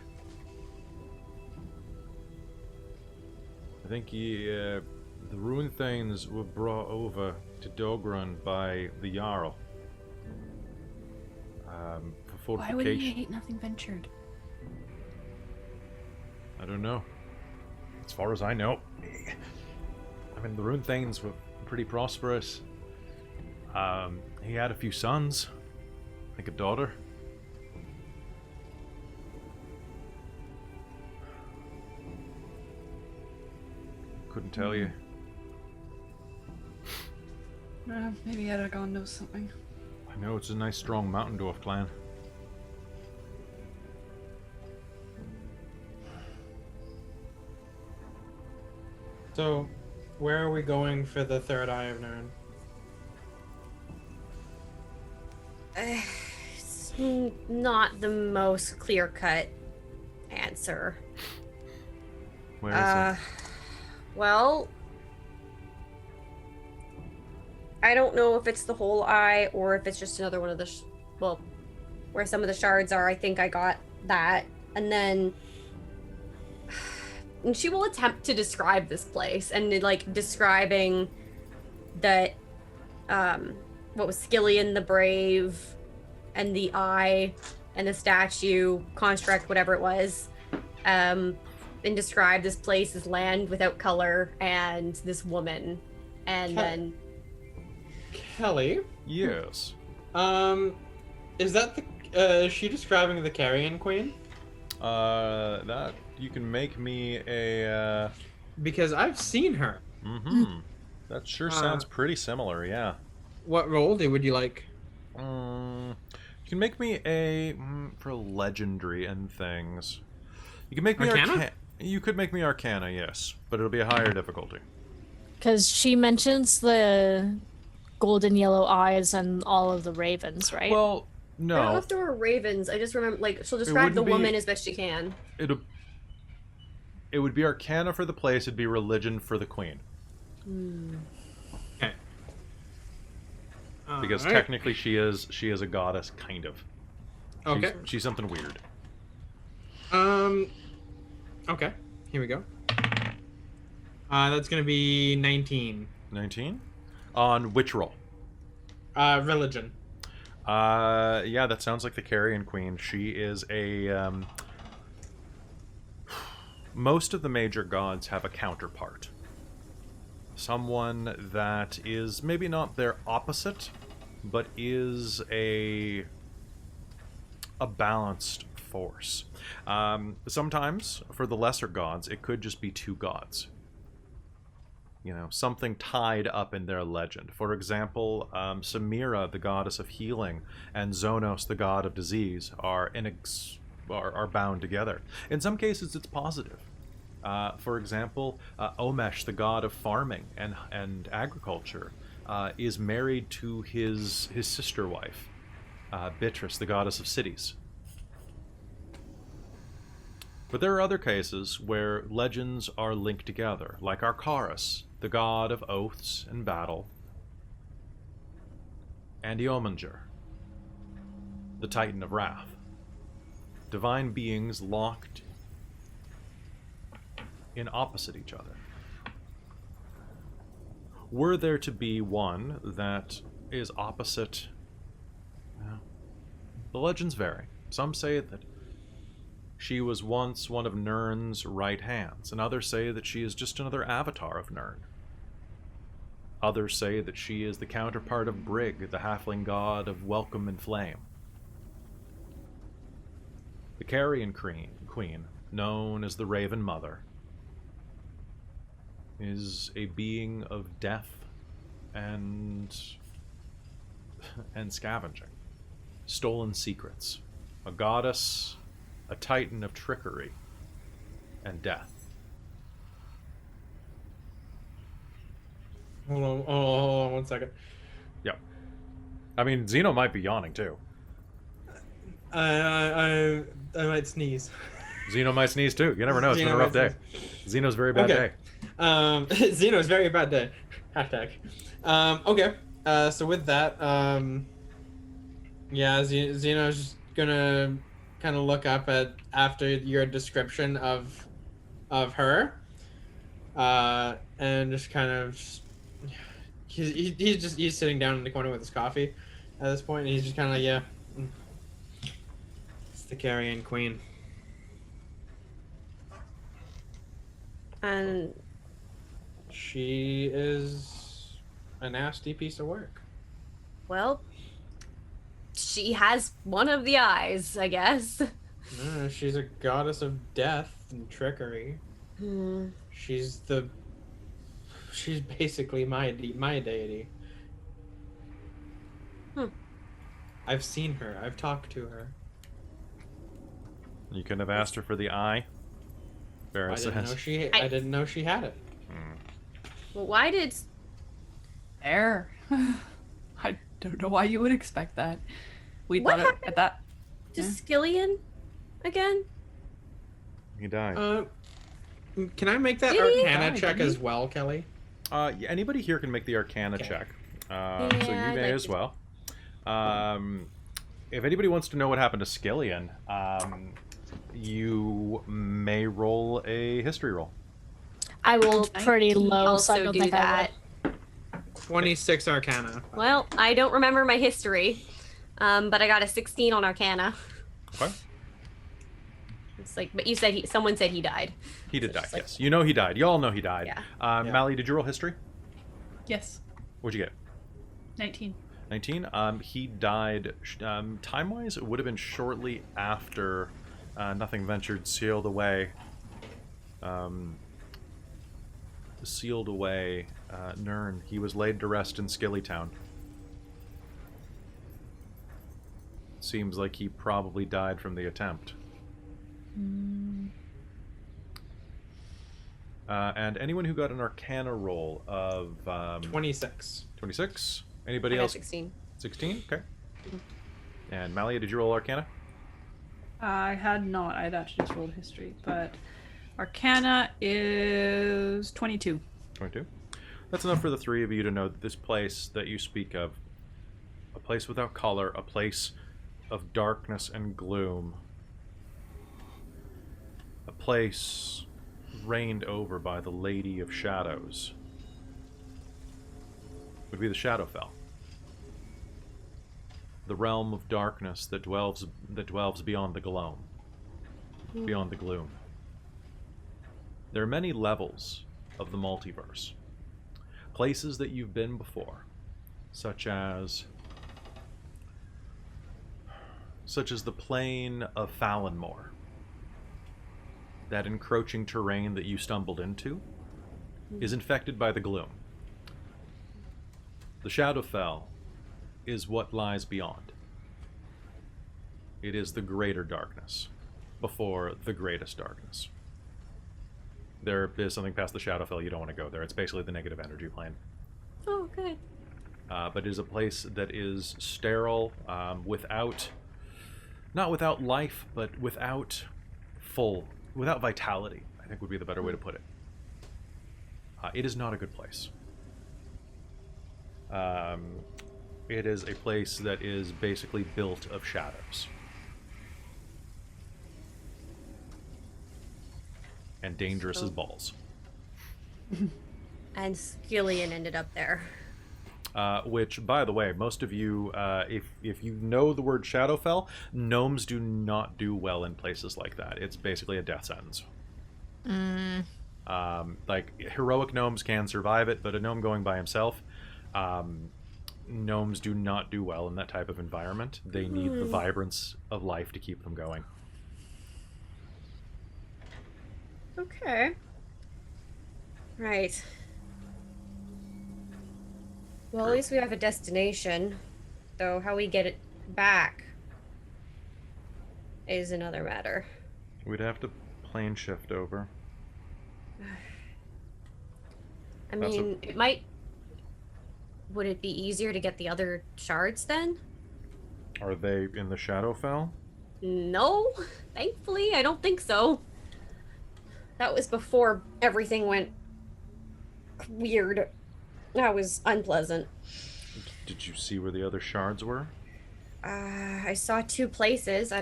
I think the rune things were brought over to Dogrun by the Jarl. For Why would he fortification. hate nothing ventured? I don't know. As far as I know. I mean, the rune things were pretty prosperous. He had a few sons. I think a daughter. Couldn't tell you. Maybe Eragon knows something. I know it's a nice strong mountain dwarf clan. So, where are we going for the third eye of Nyrn? It's not the most clear-cut answer. Where is it? Well, I don't know if it's the whole eye or if it's just another one of the well, where some of the shards are. I think I got that, and then and she will attempt to describe this place and like describing that what was Skillian the Brave and the eye and the statue construct, whatever it was, and describe this place as land without color and this woman, and then Kelly? Yes. Is that the, is she describing the Carrion Queen? That you can make me a. Because I've seen her. Mm-hmm. That sure sounds pretty similar. Yeah. What role would you like? You can make me a for legendary and things. You can make me Arcana? You could make me Arcana, yes, but it'll be a higher difficulty. Because she mentions the golden yellow eyes and all of the ravens, right? Well, I don't know no, if there were ravens. I just remember like she'll describe the wouldn't be- woman as best she can. it would be Arcana for the place. It'd be religion for the queen, Okay. because Alright. technically she is a goddess, kind of. Okay. She's something weird. Okay. Here we go. That's gonna be 19. 19 on which roll? Religion. Yeah, that sounds like the Carrion Queen. She is a most of the major gods have a counterpart. Someone that is maybe not their opposite, but is a balanced force. Sometimes, for the lesser gods, it could just be two gods. You know, something tied up in their legend. For example, Samira, the goddess of healing, and Zonos, the god of disease, are bound together. In some cases, it's positive. For example, Omesh, the god of farming and agriculture, is married to his sister wife, Beatrice, the goddess of cities. But there are other cases where legends are linked together, like Arcaris, the god of oaths and battle, and Eomanger, the titan of wrath. Divine beings locked in opposite each other. Were there to be one that is opposite, well, the legends vary. Some say that she was once one of Nyrn's right hands, and others say that she is just another avatar of Nyrn. Others say that she is the counterpart of Brigg, the halfling god of welcome and flame. The Carrion Queen, known as the Raven Mother, is a being of death and scavenging, stolen secrets, a goddess, a titan of trickery and death. Hold on 1 second. Yep. I mean, Zeno might be yawning too. I might sneeze. Zeno might sneeze too. You never know. It's been a Zeno rough might day. Zeno's very bad Okay. day. Zeno's very bad day. Hashtag. Okay. So with that, yeah, Zeno's gonna kind of look up at after your description of her, and just kind of, he's sitting down in the corner with his coffee at this point, and he's just kind of like, yeah, it's the carrion queen. And She is a nasty piece of work. well, she has one of the eyes, I guess. She's a goddess of death and trickery. Hmm. She's basically my deity. I've seen her. I've talked to her. You couldn't have asked her for the eye. I Barra didn't know says. I didn't know she had it. Well, why did There. I don't know why you would expect that. We What thought it, at that. Skillian again? He died. Can I make that Did he? Arcana Died, check didn't as he? well, Kelly? Yeah, anybody here can make the Arcana Okay. check. So Yeah, you I'd may like as to. well. If anybody wants to know what happened to Skillian, you may roll a history roll. I rolled pretty Can low, so I also don't do think that. 26 Arcana. Well, I don't remember my history, but I got a 16 on Arcana. Okay. It's like, but you said someone said he died. He did So die, just like- yes. You know he died. You all know he died. Yeah. Yeah. Mally, did you roll history? Yes. What'd you get? 19. 19. He died. Time-wise, it would have been shortly after Nothing Ventured sealed away. Sealed away Nyrn. He was laid to rest in Skillytown. Seems like he probably died from the attempt. And anyone who got an Arcana roll of 26. 26? I Anybody got else? 16. 16? Okay. And Malia, did you roll Arcana? I had not. I had actually just rolled history, but Arcana is 22. 22. That's enough for the three of you to know that this place that you speak of, a place without color, a place of darkness and gloom, a place reigned over by the Lady of Shadows, would be the Shadowfell. The realm of darkness that dwells beyond the gloam, beyond the gloom. There are many levels of the multiverse. Places that you've been before, such as the plain of Fallenmore. That encroaching terrain that you stumbled into is infected by the gloom. The Shadowfell is what lies beyond. It is the greater darkness before the greatest darkness. There is something past the Shadowfell you don't want to go there. It's basically the negative energy plane. Oh, okay. But it is a place that is sterile, not without life, but without vitality, I think would be the better way to put it. It is not a good place. It is a place that is basically built of shadows. And dangerous as balls. And Skillian ended up there. Which, by the way, most of you, if you know the word Shadowfell, gnomes do not do well in places like that. It's basically a death sentence. Like, heroic gnomes can survive it, but a gnome going by himself, gnomes do not do well in that type of environment. They need the vibrance of life to keep them going. Okay. Right. Well, at least we have a destination. Though how we get it back is another matter. We'd have to plane shift over. I That's mean, it might... Would it be easier to get the other shards then? Are they in the Shadowfell? No, thankfully, I don't think so. That was before everything went weird. That was unpleasant. Did you see where the other shards were? I saw two places.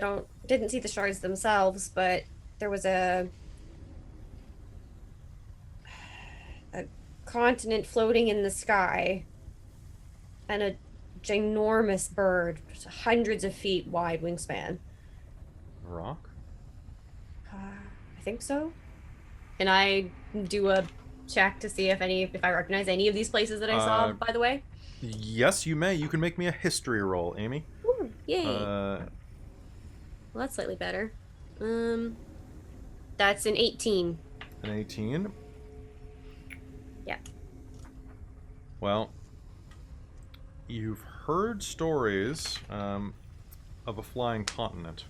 Didn't see the shards themselves, but there was a continent floating in the sky. And a ginormous bird, hundreds of feet wide wingspan. Rock? I think so. Can I do a check to see if I recognize any of these places that I saw, by the way? Yes, you may. You can make me a history roll, Amy. Ooh, yay. Uh, Well, that's slightly better. That's an 18. An 18. Yeah. Well, you've heard stories of a flying continent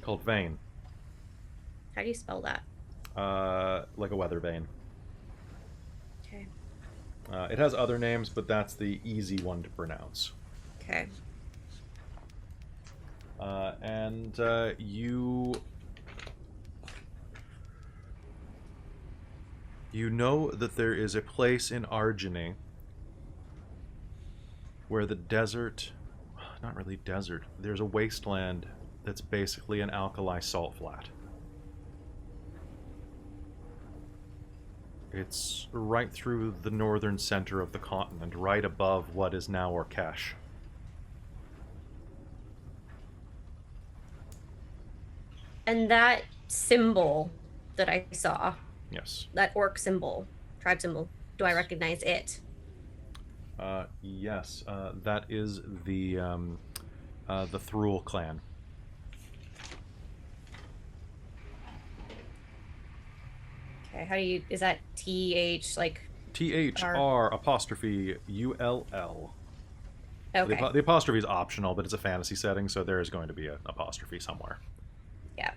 called Vane. How do you spell that? Like a weather vane. Okay. It has other names, but that's the easy one to pronounce. Okay. And you know that there is a place in Argeny where the desert, not really desert, there's a wasteland that's basically an alkali salt flat. It's right through the northern center of the continent, right above what is now Orkesh. And that symbol that I saw, Yes. that orc symbol, tribe symbol, do I recognize it? Yes. That is the Thrul clan. Okay, how do you, is that TH, like... THR apostrophe ULL. Okay, The apostrophe is optional, but it's a fantasy setting, so there is going to be an apostrophe somewhere. yeah.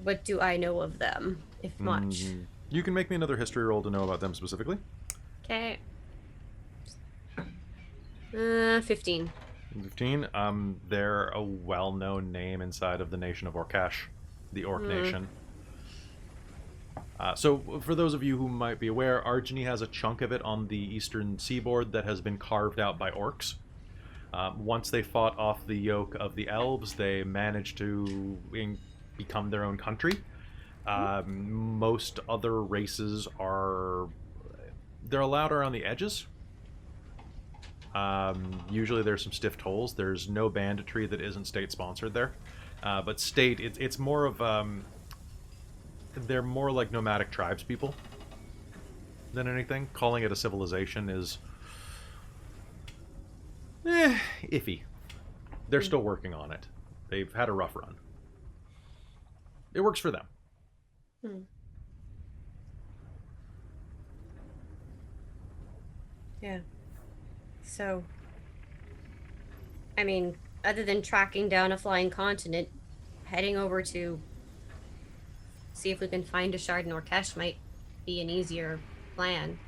What do I know of them, if much? You can make me another history roll to know about them specifically. Okay. 15. 15. They're a well-known name inside of the nation of Orkesh, the Orc Nation. So, for those of you who might be aware, Argeny has a chunk of it on the eastern seaboard that has been carved out by orcs. Once they fought off the yoke of the elves, they managed to become their own country. Most other races they're allowed around the edges. Usually there's some stiff tolls. There's no banditry that isn't state-sponsored there. But state, it's more of... they're more like nomadic tribes people than anything. Calling it a civilization is... iffy. They're still working on it. They've had a rough run. It works for them. Yeah. So, I mean, other than tracking down a flying continent, heading over to see if we can find a shard in Orkesh might be an easier plan.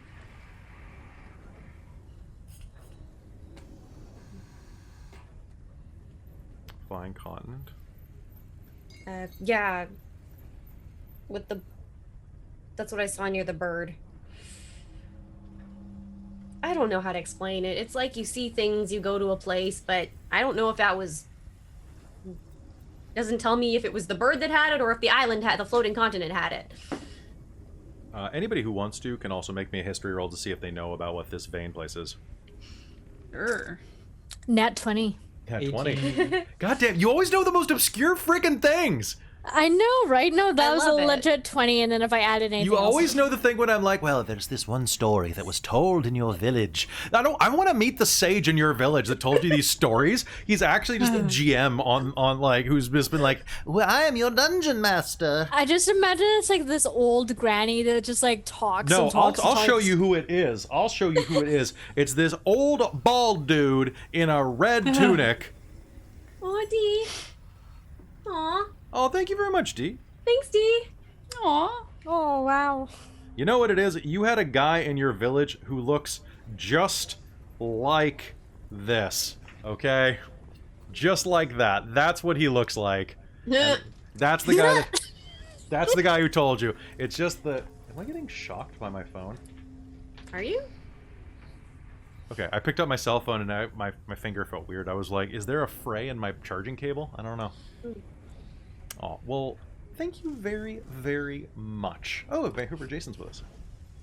Flying continent. Yeah. That's what I saw near the bird. I don't know how to explain it. It's like you see things, you go to a place, but I don't know if that was... Doesn't tell me if it was the bird that had it or if the island the floating continent had it. Anybody who wants to can also make me a history roll to see if they know about what this vein place is. Sure. Nat 20. Yeah, 18. 20. God damn, you always know the most obscure freaking things! I know, right? No, that I was a love it. legit 20, and then if I added anything You else- always know the thing when I'm like, well, there's this one story that was told in your village. I want to meet the sage in your village that told you these stories. He's actually just a GM on like, who's just been like, well, I am your dungeon master. I just imagine it's like this old granny that just like talks No, and talks. I'll and show talks. you who it is. I'll show you who it is. It's this old bald dude in a red tunic. Aw, Dee. Aw. Oh, thank you very much, Dee. Thanks, Dee. Aw. Oh, wow. You know what it is? You had a guy in your village who looks just like this, okay? Just like that. That's what he looks like. And that's the guy that's the guy who told you. It's just that... Am I getting shocked by my phone? Are you? Okay, I picked up my cell phone and my finger felt weird. I was like, is there a fray in my charging cable? I don't know. Oh, well, thank you very, very much. Oh, Vancouver Jason's with us.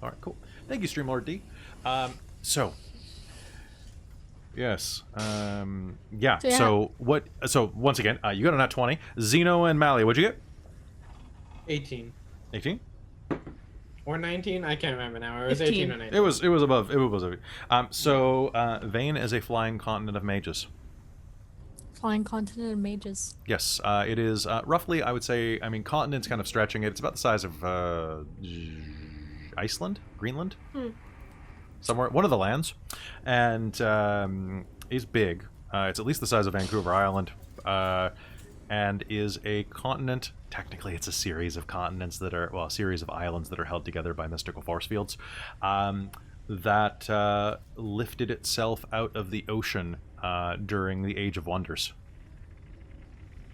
All right, cool. Thank you, Streamlord D. So, yes. Yeah, So, yeah. so what... So, once again, you got a nat 20. Zeno and Mally, what'd you get? 18 18? or 19. I can't remember now. It was 15. 18 or 19. It was above. It was above. So, Vane is a flying continent of mages. Flying continent of mages. Yes, it is roughly, I would say, I mean, continent's kind of stretching it. It's about the size of Iceland? Greenland? Somewhere, one of the lands. And is big. It's at least the size of Vancouver Island. And is a continent. Technically, it's a series of continents that are, well, a series of islands that are held together by mystical force fields that lifted itself out of the ocean during the Age of Wonders.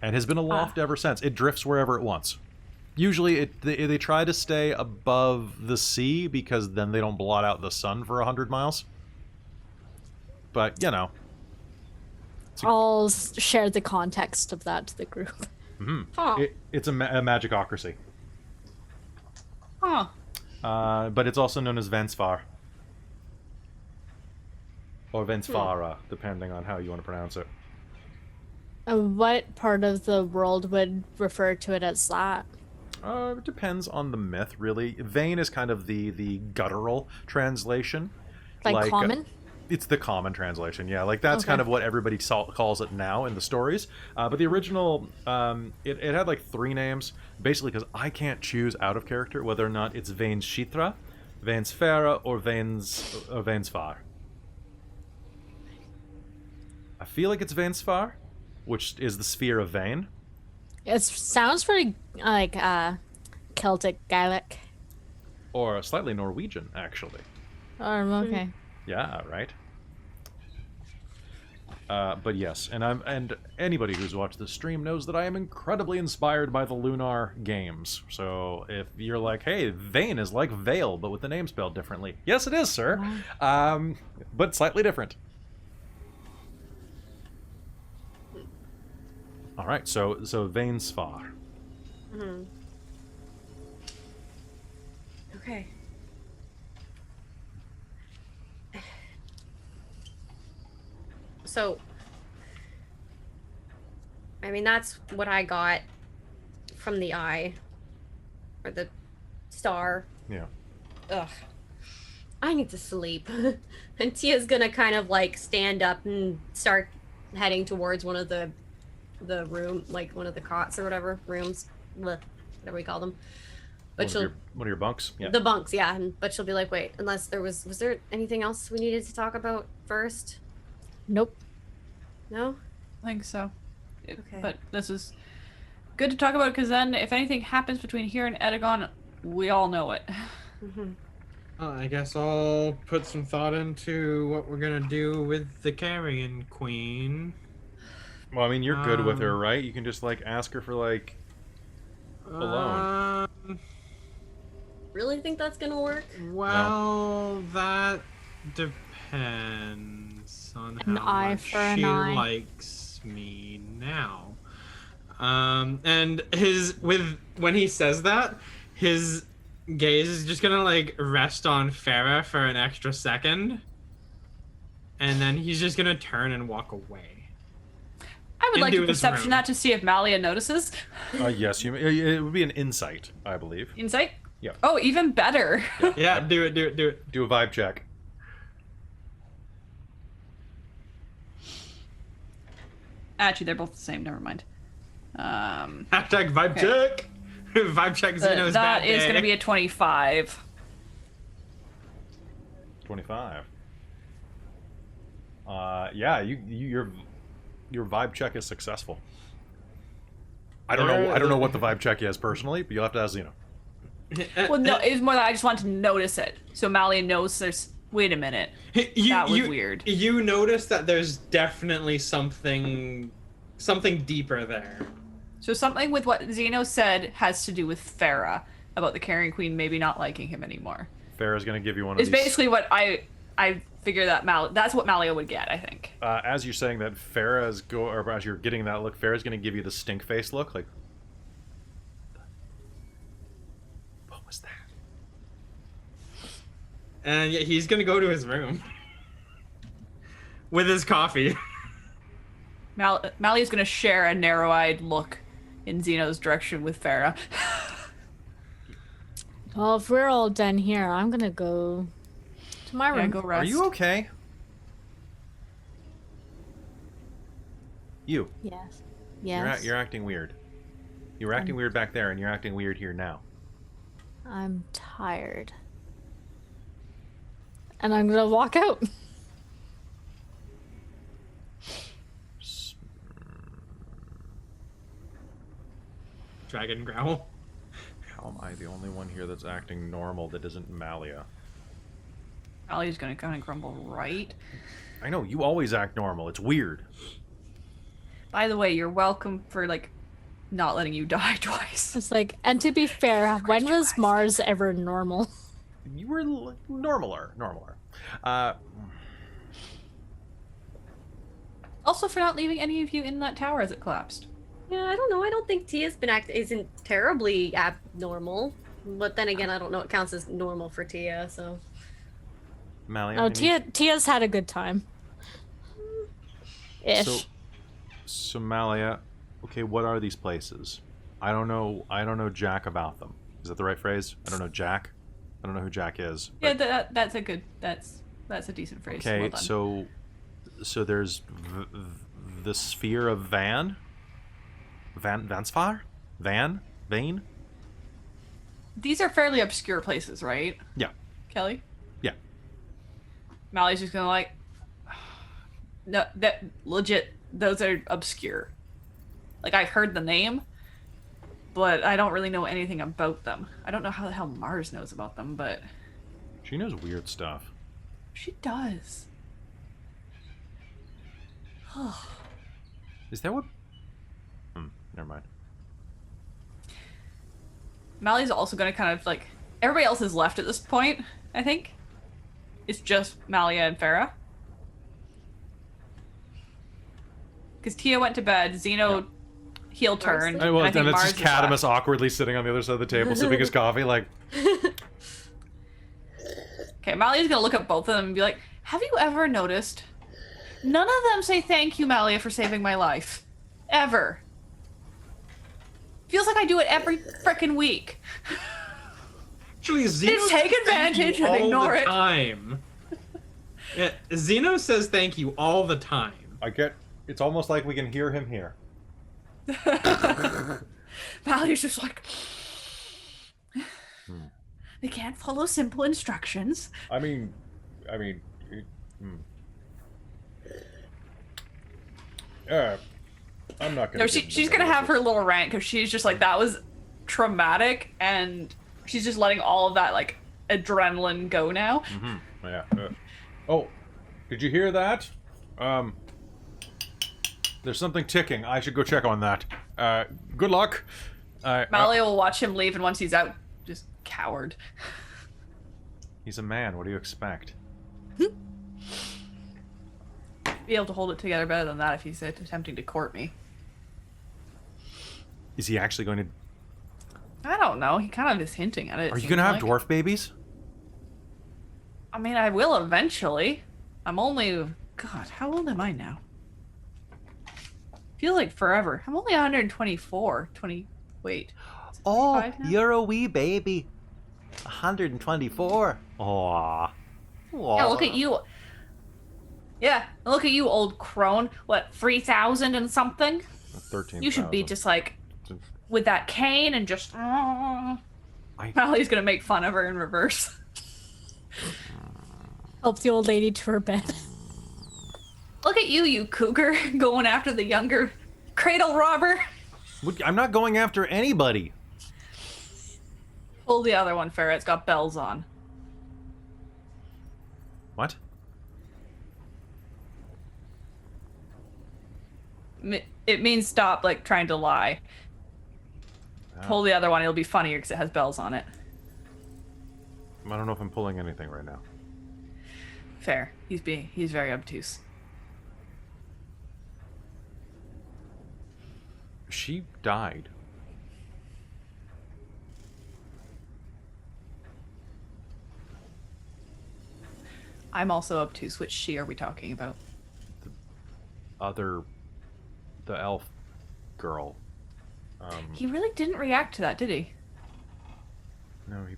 And has been aloft ever since. It drifts wherever it wants. Usually, they try to stay above the sea because then they don't blot out the sun for 100 miles. But, you know. I'll share the context of that to the group. Oh. It's a magicocracy. Oh. But it's also known as Vensvar. Or Vensfara, depending on how you want to pronounce it. What part of the world would refer to it as that? It depends on the myth, really. Vane is kind of the guttural translation. Like common? It's the common translation, yeah. Like, that's kind of what everybody calls it now in the stories. But the original, it had like 3 names, basically because I can't choose out of character whether or not it's Vane's Shitra, Vane's Fera, or Vane's Far. I feel like it's Vainsfar, which is the sphere of Vane. It sounds pretty like Celtic Gaelic. Or slightly Norwegian, actually. Okay. Yeah, right. But yes, and anybody who's watched this stream knows that I am incredibly inspired by the Lunar games. So if you're like, hey, Vane is like Vale, but with the name spelled differently. Yes, it is, sir. But slightly different. All right, so Vainsfar. Okay. So, I mean, that's what I got from the eye. Or the star. Yeah. Ugh. I need to sleep. And Tia's gonna kind of like stand up and start heading towards one of the room, like one of the cots or whatever, rooms, whatever we call them. But One of your bunks? Yeah. The bunks, yeah. But she'll be like, wait, unless there was there anything else we needed to talk about first? Nope. No? I think so. Okay. But this is good to talk about because then if anything happens between here and Edagon, we all know it. I guess I'll put some thought into what we're gonna do with the Carrion Queen. Well, I mean, you're good with her, right? You can just, like, ask her for, like, a loan. Really think that's gonna work? Well, that depends on An how eye much for an she eye. likes me now. And when he says that, his gaze is just gonna like rest on Farah for an extra second, and then he's just gonna turn and walk away. I would like Into to his perception room. that to see if Malia notices. Yes, it would be an insight, I believe. Insight? Yeah. Oh, even better. Yeah, do it. Do a vibe check. Actually, they're both the same. Never mind. Hashtag vibe check. Vibe check Xeno's That bad is day. going to be a 25. 25. Yeah, your vibe check is successful. I don't know what the vibe check is personally, but you'll have to ask Xeno. Well, no, it was more that I just wanted to notice it. So Malia knows there's. Wait a minute. That was weird. You notice that there's definitely something deeper there. So something with what Zeno said has to do with Farah about the Carrion Queen maybe not liking him anymore. Farah's going to give you one of It's these. basically what I figure that that's what Malia would get, I think. As you're saying that, or as you're getting that look, Farah's going to give you the stink face look, like. And yeah, he's gonna go to his room with his coffee. Mally's gonna share a narrow-eyed look in Xeno's direction with Farah. Well, if we're all done here, I'm gonna go to my Yeah, room. go rest. Are you okay? You. Yes. Yes. You're acting weird. You were acting weird back there, and you're acting weird here now. I'm tired. And I'm gonna walk out. Dragon growl. How am I the only one here that's acting normal that isn't Malia? Mally's gonna kind of grumble, right? I know, you always act normal. It's weird. By the way, you're welcome for, like, not letting you die twice. It's like, and to be fair, when was Mars ever normal? You were normaler. Also for not leaving any of you in that tower as it collapsed. Yeah, I don't know. I don't think Tia's isn't terribly abnormal. But then again, I don't know what counts as normal for Tia, so. Malia. Oh, Tia's had a good time. Ish. So Malia, okay, what are these places? I don't know jack about them. Is that the right phrase? I don't know Jack. I don't know who Jack is. But... Yeah, that's a decent phrase. Okay, Well done. so there's the sphere of Vansvar? Vane? These are fairly obscure places, right? Yeah. Kelly? Yeah. Mally's just gonna like, no, that legit, those are obscure. Like, I've heard the name, but I don't really know anything about them. I don't know how the hell Mars knows about them, but She knows weird stuff. she does. Is that what... never mind. Mally's also gonna kind of like, everybody else is left at this point, I think. It's just Malia and Farah. Because Tia went to bed, Xeno heel turn. Hey, Well, I think and it's Mars just is left. Cadamus awkwardly sitting on the other side of the table, sipping his coffee, like... Okay, Malia's gonna look at both of them and be like, have you ever noticed? None of them say thank you, Malia, for saving my life. Ever. Feels like I do it every frickin' week. Actually, Xeno Just take advantage and all ignore the it. time. Yeah, Xeno says thank you all the time. It's almost like we can hear him here. Malia's just like, they can't follow simple instructions. I mean... I'm not gonna... No, she's gonna have her little rant because she's just like, that was traumatic, and she's just letting all of that like adrenaline go now. Yeah. Oh, did you hear that? There's something ticking. I should go check on that. Good luck. Malia will watch him leave, and once he's out, just coward. He's a man. What do you expect? Be able to hold it together better than that if he's attempting to court me. Is he actually going to... I don't know. He kind of is hinting at it. Are you going to have dwarf babies? I mean, I will eventually. I'm only... God, how old am I now? Feels like forever. I'm only 124. Wait. Oh, 25 now? you're a wee baby. 124. Aww. Yeah, look at you. Yeah, look at you, old crone. What, 3,000 and something? 13,000. You should be just like with that cane and just. I- Mally's gonna make fun of her in reverse. Help the old lady to her bed. Look at you, you cougar, going after the younger cradle robber. I'm not going after anybody. Pull the other one, Farrah. It's got bells on. What? It means stop, like, trying to lie. Pull the other one. It'll be funnier because it has bells on it. I don't know if I'm pulling anything right now. Fair. He's very obtuse. She died. I'm also obtuse. Which she are we talking about? The elf girl. He really didn't react to that, did he? No, he...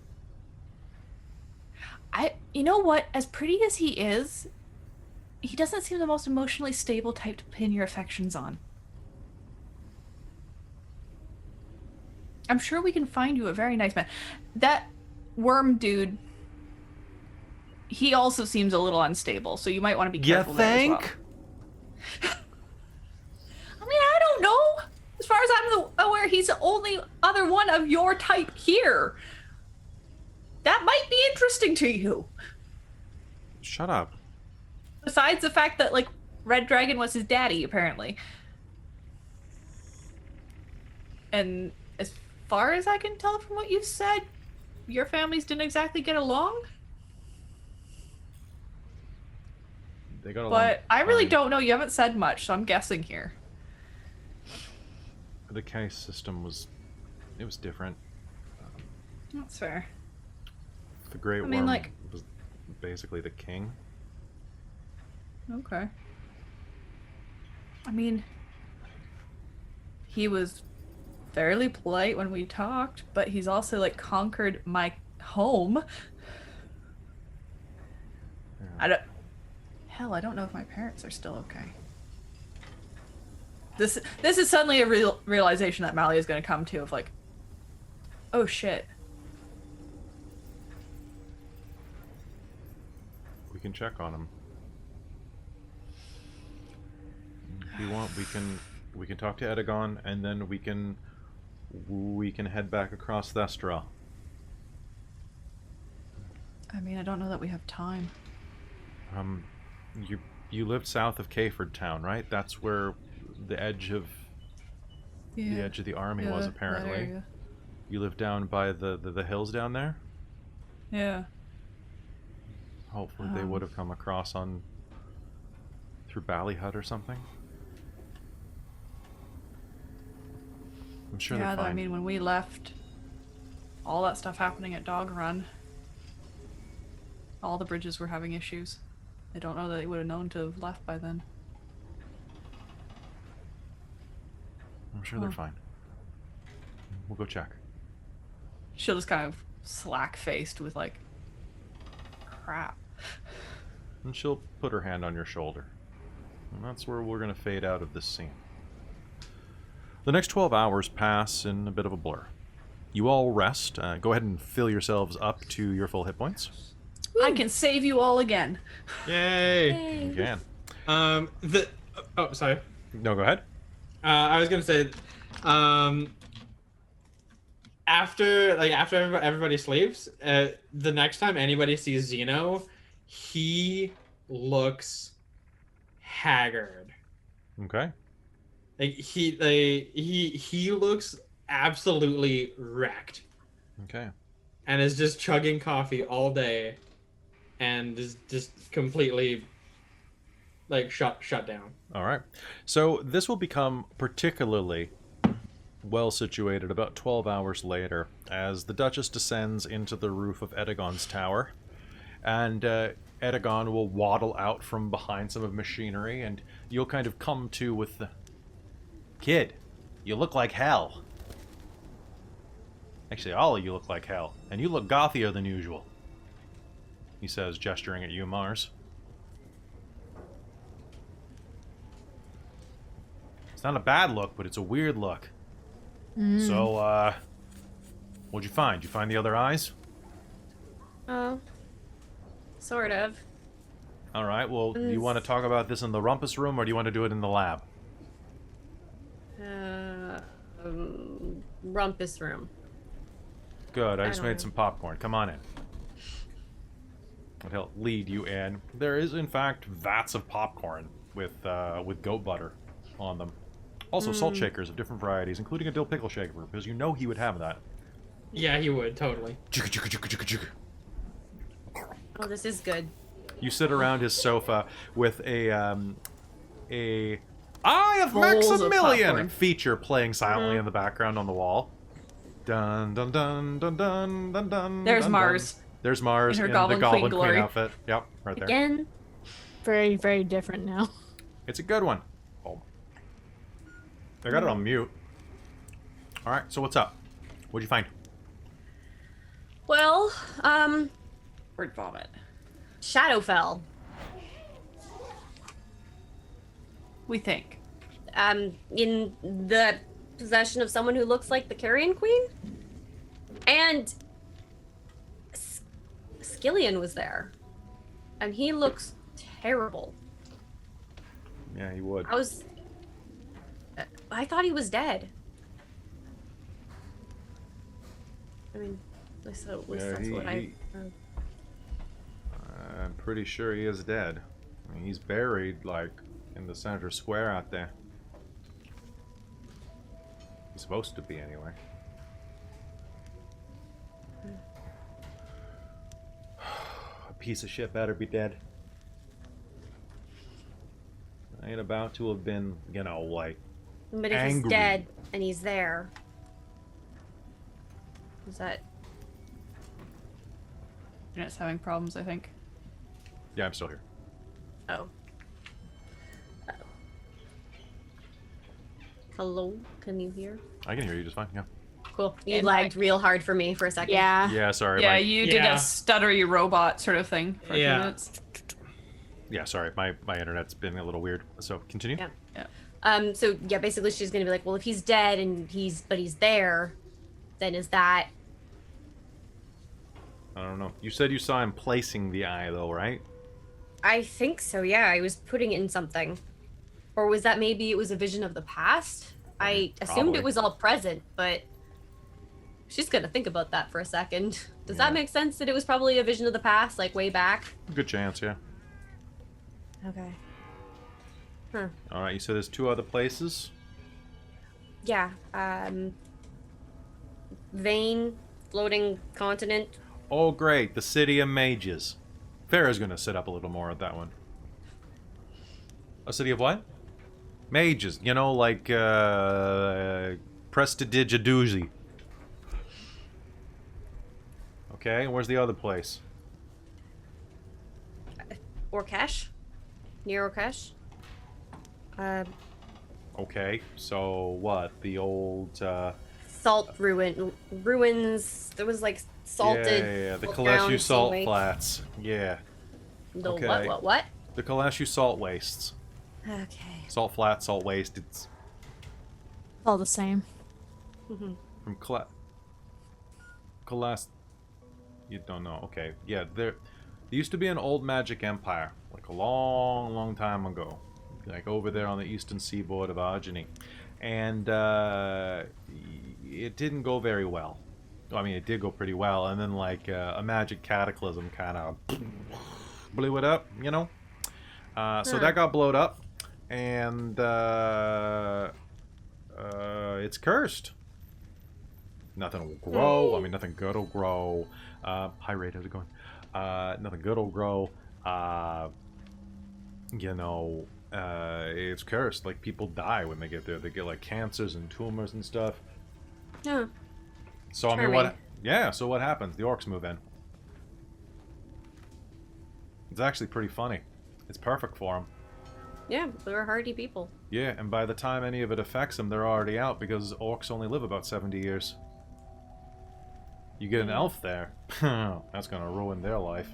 You know what? As pretty as he is, he doesn't seem the most emotionally stable type to pin your affections on. I'm sure we can find you a very nice man. That worm dude, he also seems a little unstable, so you might want to be careful there as well. I mean, I don't know. As far as I'm aware, he's the only other one of your type here. That might be interesting to you. Shut up. Besides the fact that, like, Red Dragon was his daddy, apparently. And as far as I can tell from what you've said, your families didn't exactly get along. They got along But I really fine. don't know. You haven't said much, so I'm guessing here. The caste system was different. That's fair. The Great I mean, Worm like- was basically the king. Okay. I mean, he was fairly polite when we talked, but he's also, like, conquered my home. Yeah. I don't know if my parents are still okay. This is suddenly a realization that Mally is going to come to of, like, oh shit. We can check on him. If you want, we can talk to Edagon, and then we can head back across Thestra. I mean, I don't know that we have time. You lived south of Cayford Town, right? That's where the edge of the army was, that apparently. area. You lived down by the hills down there? Yeah. Hopefully they would have come across through Ballyhut or something. I'm sure they're Yeah, though, fine. I mean, when we left, all that stuff happening at Dog Run, all the bridges were having issues. I don't know that they would have known to have left by then. I'm sure they're fine. We'll go check. She'll just kind of slack-faced with, like, crap. And she'll put her hand on your shoulder. And that's where we're going to fade out of this scene. The next 12 hours pass in a bit of a blur. You all rest. Go ahead and fill yourselves up to your full hit points. I can save you all again. Yay! You can. Oh, sorry. No, go ahead. I was gonna say, after everybody sleeps, the next time anybody sees Zeno, he looks haggard. Okay. He looks absolutely wrecked, Okay. and is just chugging coffee all day, and is just completely like shut down. All right. So this will become particularly well situated about 12 hours later as the Duchess descends into the roof of Edagon's tower. And Edagon will waddle out from behind some of machinery, and you'll kind of come to with the... Kid, you look like hell. Actually, all of you look like hell, and you look gothier than usual, he says, gesturing at you, Mars. It's not a bad look, but it's a weird look. So, what'd you find? Did you find the other eyes? Oh. Sort of. All right, well, do you want to talk about this in the rumpus room, or do you want to do it in the lab? Rumpus room. Good, I just don't made know. some popcorn. Come on in. He'll lead you in. There is, in fact, vats of popcorn with goat butter on them. Also, salt shakers of different varieties, including a dill pickle shaker, because you know he would have that. Yeah, he would totally. Oh, this is good. You sit around his sofa with a Eye of Bowls of Maximilian popcorn. feature playing silently in the background on the wall. Dun dun dun dun dun dun dun. There's dun, Mars. There's Mars In her in Goblin the Queen Goblin Queen glory. outfit. Yep, right there. Again. Very, very different now. It's a good one. Oh. I got it on mute. Alright, so what's up? What'd you find? Well, Word vomit. Shadowfell. We think. In the possession of someone who looks like the Carrion Queen. And Skillian was there. And he looks terrible. Yeah, he would. I thought he was dead. I mean, at least that's what I heard. I'm pretty sure he is dead. I mean, he's buried, like, in the center square out there. He's supposed to be, anyway. A piece of shit better be dead. I ain't about to have been, you know, like, But if he's angry. dead and he's there, is that... Internet's having problems, I think. Yeah, I'm still here. Oh. Hello? Can you hear? I can hear you just fine, yeah. Cool. You And lagged real hard for me for a second. Yeah. Yeah, sorry. Yeah, my, you did Yeah. a stuttery robot sort of thing for a few Yeah. minutes. yeah, sorry. My internet's been a little weird. So, continue. Yeah. So yeah, basically she's gonna be like, well, if he's dead and he's there, then is that... I don't know. You said you saw him placing the eye, though, right? I think so, yeah. I was putting it in something. Or was that maybe it was a vision of the past? I assumed Probably. it was all present, but she's gonna think about that for a second. Does Yeah. that make sense that it was probably a vision of the past, like way back? Good chance, yeah. Okay. All right, you said there's 2 other places. Yeah. Vein, floating continent. Oh, great. The City of Mages. Farrah's going to sit up a little more at that one. A city of what? Mages. You know, like, Prestidigidoozy. Okay, and where's the other place? Orkesh? Near Orkesh? Okay, so what? The old, Salt ruins. There was like salted. Yeah, the ground, Kaleshu salt seaweed. flats. Yeah, The okay. what? the Kaleshu salt wastes. Okay. Salt flats, salt waste. It's All the same. from Kalas. You don't know. Okay, yeah. There used to be an old magic empire, like a long, long time ago, like over there on the eastern seaboard of Argeny, and it didn't go very well. I mean, it did go pretty well, and then like a magic cataclysm kind of blew it up, you know. So that got blowed up, and it's cursed. Nothing will grow. I mean, nothing good will grow. Hi, Raid, how's it going? Nothing good will grow. You know, it's cursed. Like, people die when they get there. They get, like, cancers and tumors and stuff. Yeah. So, I mean, Charming. Yeah, so what happens? The orcs move in. It's actually pretty funny. It's perfect for them. Yeah, they're hardy people. Yeah, and by the time any of it affects them, they're already out because orcs only live about 70 years. You get an elf there, that's gonna ruin their life.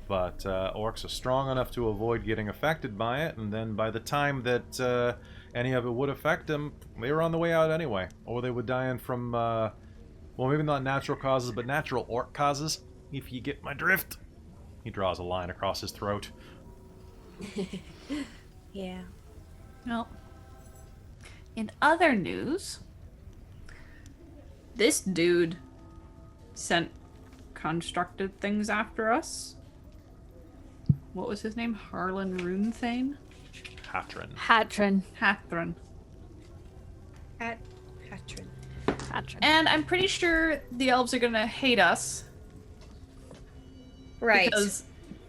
But orcs are strong enough to avoid getting affected by it, and then by the time that any of it would affect them, they were on the way out anyway. Or they would die in from, well, maybe not natural causes, but natural orc causes, if you get my drift. He draws a line across his throat. Yeah. Well, in other news, this dude sent constructed things after us. What was his name? Harlan Runethane? Hatrin. Hatrin. Hathran. Hatrin. Hatrin. And I'm pretty sure the elves are gonna hate us Right. because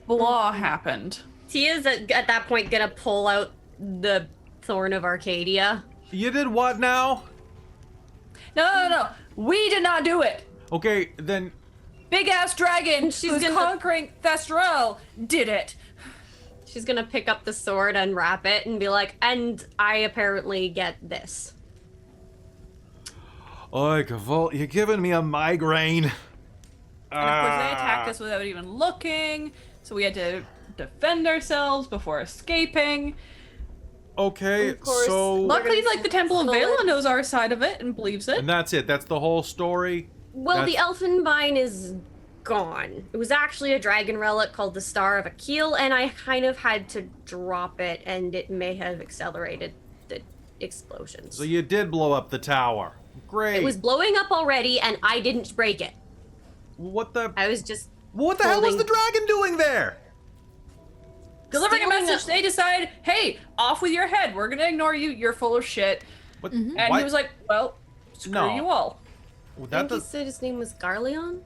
blah happened. Tia's at that point gonna pull out the Thorn of Arcadia. You did what now? No. We did not do it. Okay, then Big ass dragon She's who's gonna- conquering Thestral did it. She's gonna pick up the sword, unwrap it, and be like, and I apparently get this. Oi, Cavol, you're giving me a migraine. And of course, they attacked us without even looking, so we had to defend ourselves before escaping. Okay, Of course. so... Luckily, like, the Temple of Sword. Vela knows our side of it and believes it. And that's it. That's the whole story. Well, the That's- elfin vine is gone. It was actually a dragon relic called the Star of Akyll, and I kind of had to drop it, and it may have accelerated the explosions. So you did blow up the tower. Great. It was blowing up already, and I didn't break it. What the... I was just What the hell was holding- the dragon doing there? Delivering a stealing message, they decide, hey, off with your head. We're gonna ignore you. You're full of shit. What? And Why- he was like, well, screw No. you all. I That think he does... said his name was Garleon,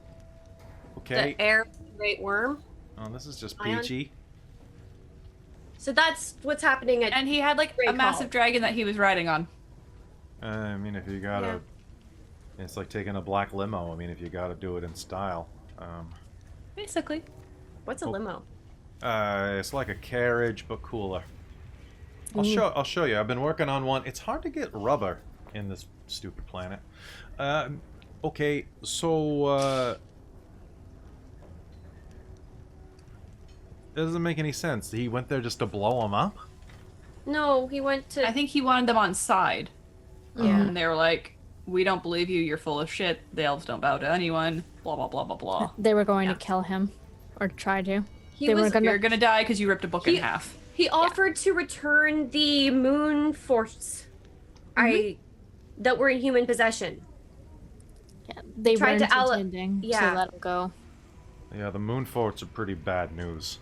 Okay. the air great worm. Oh, this is just Ion. peachy. So that's what's happening at. And he had, like, Great a call. massive dragon that he was riding on. I mean, if you gotta... Yeah. It's like taking a black limo. I mean, if you gotta do it in style. Basically. What's a limo? It's like a carriage, but cooler. I'll show you. I've been working on one. It's hard to get rubber in this stupid planet. Okay, so doesn't make any sense. He went there just to blow them up? No, he went to. I think he wanted them on side. Yeah. And they were like, we don't believe you, you're full of shit, the elves don't bow to anyone, blah blah blah blah blah. They were going Yeah. to kill him, or try to. He they was. were gonna. You're gonna die because you ripped a book in He- half. He offered to return the moon forts. That were in human possession. Yeah, they tried weren't to intending yeah. to let him go. Yeah, the moon forts are pretty bad news.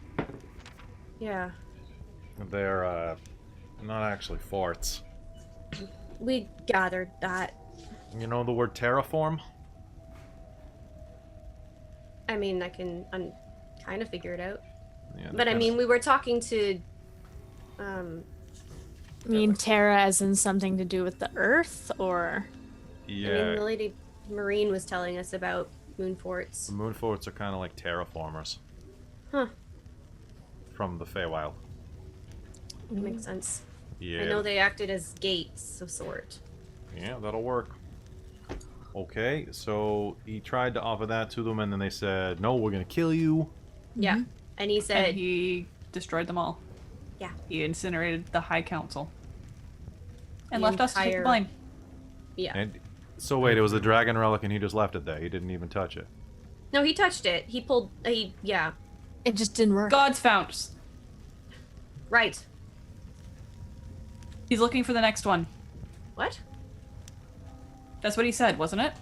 Yeah. They're not actually forts. We gathered that. You know the word terraform? I mean, I can kind of figure it out. Yeah, But I mean, we were talking to. I mean, Terra as in something to do with the Earth, or I mean, yeah, the lady Marine was telling us about moon forts. the moon forts are kind of like terraformers Huh. from the Feywild. That makes sense. Yeah, I know they acted as gates of sort. yeah, that'll work. Okay, so he tried to offer that to them, and then they said, "No, we're gonna kill you." Yeah. And he said, And he destroyed them all. Yeah. He incinerated the High Council. And The left us to take the entire- blame. yeah. And so wait, it was the dragon relic, and he just left it there. He didn't even touch it. No, he touched it. He pulled. Yeah. it just didn't work. God's founts. Right. He's looking for the next one. What? That's what he said, wasn't it?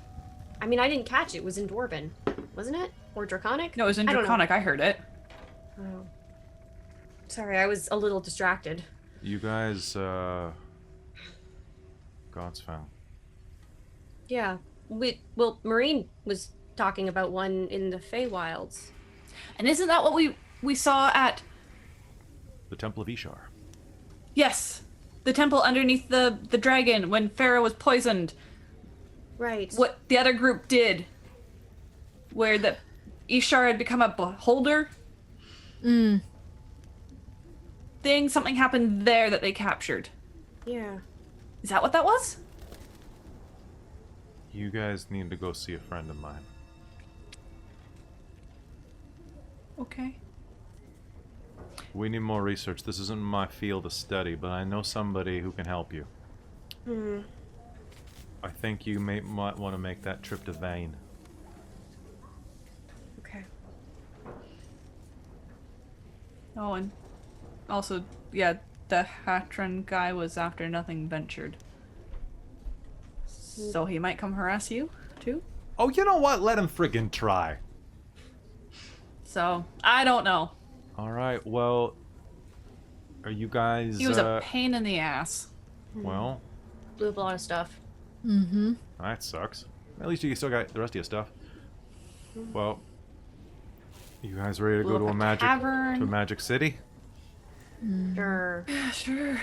I mean, I didn't catch it. It was in Dwarven, wasn't it? Or Draconic? No, it was in I don't know. Draconic. I heard it. Oh. Sorry, I was a little distracted. You guys, God's found. Yeah. Well, Marine was talking about one in the Feywilds. And isn't that what we saw at... The Temple of Ishar. Yes! The temple underneath the dragon when Farah was poisoned. Right. What the other group did. Where the Ishar had become a beholder thing. Something happened there that they captured. Yeah. Is that what that was? You guys need to go see a friend of mine. Okay. We need more research. This isn't my field of study, but I know somebody who can help you. Hmm. I think you might want to make that trip to Vane. Okay. Oh, and also, yeah, the Hatron guy was after nothing ventured. So he might come harass you, too? Oh, you know what? Let him friggin' try. So, I don't know. Alright, well... Are you guys, He was a pain in the ass. Well, Blew up a lot of stuff. Mm-hmm. that sucks. At least you still got the rest of your stuff. Well... You guys ready to Blew go to up a a tavern. magic city? Sure. Yeah, sure.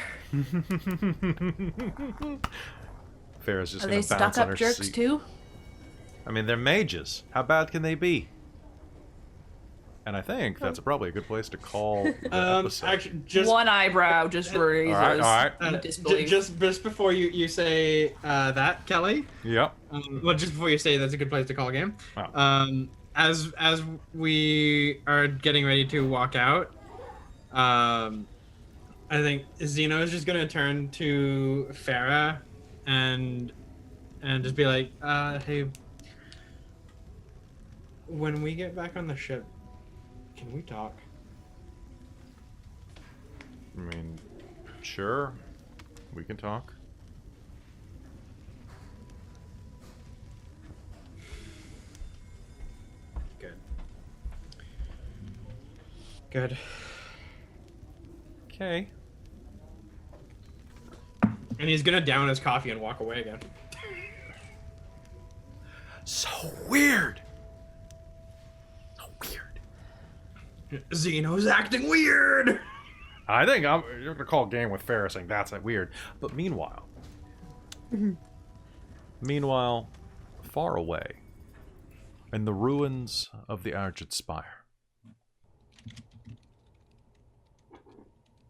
Farrah's just Are gonna they bounce on her stuck-up jerks, seat. too? I mean, they're mages. How bad can they be? And I think that's probably a good place to call the episode. Actually, just One eyebrow just raises. all right. in disbelief. just before you say that, Kelly. Yep. Well, just before you say that's a good place to call a game. Oh. As we are getting ready to walk out, I think Zeno is just gonna turn to Farah and just be like, hey, when we get back on the ship, can we talk? I mean, sure. We can talk. Good. Okay. And he's gonna down his coffee and walk away again. So weird. So weird. Zeno's acting weird. I think you're gonna call a game with Farrah saying that's weird. But meanwhile, far away, in the ruins of the Argent Spire,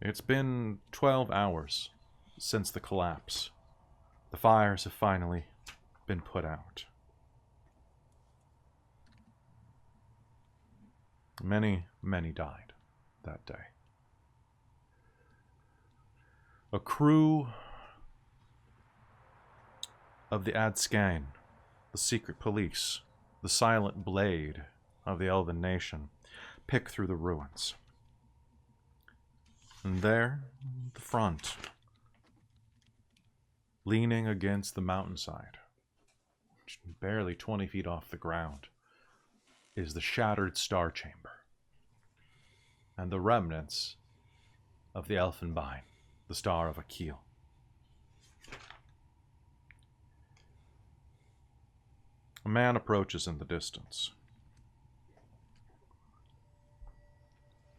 it's been 12 hours since the collapse. The fires have finally been put out. Many, many died that day. A crew of the Adscain, the secret police, the silent blade of the elven nation, pick through the ruins. And there, at the front, leaning against the mountainside, barely 20 feet off the ground, is the shattered star chamber and the remnants of the Elfenbein, the star of Akyll. A man approaches in the distance.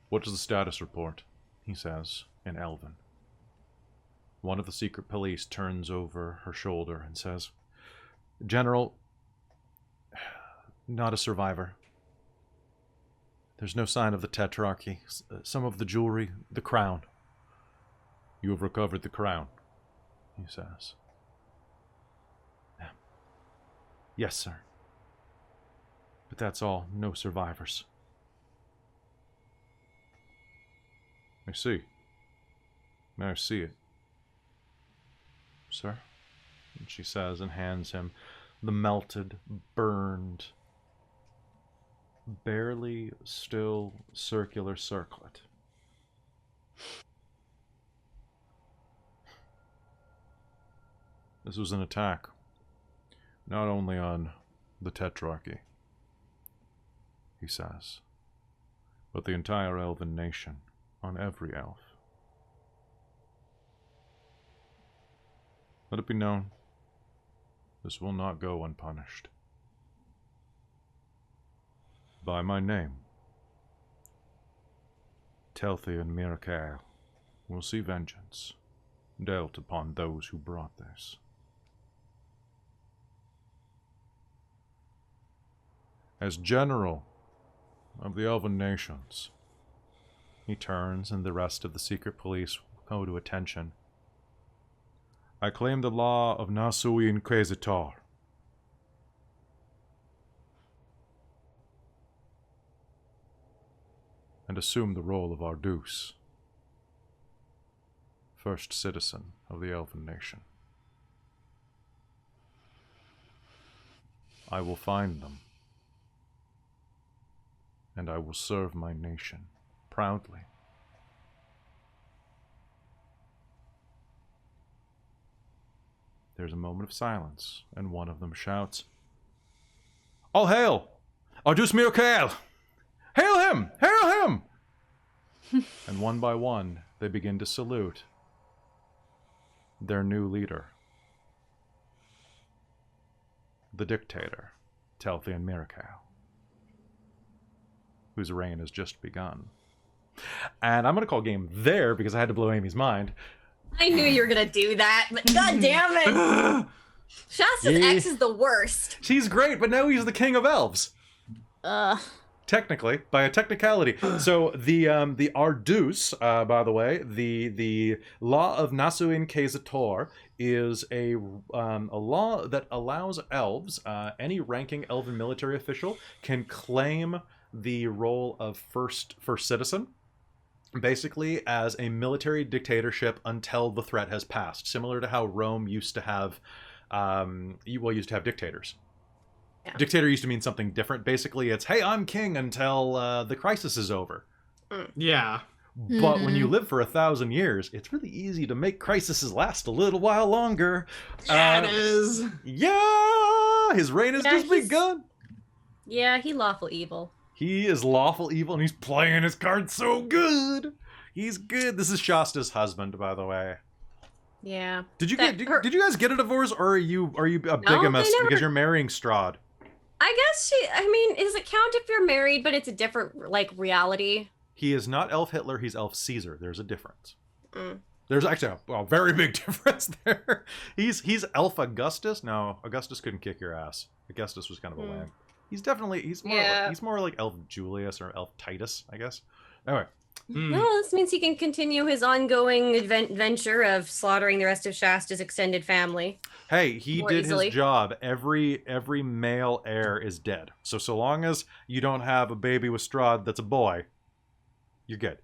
What is the status report? He says, in Elven. One of the secret police turns over her shoulder and says, General, not a survivor. There's no sign of the Tetrarchy. Some of the jewelry, the crown. You have recovered the crown, he says. Yes, sir. But that's all. No survivors. I see. May I see it? Sir? And she says and hands him the melted, burned, barely still circular circlet. This was an attack, not only on the Tetrarchy, he says, but the entire elven nation, on every elf. Let it be known, this will not go unpunished. By my name, Telthi and Mirakel will see vengeance dealt upon those who brought this. As general of the elven nations, he turns and the rest of the secret police go to attention. I claim the law of Nasui Inquisitor. And assume the role of Arduce, first citizen of the elven nation. I will find them, and I will serve my nation proudly. There's a moment of silence, and one of them shouts, All hail! Arduce Mirakel! Hail him! Hail him! And one by one, they begin to salute their new leader, the dictator, Telthi and Mirakel, whose reign has just begun. And I'm going to call game there because I had to blow Amy's mind. I knew you were gonna do that, but god damn it! Shasta's Yeah. ex is the worst. He's great, but now he's the king of elves. Technically, by a technicality. So the Ardus, by the way, the law of Nasuin Kezator is a law that allows elves, any ranking elven military official can claim the role of first citizen, basically as a military dictatorship until the threat has passed, similar to how Rome used to have dictators. Yeah. Dictator used to mean something different. Basically, it's, hey, I'm king until the crisis is over. Yeah. But when you live for 1,000 years, it's really easy to make crises last a little while longer. Yeah, it is. Yeah! His reign has just he's- begun. Yeah, he lawful evil. He is lawful evil, and he's playing his cards so good. He's good. This is Shasta's husband, by the way. Yeah. Did you That- did you guys get a divorce, or are you a they bigamist never- because you're marrying Strahd? I guess does it count if you're married, but it's a different, like, reality? He is not Elf Hitler, he's Elf Caesar. There's a difference. Mm. There's actually a very big difference there. He's Elf Augustus. No, Augustus couldn't kick your ass. Augustus was kind of a lamb. He's more like Elf Julius or Elf Titus, I guess. Anyway. Well, this means he can continue his ongoing adventure of slaughtering the rest of Shasta's extended family. Hey, he More did easily. his job. Every male heir is dead. So long as you don't have a baby with Strahd that's a boy, you're good.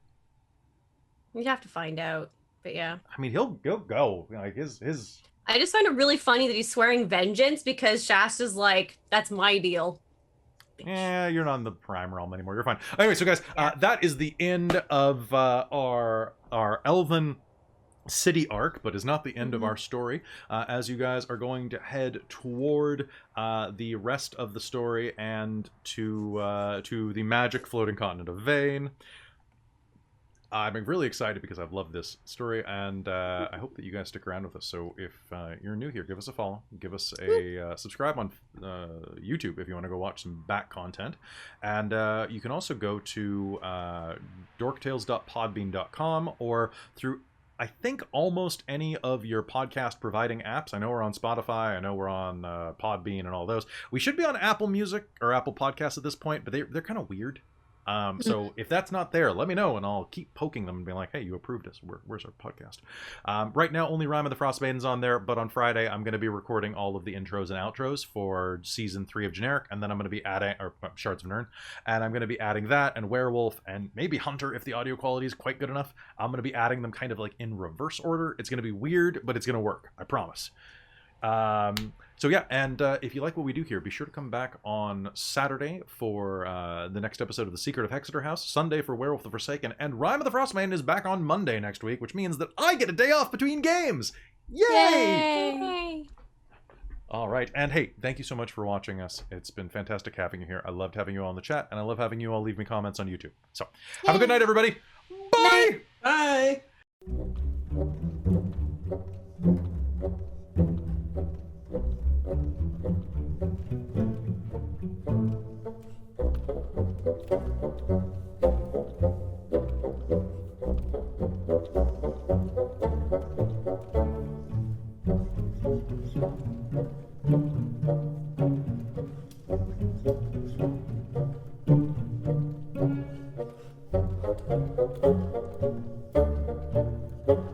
We'd have to find out, but yeah. I mean, he'll go. Like his I just find it really funny that he's swearing vengeance because Shasta's like, that's my deal. Yeah, you're not in the prime realm anymore. You're fine. Anyway, so guys, that is the end of our elven city arc, but is not the end of our story. As you guys are going to head toward the rest of the story and to the magic floating continent of Vane. I'm really excited because I've loved this story, and I hope that you guys stick around with us. So if you're new here, give us a follow, give us a subscribe on YouTube if you want to go watch some back content, and you can also go to dorktales.podbean.com or through, I think, almost any of your podcast providing apps. I know we're on Spotify, I know we're on Podbean and all those. We should be on Apple Music or Apple Podcasts at this point, but they're kind of weird. So if that's not there, let me know, and I'll keep poking them and being like, hey, you approved us. Where's our podcast? Right now, only Rime of the Frostmaiden's on there, but on Friday, I'm going to be recording all of the intros and outros for Season 3 of Generic, and then I'm going to be adding, or Shards of Nyrn, and I'm going to be adding that, and Werewolf, and maybe Hunter if the audio quality is quite good enough. I'm going to be adding them kind of like in reverse order. It's going to be weird, but it's going to work. I promise. So yeah, and if you like what we do here, be sure to come back on Saturday for the next episode of The Secret of Hexeter House, Sunday for Werewolf the Forsaken, and Rime of the Frostmaiden is back on Monday next week, which means that I get a day off between games! Yay! Yay! All right, and hey, thank you so much for watching us. It's been fantastic having you here. I loved having you all in the chat, and I love having you all leave me comments on YouTube. So, have a good night, everybody! Bye! Bye. Thank you.